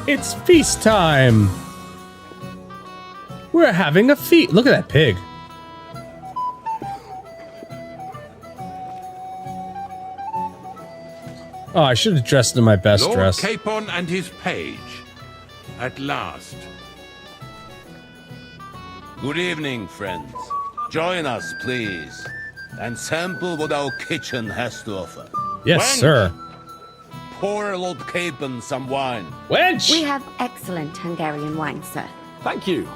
It's feast time. We're having a feast. Look at that pig. Oh, I should have dressed in my best Lord dress. Capon and his page. At last. Good evening, friends. Join us, please, and sample what our kitchen has to offer. Yes, Wench, sir. Pour Lord Capon some wine. Wench! We have excellent Hungarian wine, sir. Thank you.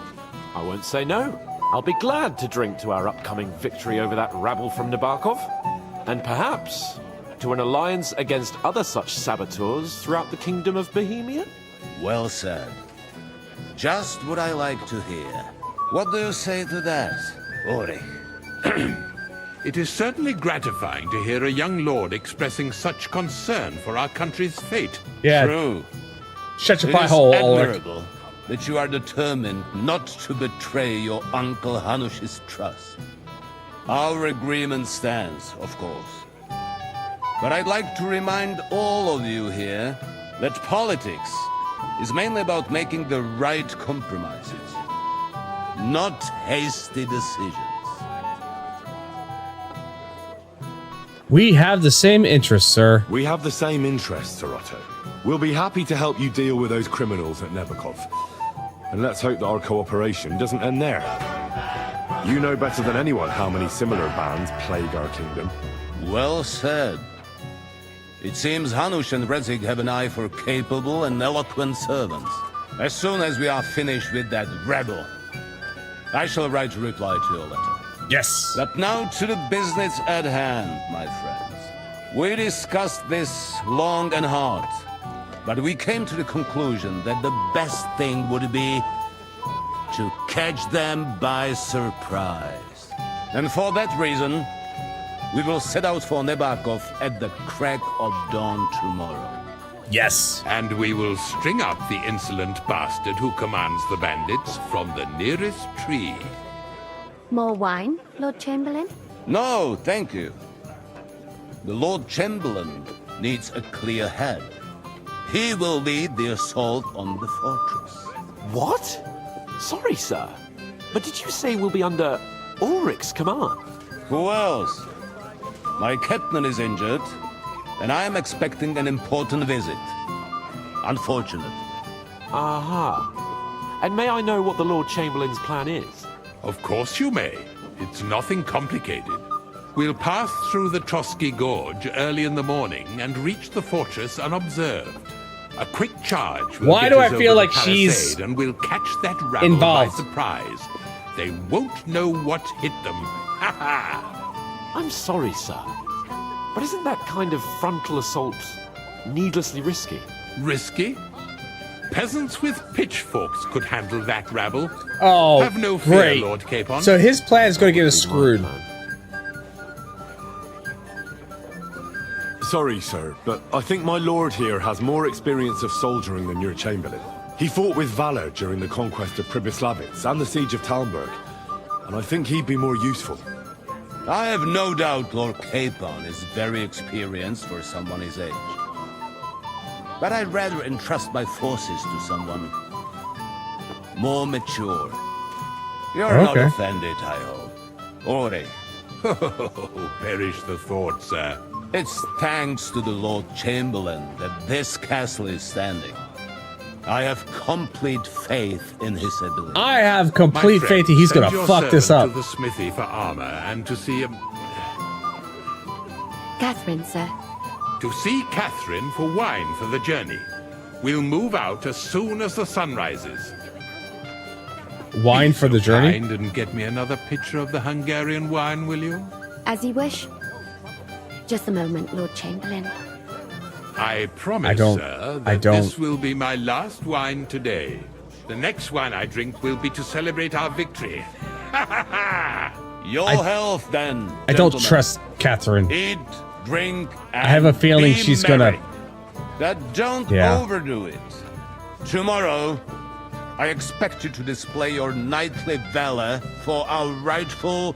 I won't say no. I'll be glad to drink to our upcoming victory over that rabble from Nabokov. And perhaps to an alliance against other such saboteurs throughout the kingdom of Bohemia? Well said. Just what I like to hear. What do you say to that, Ulrich? It is certainly gratifying to hear a young lord expressing such concern for our country's fate. Yeah. True. Shut your It pie is hole, Ulrich. admirable that you are determined not to betray your uncle Hanush's trust. Our agreement stands, of course. But I'd like to remind all of you here that politics is mainly about making the right compromises, not hasty decisions. We have the same interests, sir. We have the same interests, Sir Otto. We'll be happy to help you deal with those criminals at Nebokov. And let's hope that our cooperation doesn't end there. You know better than anyone how many similar bands plague our kingdom. Well said. It seems Hanush and Rezig have an eye for capable and eloquent servants. As soon as we are finished with that rebel, I shall write a reply to your letter. Yes. But now to the business at hand, my friends. We discussed this long and hard, but we came to the conclusion that the best thing would be to catch them by surprise. And for that reason, we will set out for Nebokov at the crack of dawn tomorrow. Yes. And we will string up the insolent bastard who commands the bandits from the nearest tree. More wine, Lord Chamberlain? No, thank you. The Lord Chamberlain needs a clear head. He will lead the assault on the fortress. What? Sorry, sir. But did you say we'll be under Ulrich's command? Who else? My Ketman is injured, and I am expecting an important visit. Unfortunate. Aha. And may I know what the Lord Chamberlain's plan is? Of course you may. It's nothing complicated. We'll pass through the Trotsky Gorge early in the morning and reach the fortress unobserved. A quick charge will Why get do I us feel over like the she's palisade and we'll catch that rabble involved? by surprise. They won't know what hit them. Ha ha! I'm sorry, sir. But isn't that kind of frontal assault needlessly risky? Risky? Peasants with pitchforks could handle that rabble. Oh, Have no fear, great. Lord Capon. So his plan is going to get us screwed. Sorry, sir, but I think my lord here has more experience of soldiering than your chamberlain. He fought with valor during the conquest of Pribyslavitz and the siege of Talmberg, and I think he'd be more useful. I have no doubt Lord Capon is very experienced for someone his age. But I'd rather entrust my forces to someone more mature. You're not Okay. offended, I hope. Ore. Oh, perish the thought, sir. It's thanks to the Lord Chamberlain that this castle is standing. I have complete faith in his ability. I have complete My faith friend, he's send going to your fuck this servant up. to the smithy for armor and to see Catherine, sir. To see Catherine for wine for the journey. We'll move out as soon as the sun rises. Wine for the journey? Kind and get me another pitcher of the Hungarian wine, will you? As you wish. Just a moment, Lord Chamberlain. I promise, I don't- sir, I that don't- this will be my last wine today. The next wine I drink will be to celebrate our victory. Ha ha ha! Your I- health, then. I don't gentlemen. trust Catherine. Eat, drink, and I have a feeling be she's merry. gonna- That don't Yeah. overdo it. Tomorrow, I expect you to display your knightly valor for our rightful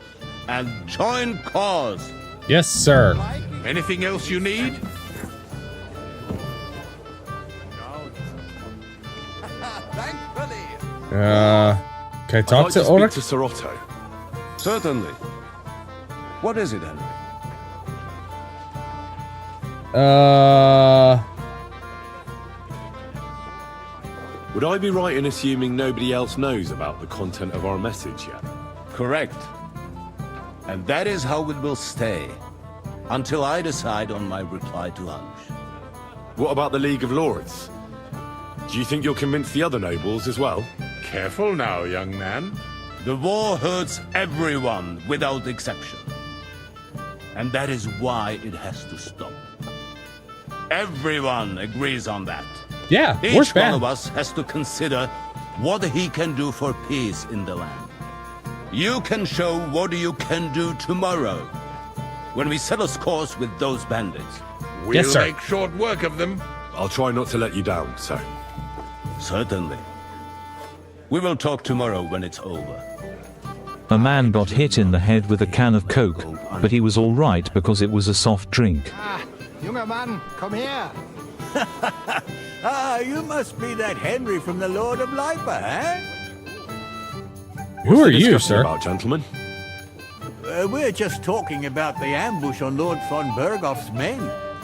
and joint cause. Yes, sir. Anything else you need? Can I I'd talk like to to Ulrich? speak to Sir Otto. Certainly. What is it, Henry? Would I be right in assuming nobody else knows about the content of our message yet? Correct. And that is how it will stay, until I decide on my reply to Hunch. What about the League of Lords? Do you think you'll convince the other nobles as well? Careful now, young man. The war hurts everyone without exception. And that is why it has to stop. Everyone agrees on that. Yeah, Each one of us has to consider what he can do for peace in the land. You can show what you can do tomorrow, when we settle scores with those bandits. We'll make short work of them. I'll try not to let you down, sir. Certainly. We will talk tomorrow when it's over. A man got hit in the head with a can of Coke, but he was alright because it was a soft drink. Junger Mann, komm her! You must be that Henry from the Lord of Lipa, eh? Who are you, sir? About, gentlemen? We're just talking about the ambush on Lord von Bergoff's men.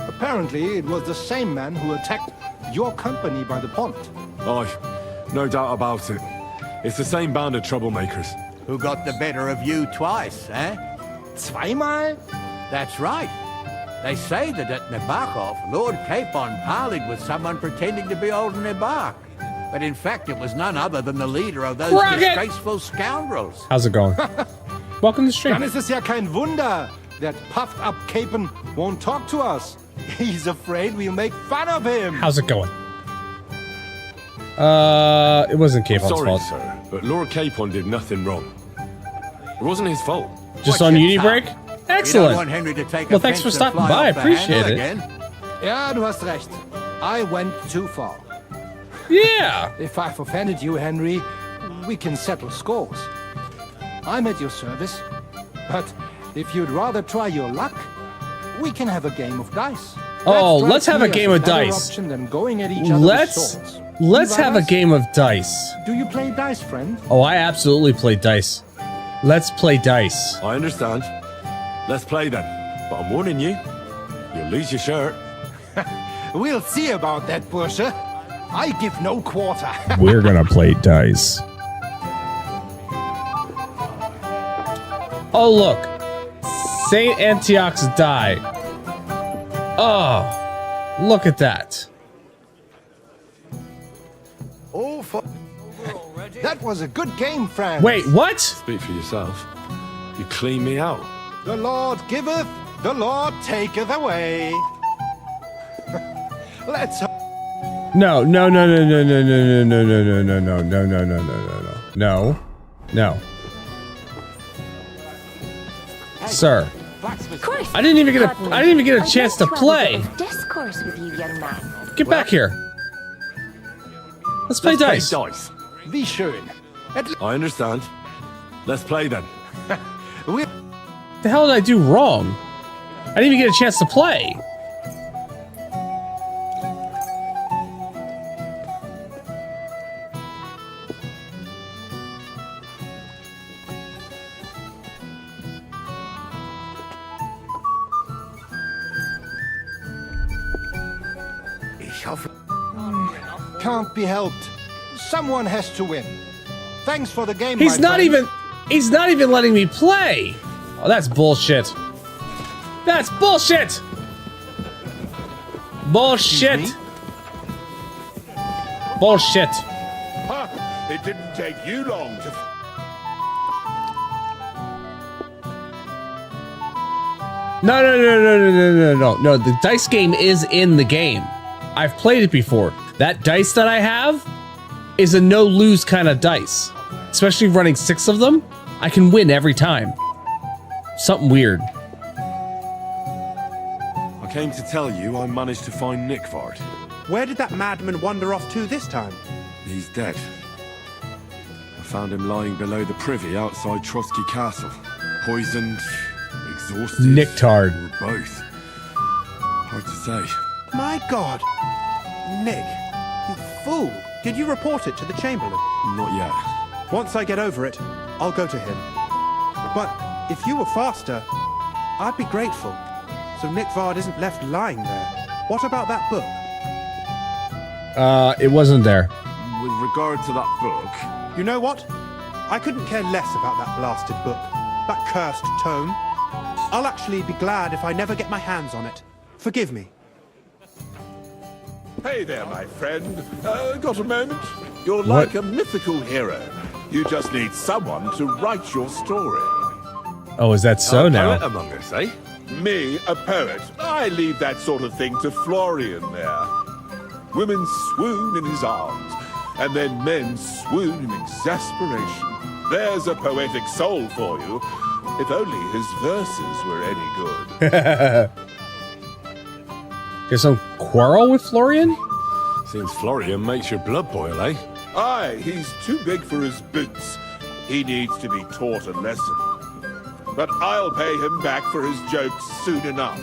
Apparently, it was the same man who attacked your company by the pond. Aye, no doubt about it. It's the same band of troublemakers. Who got the better of you twice, eh? Zweimal? That's right. They say that at Nabokov, Lord Capon parleyed with someone pretending to be old Nabok. But in fact, it was none other than the leader of those disgraceful scoundrels. How's it going? Welcome to the stream. Dann ist es ja kein Wunder that puffed-up Capon won't talk to us. He's afraid we'll make fun of him. How's it going? It wasn't Capon's Sorry, fault. sir, but Lord Capon did nothing wrong. It wasn't his fault. Just on uni break? Excellent. Want Henry to take Well, thanks for stopping by. I appreciate it. Ja, du hast recht. I went too far. Yeah. If I've offended you, Henry, we can settle scores. I'm at your service. But if you'd rather try your luck, we can have a game of dice. Oh, let's have a game of dice. Let's have a game of dice. Do you play dice, friend? Oh, I absolutely play dice. Let's play dice. I understand. Let's play then. But I'm warning you, you'll lose your shirt. We'll see about that, Bursche. I give no quarter. We're gonna play dice. Oh, look. St. Antioch's die. Oh, look at that. Oh, that was a good game, friend. Wait, what? Speak for yourself. You clean me out. The Lord giveth, the Lord taketh away. Let's. No. Sir. I didn't even get a chance to play. Discourse with you, young man. Get back here. Let's play dice. Wie schön. I understand. Let's play then. What the hell did I do wrong? I didn't even get a chance to play. Can't be helped. Someone has to win. Thanks for the game. He's not even letting me play. Oh, that's bullshit. That's bullshit. Bullshit. Bullshit. Ha! It didn't take you long to... No. The dice game is in the game. I've played it before. That dice that I have is a no-lose kind of dice. Especially running 6 of them, I can win every time. Something weird. I came to tell you I managed to find Nickvard. Where did that madman wander off to this time? He's dead. I found him lying below the privy outside Trotsky Castle. Poisoned, exhausted, Nicktard. or both. Hard to say. My God! Nick, you fool! Did you report it to the Chamberlain? Not yet. Once I get over it, I'll go to him. But if you were faster, I'd be grateful. So Nickvard isn't left lying there. What about that book? It wasn't there. With regard to that book... You know what? I couldn't care less about that blasted book. that cursed tome. I'll actually be glad if I never get my hands on it. Forgive me. Hey there, my friend. Got a moment? You're like a mythical hero. You just need someone to write your story. Oh, is that so now? Poet among us, eh? Me, a poet. I leave that sort of thing to Florian there. Women swoon in his arms, and then men swoon in exasperation. There's a poetic soul for you, if only his verses were any good. There's some quarrel with Florian? Seems Florian makes your blood boil, eh? Aye, he's too big for his boots. He needs to be taught a lesson. But I'll pay him back for his jokes soon enough.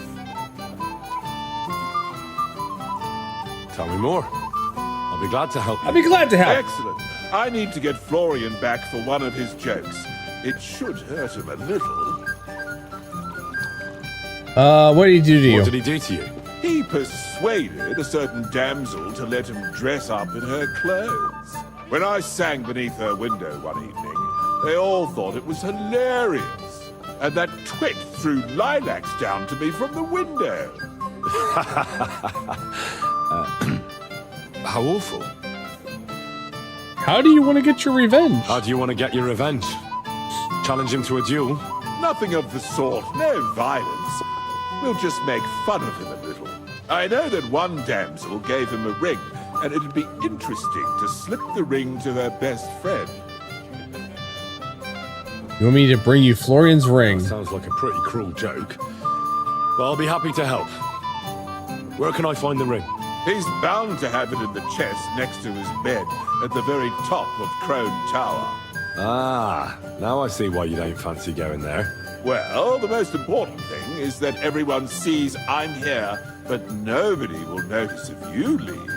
Tell me more. I'll be glad to help you. I'll be glad to help. Excellent. I need to get Florian back for one of his jokes. It should hurt him a little. What did he do to you? What did he do to you? He persuaded a certain damsel to let him dress up in her clothes. When I sang beneath her window one evening, they all thought it was hilarious. And that twit threw lilacs down to me from the window. How awful. How do you want to get your revenge? How do you want to get your revenge? Challenge him to a duel? Nothing of the sort. No violence. We'll just make fun of him a little. I know that one damsel gave him a ring, and it'd be interesting to slip the ring to her best friend. You want me to bring you Florian's ring? That sounds like a pretty cruel joke. But I'll be happy to help. Where can I find the ring? He's bound to have it in the chest next to his bed at the very top of Crone Tower. Ah, now I see why you don't fancy going there. Well, the most important thing is that everyone sees I'm here, but nobody will notice if you leave.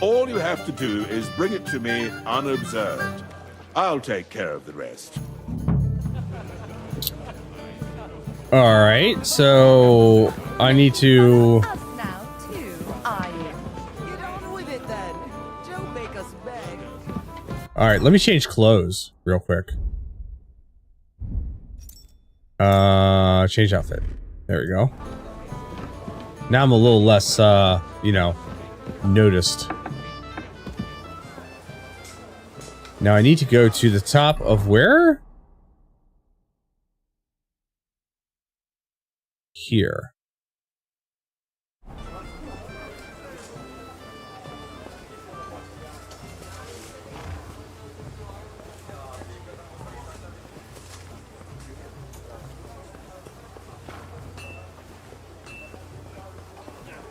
All you have to do is bring it to me unobserved. I'll take care of the rest. Alright, so I need to... Alright, let me change clothes real quick. Change outfit. There we go. Now I'm a little less, you know, noticed. Now I need to go to the top of where? Here.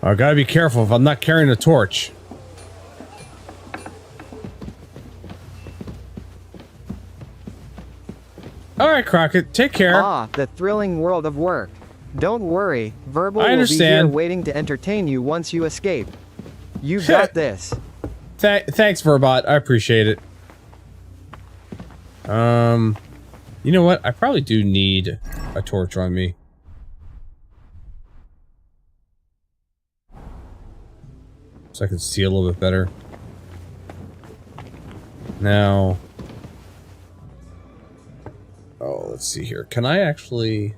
I gotta be careful if I'm not carrying a torch. Alright, Crockett, take care. Ah, the thrilling world of work. Don't worry, Verbal I understand. will be here waiting to entertain you once you escape. You got this. Thanks, Verbot. I appreciate it. You know what? I probably do need a torch on me. So I can see a little bit better. Now... Oh, let's see here. Can I actually...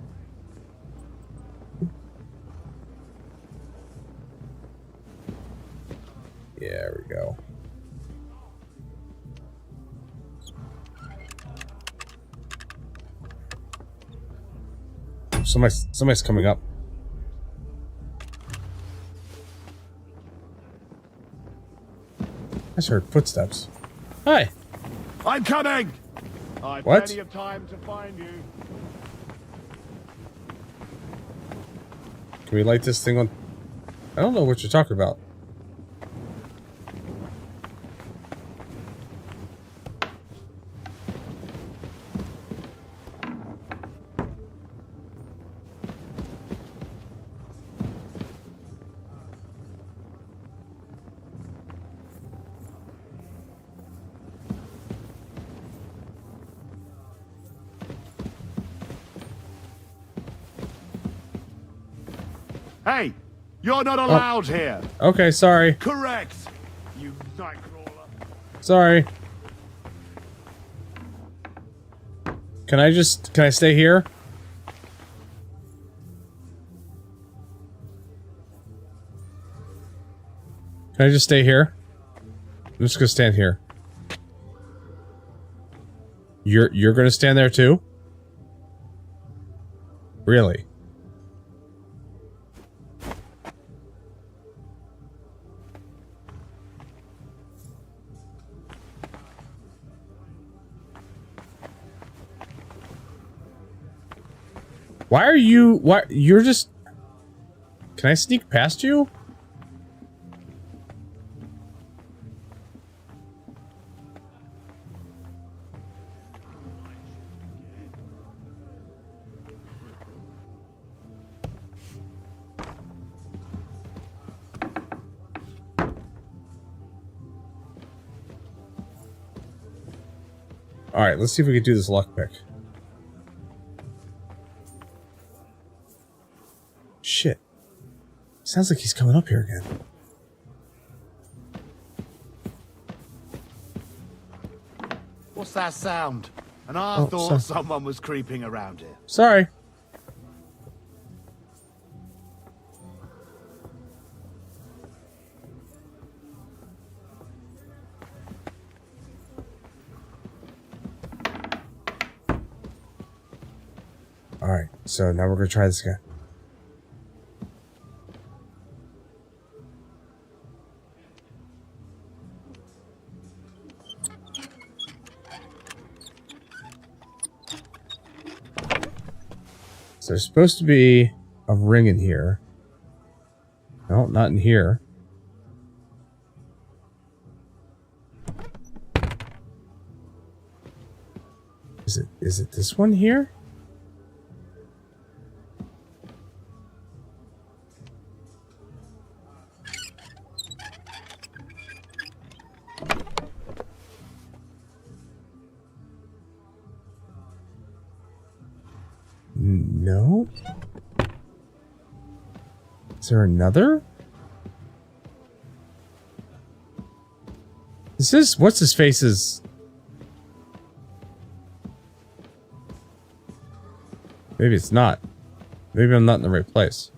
Yeah, there we go. Somebody's coming up. I just heard footsteps. Hi. I'm coming! I've What? plenty of time to find you. Can we light this thing on? I don't know what you're talking about. Hey, you're not allowed here. Okay, sorry. Correct, you nightcrawler. Sorry. Can I stay here? Can I just stay here? I'm just gonna stand here. You're gonna stand there too? Really? Why are you... What? You're just... Can I sneak past you? Alright, let's see if we can do this lockpick. Shit. Sounds like he's coming up here again. What's that sound? And I thought sorry. someone was creeping around here. Sorry. Alright, so now we're gonna try this again. So there's supposed to be a ring in here. No, not in here. Is it this one here? No? Is there another? This is... What's his face's... Maybe it's not. Maybe I'm not in the right place.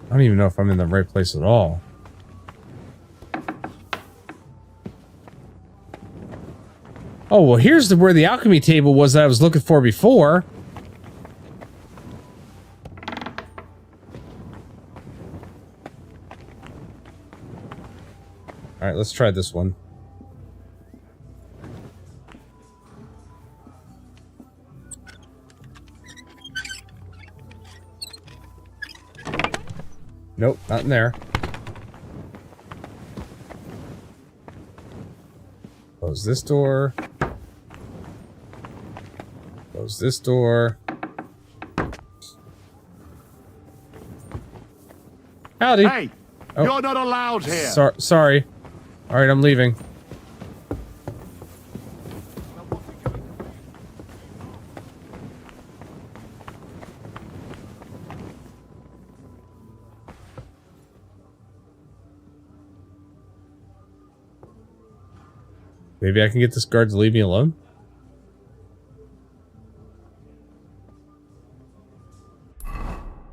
I don't even know if I'm in the right place at all. Oh, well, here's where the alchemy table was that I was looking for before. Alright, let's try this one. Nope, not in there. Close this door. Close this door. Howdy. Hey, oh. You're not allowed here. Sorry. All right, I'm leaving. Maybe I can get this guard to leave me alone?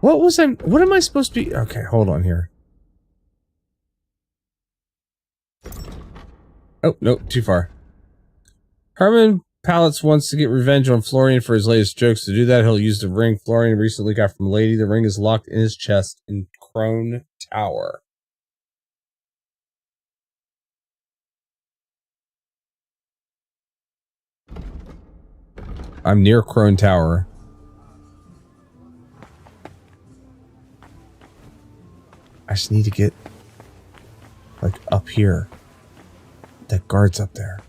What am I supposed to be? Okay, hold on here. Oh, nope, too far. Herman Pallets wants to get revenge on Florian for his latest jokes. To do that, he'll use the ring Florian recently got from Lady. The ring is locked in his chest in Crone Tower. I'm near Crone Tower. I just need to get, like, up here. That guard's up there.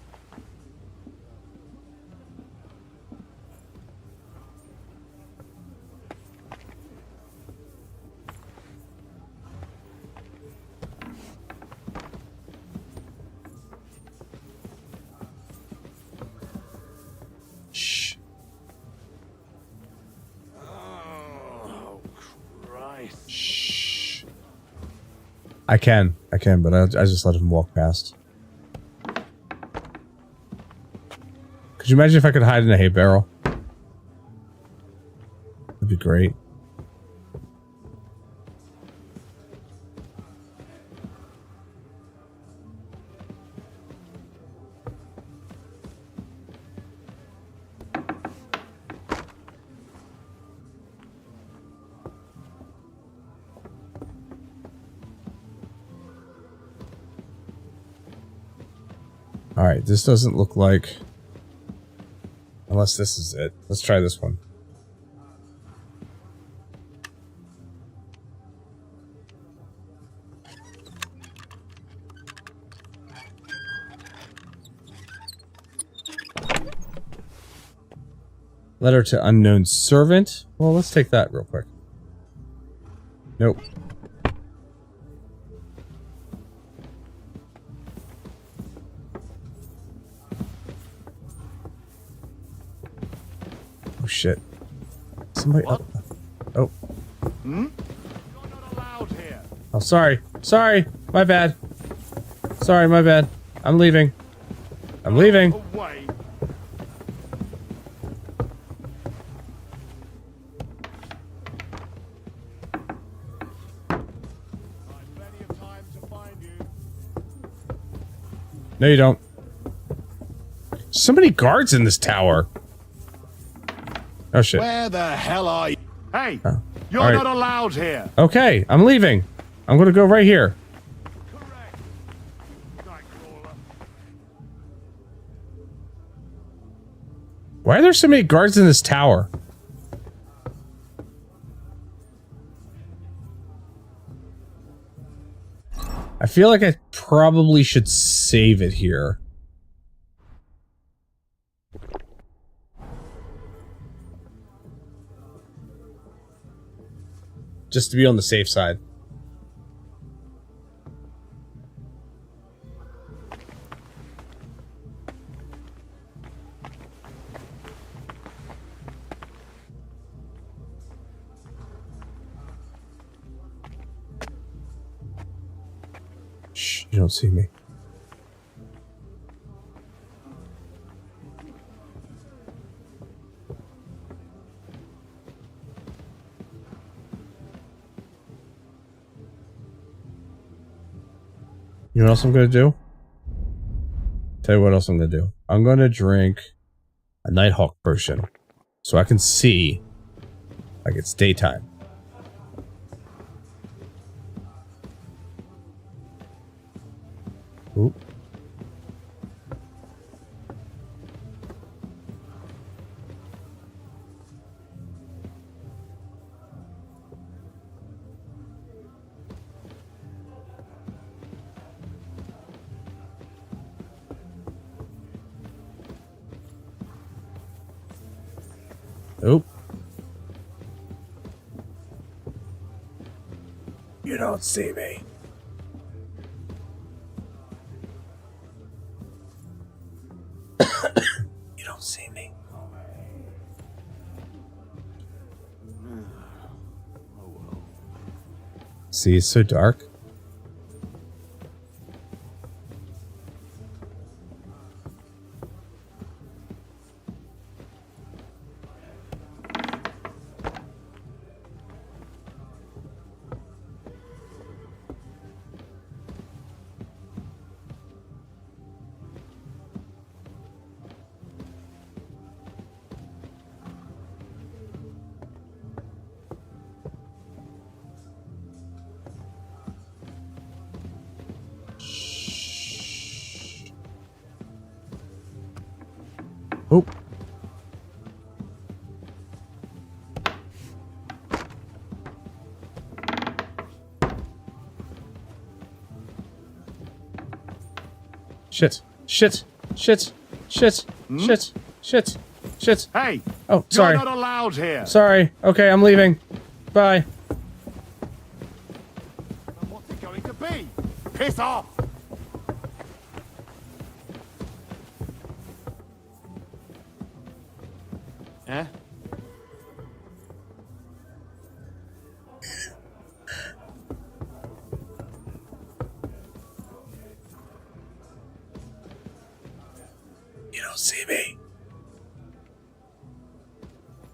Shh. Shh. I can, but I just let him walk past. Could you imagine if I could hide in a hay barrel? That'd be great. Alright, this doesn't look like... Unless this is it. Let's try this one. Letter to unknown servant. Well, let's take that real quick. Nope. Oh shit. Somebody up. Oh. Hmm? Oh, sorry. Sorry. My bad. Sorry, my bad. I'm leaving. I'm leaving. Away. No, you don't. So many guards in this tower. Oh shit. Where the hell are you? Hey, Oh. you're All right. not allowed here. Okay, I'm leaving. I'm gonna go right here. Why are there so many guards in this tower? I feel like I probably should save it here. Just to be on the safe side. Shh, you don't see me. You know what else I'm gonna do? Tell you what else I'm gonna do. I'm gonna drink a Nighthawk potion so I can see like it's daytime. Ooh. Oop. You don't see me. You don't see me. See, it's so dark. Oh. Shit. Shit. Shit. Shit. Shit. Shit. Shit. Hey. Oh, sorry. You're not allowed here. Sorry. Okay, I'm leaving. Bye. What's it going to be? Piss off. Eh? see me.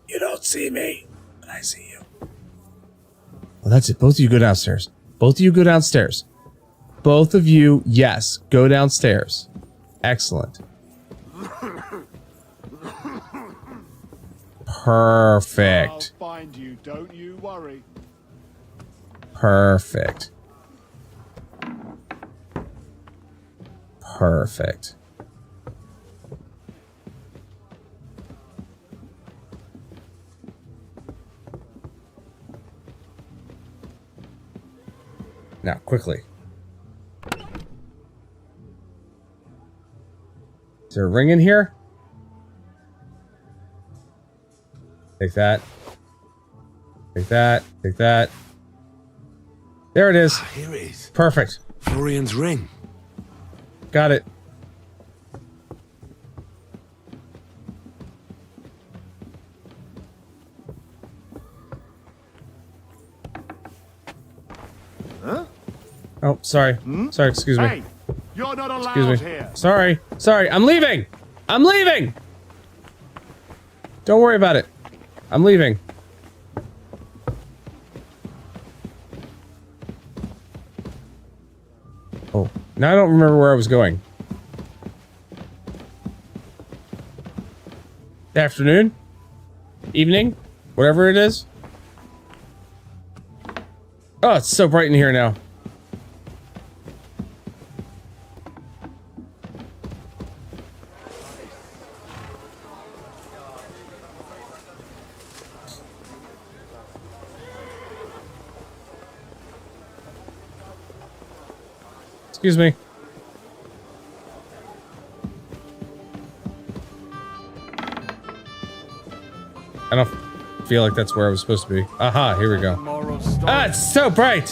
You don't see me, but I see you. Well, that's it. Both of you go downstairs. Both of you go downstairs. Both of you, yes, go downstairs. Excellent. Perfect. I'll find you, don't you worry. Perfect. Perfect. Now, quickly. Is there a ring in here? Take that. Take that. Take that. There it is. Here it is. Perfect. Florian's ring. Got it. Huh? Oh, sorry. Sorry, excuse me. Hey, you're not allowed Excuse me. here. Sorry. Sorry. I'm leaving. I'm leaving. Don't worry about it. I'm leaving. Oh, now I don't remember where I was going. Afternoon? Evening? Whatever it is? Oh, it's so bright in here now. Excuse me. I don't feel like that's where I was supposed to be. Aha, here we go. Ah, it's so bright!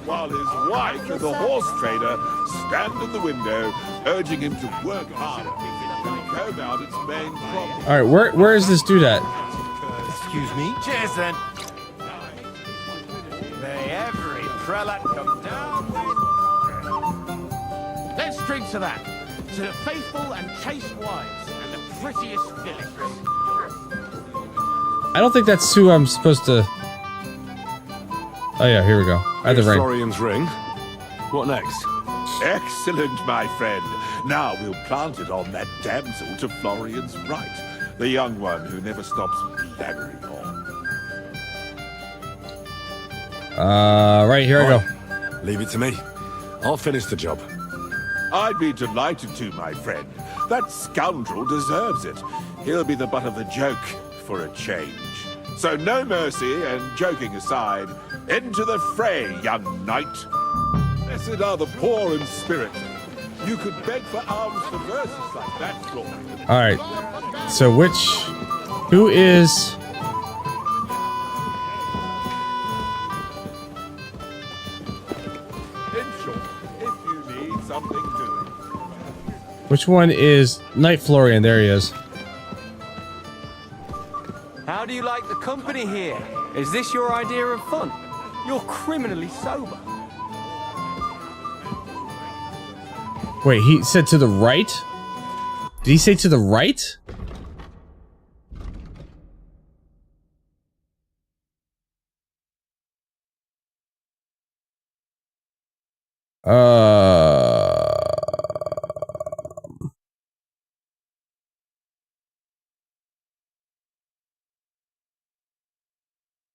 While his wife and the horse trader stand in the window, urging him to work harder and comb out its main problem. Alright, where is this dude at? Excuse me? Cheers then. May every prelate come down with... Let's drink to that. To the faithful and chaste wives and the prettiest Philips. I don't think that's who I'm supposed to... Oh yeah, here we go. I had the ring. Florian's ring. What next? Excellent, my friend. Now we'll plant it on that damsel to Florian's right. The young one who never stops blabbering on. Right, here I go. Leave it to me. I'll finish the job. I'd be delighted to, my friend. That scoundrel deserves it. He'll be the butt of the joke for a change. So no mercy, and joking aside, into the fray, young knight. Blessed are the poor in spirit. You could beg for alms for verses like that, Florian. Alright. So who is... In short, if you need something doing. Which one is Knight Florian? There he is. How do you like the company here? Is this your idea of fun? You're criminally sober. Wait, he said to the right? Did he say to the right?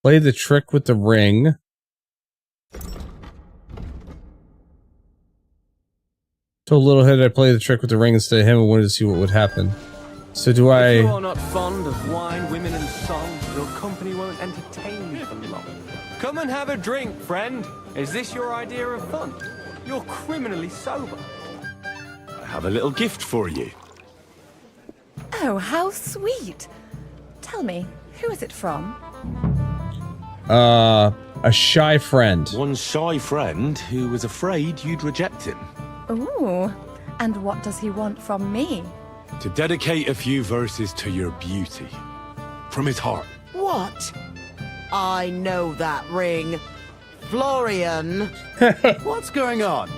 Play the trick with the ring. Told Littlehead I'd play the trick with the ring instead of him and wanted to see what would happen. So do I... If you are not fond of wine, women, and song, your company won't entertain you for long. Come and have a drink, friend. Is this your idea of fun? You're criminally sober. I have a little gift for you. Oh, how sweet. Tell me, who is it from? A shy friend. One shy friend who was afraid you'd reject him. Ooh, and what does he want from me? To dedicate a few verses to your beauty. From his heart. What? I know that ring. Florian. What's going on?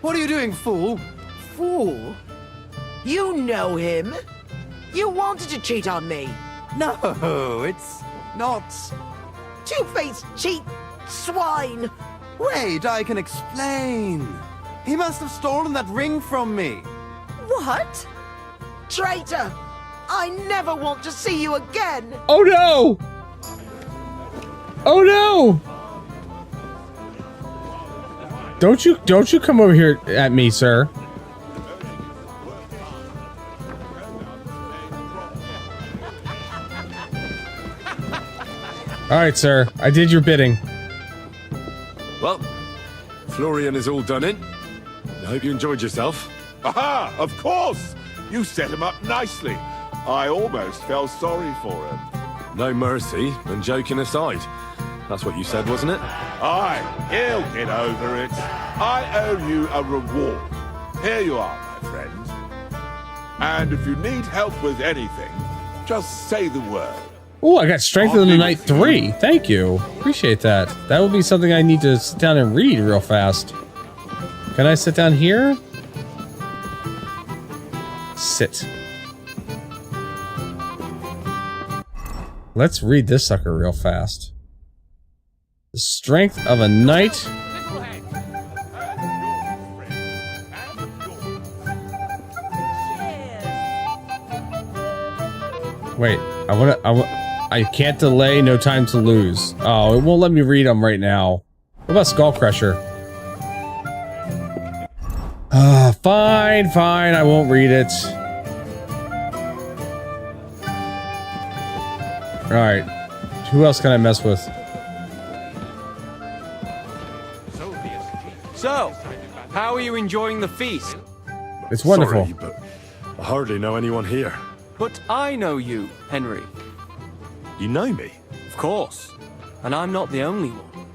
What are you doing, fool? Fool? You know him. You wanted to cheat on me. No, it's not. Two-faced cheat swine. Wait, I can explain. He must have stolen that ring from me. What? Traitor! I never want to see you again! Oh no! Oh no! Don't you come over here at me, sir. Alright, sir. I did your bidding. Well, Florian is all done in. I hope you enjoyed yourself. Aha! Of course! You set him up nicely. I almost felt sorry for him. No mercy, and joking aside. That's what you said, wasn't it? Aye, he'll get over it. I owe you a reward. Here you are, my friend. And if you need help with anything, just say the word. Oh, I got Strength of the Night 3. Thank you. Appreciate that. That would be something I need to sit down and read real fast. Can I sit down here? Sit. Let's read this sucker real fast. The Strength of a Knight. Wait, I can't delay, no time to lose. Oh, it won't let me read them right now. What about Skullcrusher? Fine, I won't read it. Alright. Who else can I mess with? So, how are you enjoying the feast? It's wonderful. Sorry, but I hardly know anyone here. But I know you, Henry. You know me? Of course. And I'm not the only one.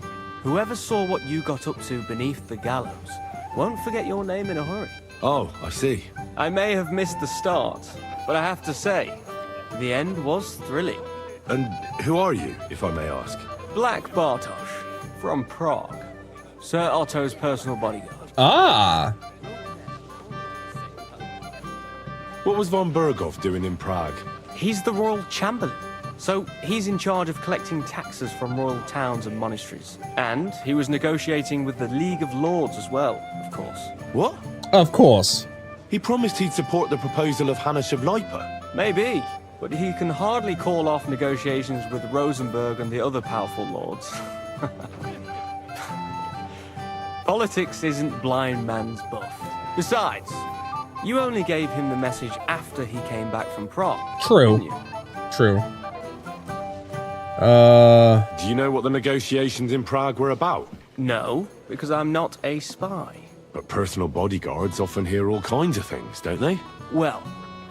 Whoever saw what you got up to beneath the gallows won't forget your name in a hurry. Oh, I see. I may have missed the start, but I have to say, the end was thrilling. And who are you, if I may ask? Black Bartosz, from Prague. Sir Otto's personal bodyguard. Ah! What was von Berghoff doing in Prague? He's the royal chamberlain. So he's in charge of collecting taxes from royal towns and monasteries. And he was negotiating with the League of Lords as well, of course. What? Of course. He promised he'd support the proposal of Hannes of Lipa. Maybe, but he can hardly call off negotiations with Rosenberg and the other powerful lords. Politics isn't blind man's buff. Besides, you only gave him the message after he came back from Prague. True. Didn't you? True. Do you know what the negotiations in Prague were about? No, because I'm not a spy. But personal bodyguards often hear all kinds of things, don't they? Well,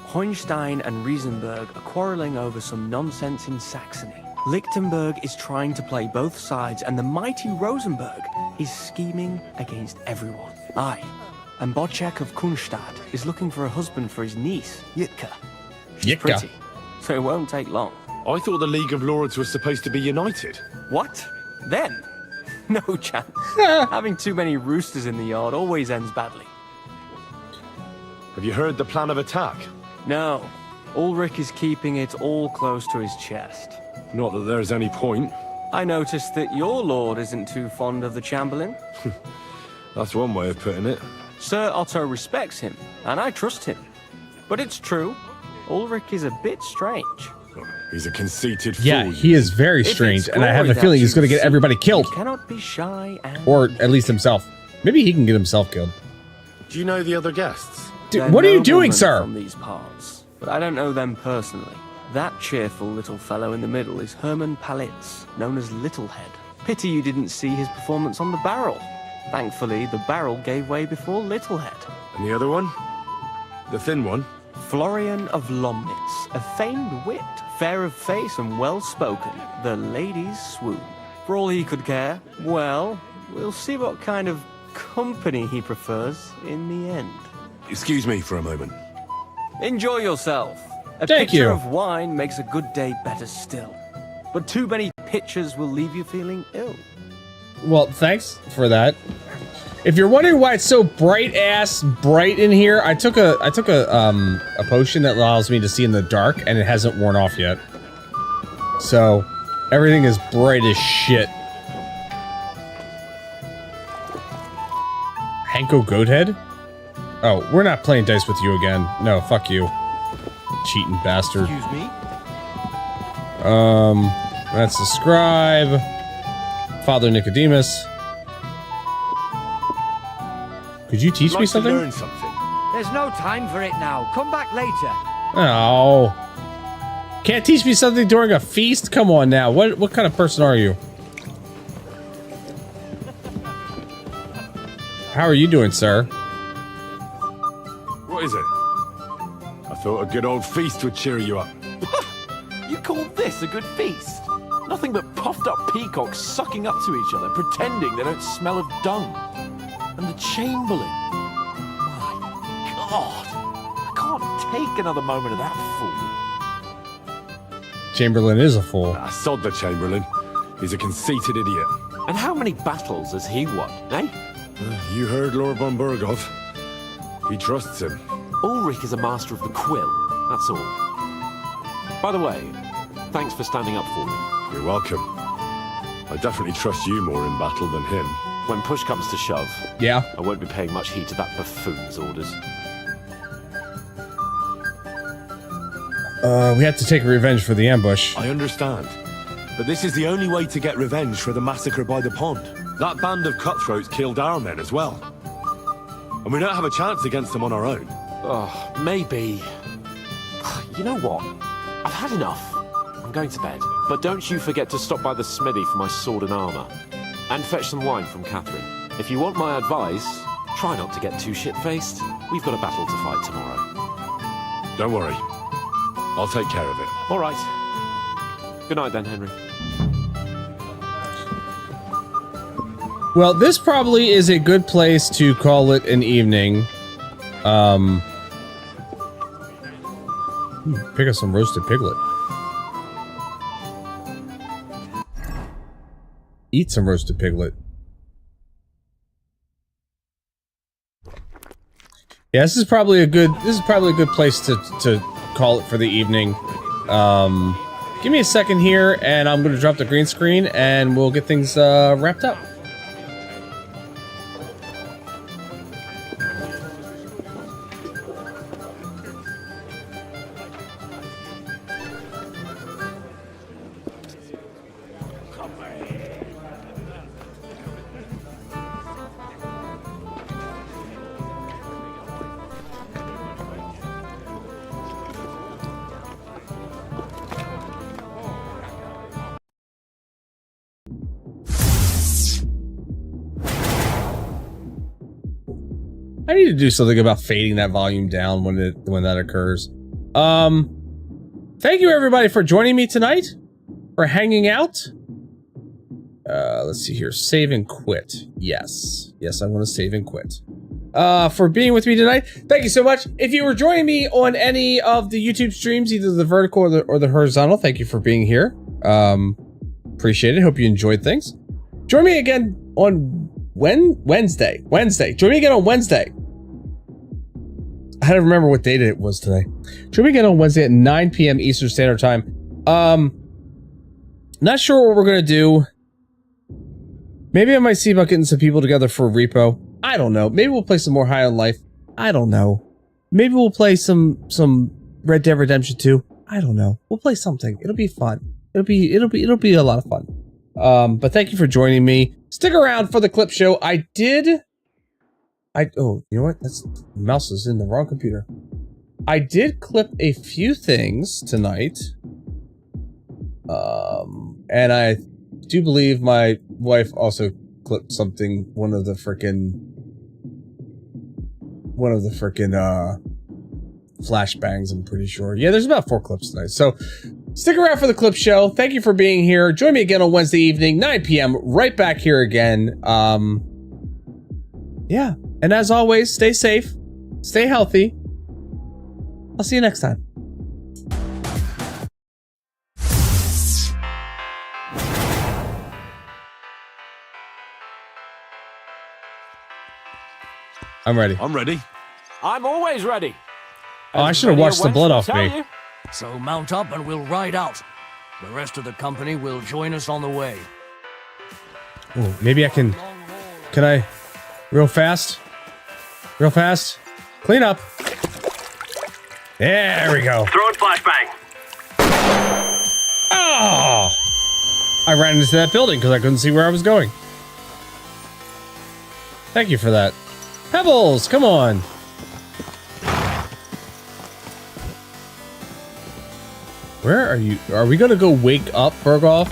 Hohenstein and Riesenberg are quarreling over some nonsense in Saxony. Lichtenberg is trying to play both sides, and the mighty Rosenberg is scheming against everyone. Aye, and Bocek of Kunstadt is looking for a husband for his niece, Yitka. She's pretty, so it won't take long. I thought the League of Lords was supposed to be united. What? Then? No chance. Having too many roosters in the yard always ends badly. Have you heard the plan of attack? No. Ulrich is keeping it all close to his chest. Not that there's any point. I noticed that your lord isn't too fond of the Chamberlain. That's one way of putting it. Sir Otto respects him, and I trust him. But it's true, Ulrich is a bit strange. He's a conceited fool. Yeah, he is very strange, and I have a feeling he's going to get everybody killed. He cannot be shy and... Or at least himself. Maybe he can get himself killed. Do you know the other guests? Dude, what are you doing, sir? From these parts, but I don't know them personally. That cheerful little fellow in the middle is Hermann Palitz, known as Littlehead. Pity you didn't see his performance on the barrel. Thankfully, the barrel gave way before Littlehead. And the other one? The thin one? Florian of Lomnitz, a famed wit, fair of face and well-spoken. The ladies swoon. For all he could care, well, we'll see what kind of company he prefers in the end. Excuse me for a moment. Enjoy yourself. A Thank pitcher you. of wine makes a good day better still. But too many pitchers will leave you feeling ill. Well, thanks for that. If you're wondering why it's so bright in here, I took a potion that allows me to see in the dark, and it hasn't worn off yet. So everything is bright as shit. Hanko Goathead? Oh, we're not playing dice with you again. No, fuck you. Cheating bastard. Excuse me? That's the scribe. Father Nicodemus. Could you teach me something? There's no time for it now. Come back later. Oh. Can't teach me something during a feast? Come on now. What kind of person are you? How are you doing, sir? What is it? I thought a good old feast would cheer you up. You call this a good feast? Nothing but puffed up peacocks sucking up to each other, pretending they don't smell of dung. And the Chamberlain. My God. I can't take another moment of that fool. Chamberlain is a fool. Sod the Chamberlain. He's a conceited idiot. And how many battles has he won, eh? You heard Lord von Berghoff. He trusts him. Ulrich is a master of the quill, that's all. By the way, thanks for standing up for me. You're welcome. I definitely trust you more in battle than him. When push comes to shove, yeah, I won't be paying much heed to that buffoon's orders. We have to take revenge for the ambush. I understand. But this is the only way to get revenge for the massacre by the pond. That band of cutthroats killed our men as well. And we don't have a chance against them on our own. Oh, maybe. You know what? I've had enough. I'm going to bed. But don't you forget to stop by the smithy for my sword and armor. And fetch some wine from Catherine. If you want my advice, try not to get too shit-faced. We've got a battle to fight tomorrow. Don't worry. I'll take care of it. All right. Good night then, Henry. Well, this probably is a good place to call it an evening. Pick up some roasted piglet. Eat some roasted piglet. Yeah, this is probably a good place to call it for the evening. Give me a second here, and I'm going to drop the green screen, and we'll get things wrapped up. I need to do something about fading that volume down when that occurs. Thank you everybody for joining me tonight, for hanging out. Let's see here, save and quit. Yes, I want to save and quit. For being with me tonight, thank you so much. If you were joining me on any of the YouTube streams, either the vertical or the horizontal, thank you for being here. Appreciate it. Hope you enjoyed things. Join me again on Wednesday. Join me again on Wednesday. I had to remember what date it was today. Join me again on Wednesday at 9 p.m. Eastern Standard Time. Not sure what we're gonna do. Maybe I might see about getting some people together for a repo. I don't know. Maybe we'll play some more High on Life. I don't know. Maybe we'll play some Red Dead Redemption 2. I don't know. We'll play something. It'll be fun. It'll be a lot of fun. But thank you for joining me. Stick around for the clip show. Oh, you know what? The mouse is in the wrong computer. I did clip a few things tonight. And I do believe my wife also clipped something, one of the frickin' flashbangs, I'm pretty sure. Yeah, there's about 4 clips tonight. So stick around for the clip show. Thank you for being here. Join me again on Wednesday evening, 9 p.m. right back here again. Yeah. And as always, stay safe, stay healthy. I'll see you next time. I'm ready. I'm ready. I'm always ready. Oh, I should have washed the blood off me. So mount up and we'll ride out. The rest of the company will join us on the way. Ooh, maybe I can... Can I... Real fast? Real fast? Clean up. There we go. Throwing flashbang. Oh! I ran into that building because I couldn't see where I was going. Thank you for that. Pebbles, come on. Where are you? Are we gonna go wake up Berghoff?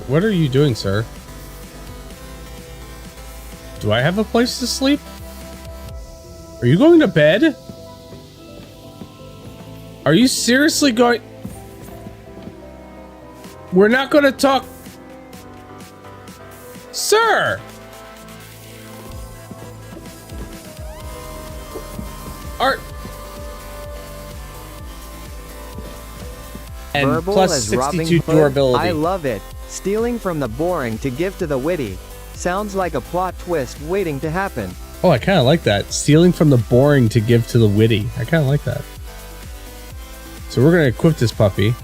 What are you doing, sir? Do I have a place to sleep? Are you going to bed? Are you seriously going? We're not going to talk. Sir! And Verbal plus as 62 Robin Hood. durability. I love it. Stealing from the boring to give to the witty. Sounds like a plot twist waiting to happen. Oh, I kind of like that. Stealing from the boring to give to the witty. I kind of like that. So we're going to equip this puppy.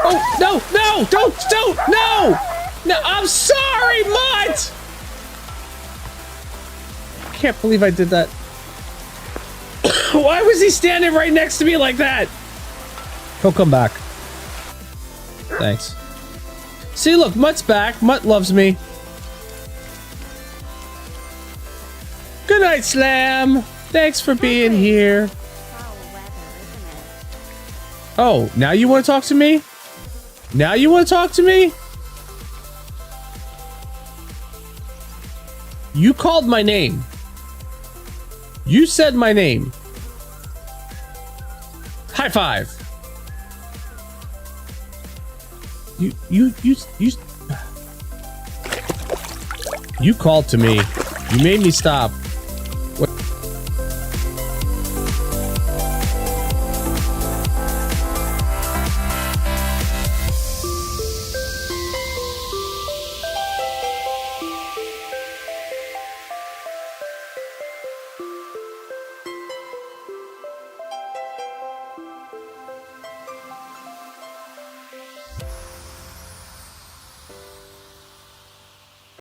Oh, no, no, don't, no! No, I'm sorry, Mutt! I can't believe I did that. Why was he standing right next to me like that? He'll come back. Thanks. See, look, Mutt's back. Mutt loves me. Good night, Slam. Thanks for being here. Oh, now you want to talk to me? Now you want to talk to me? You called my name. You said my name. High five. You called to me. You made me stop.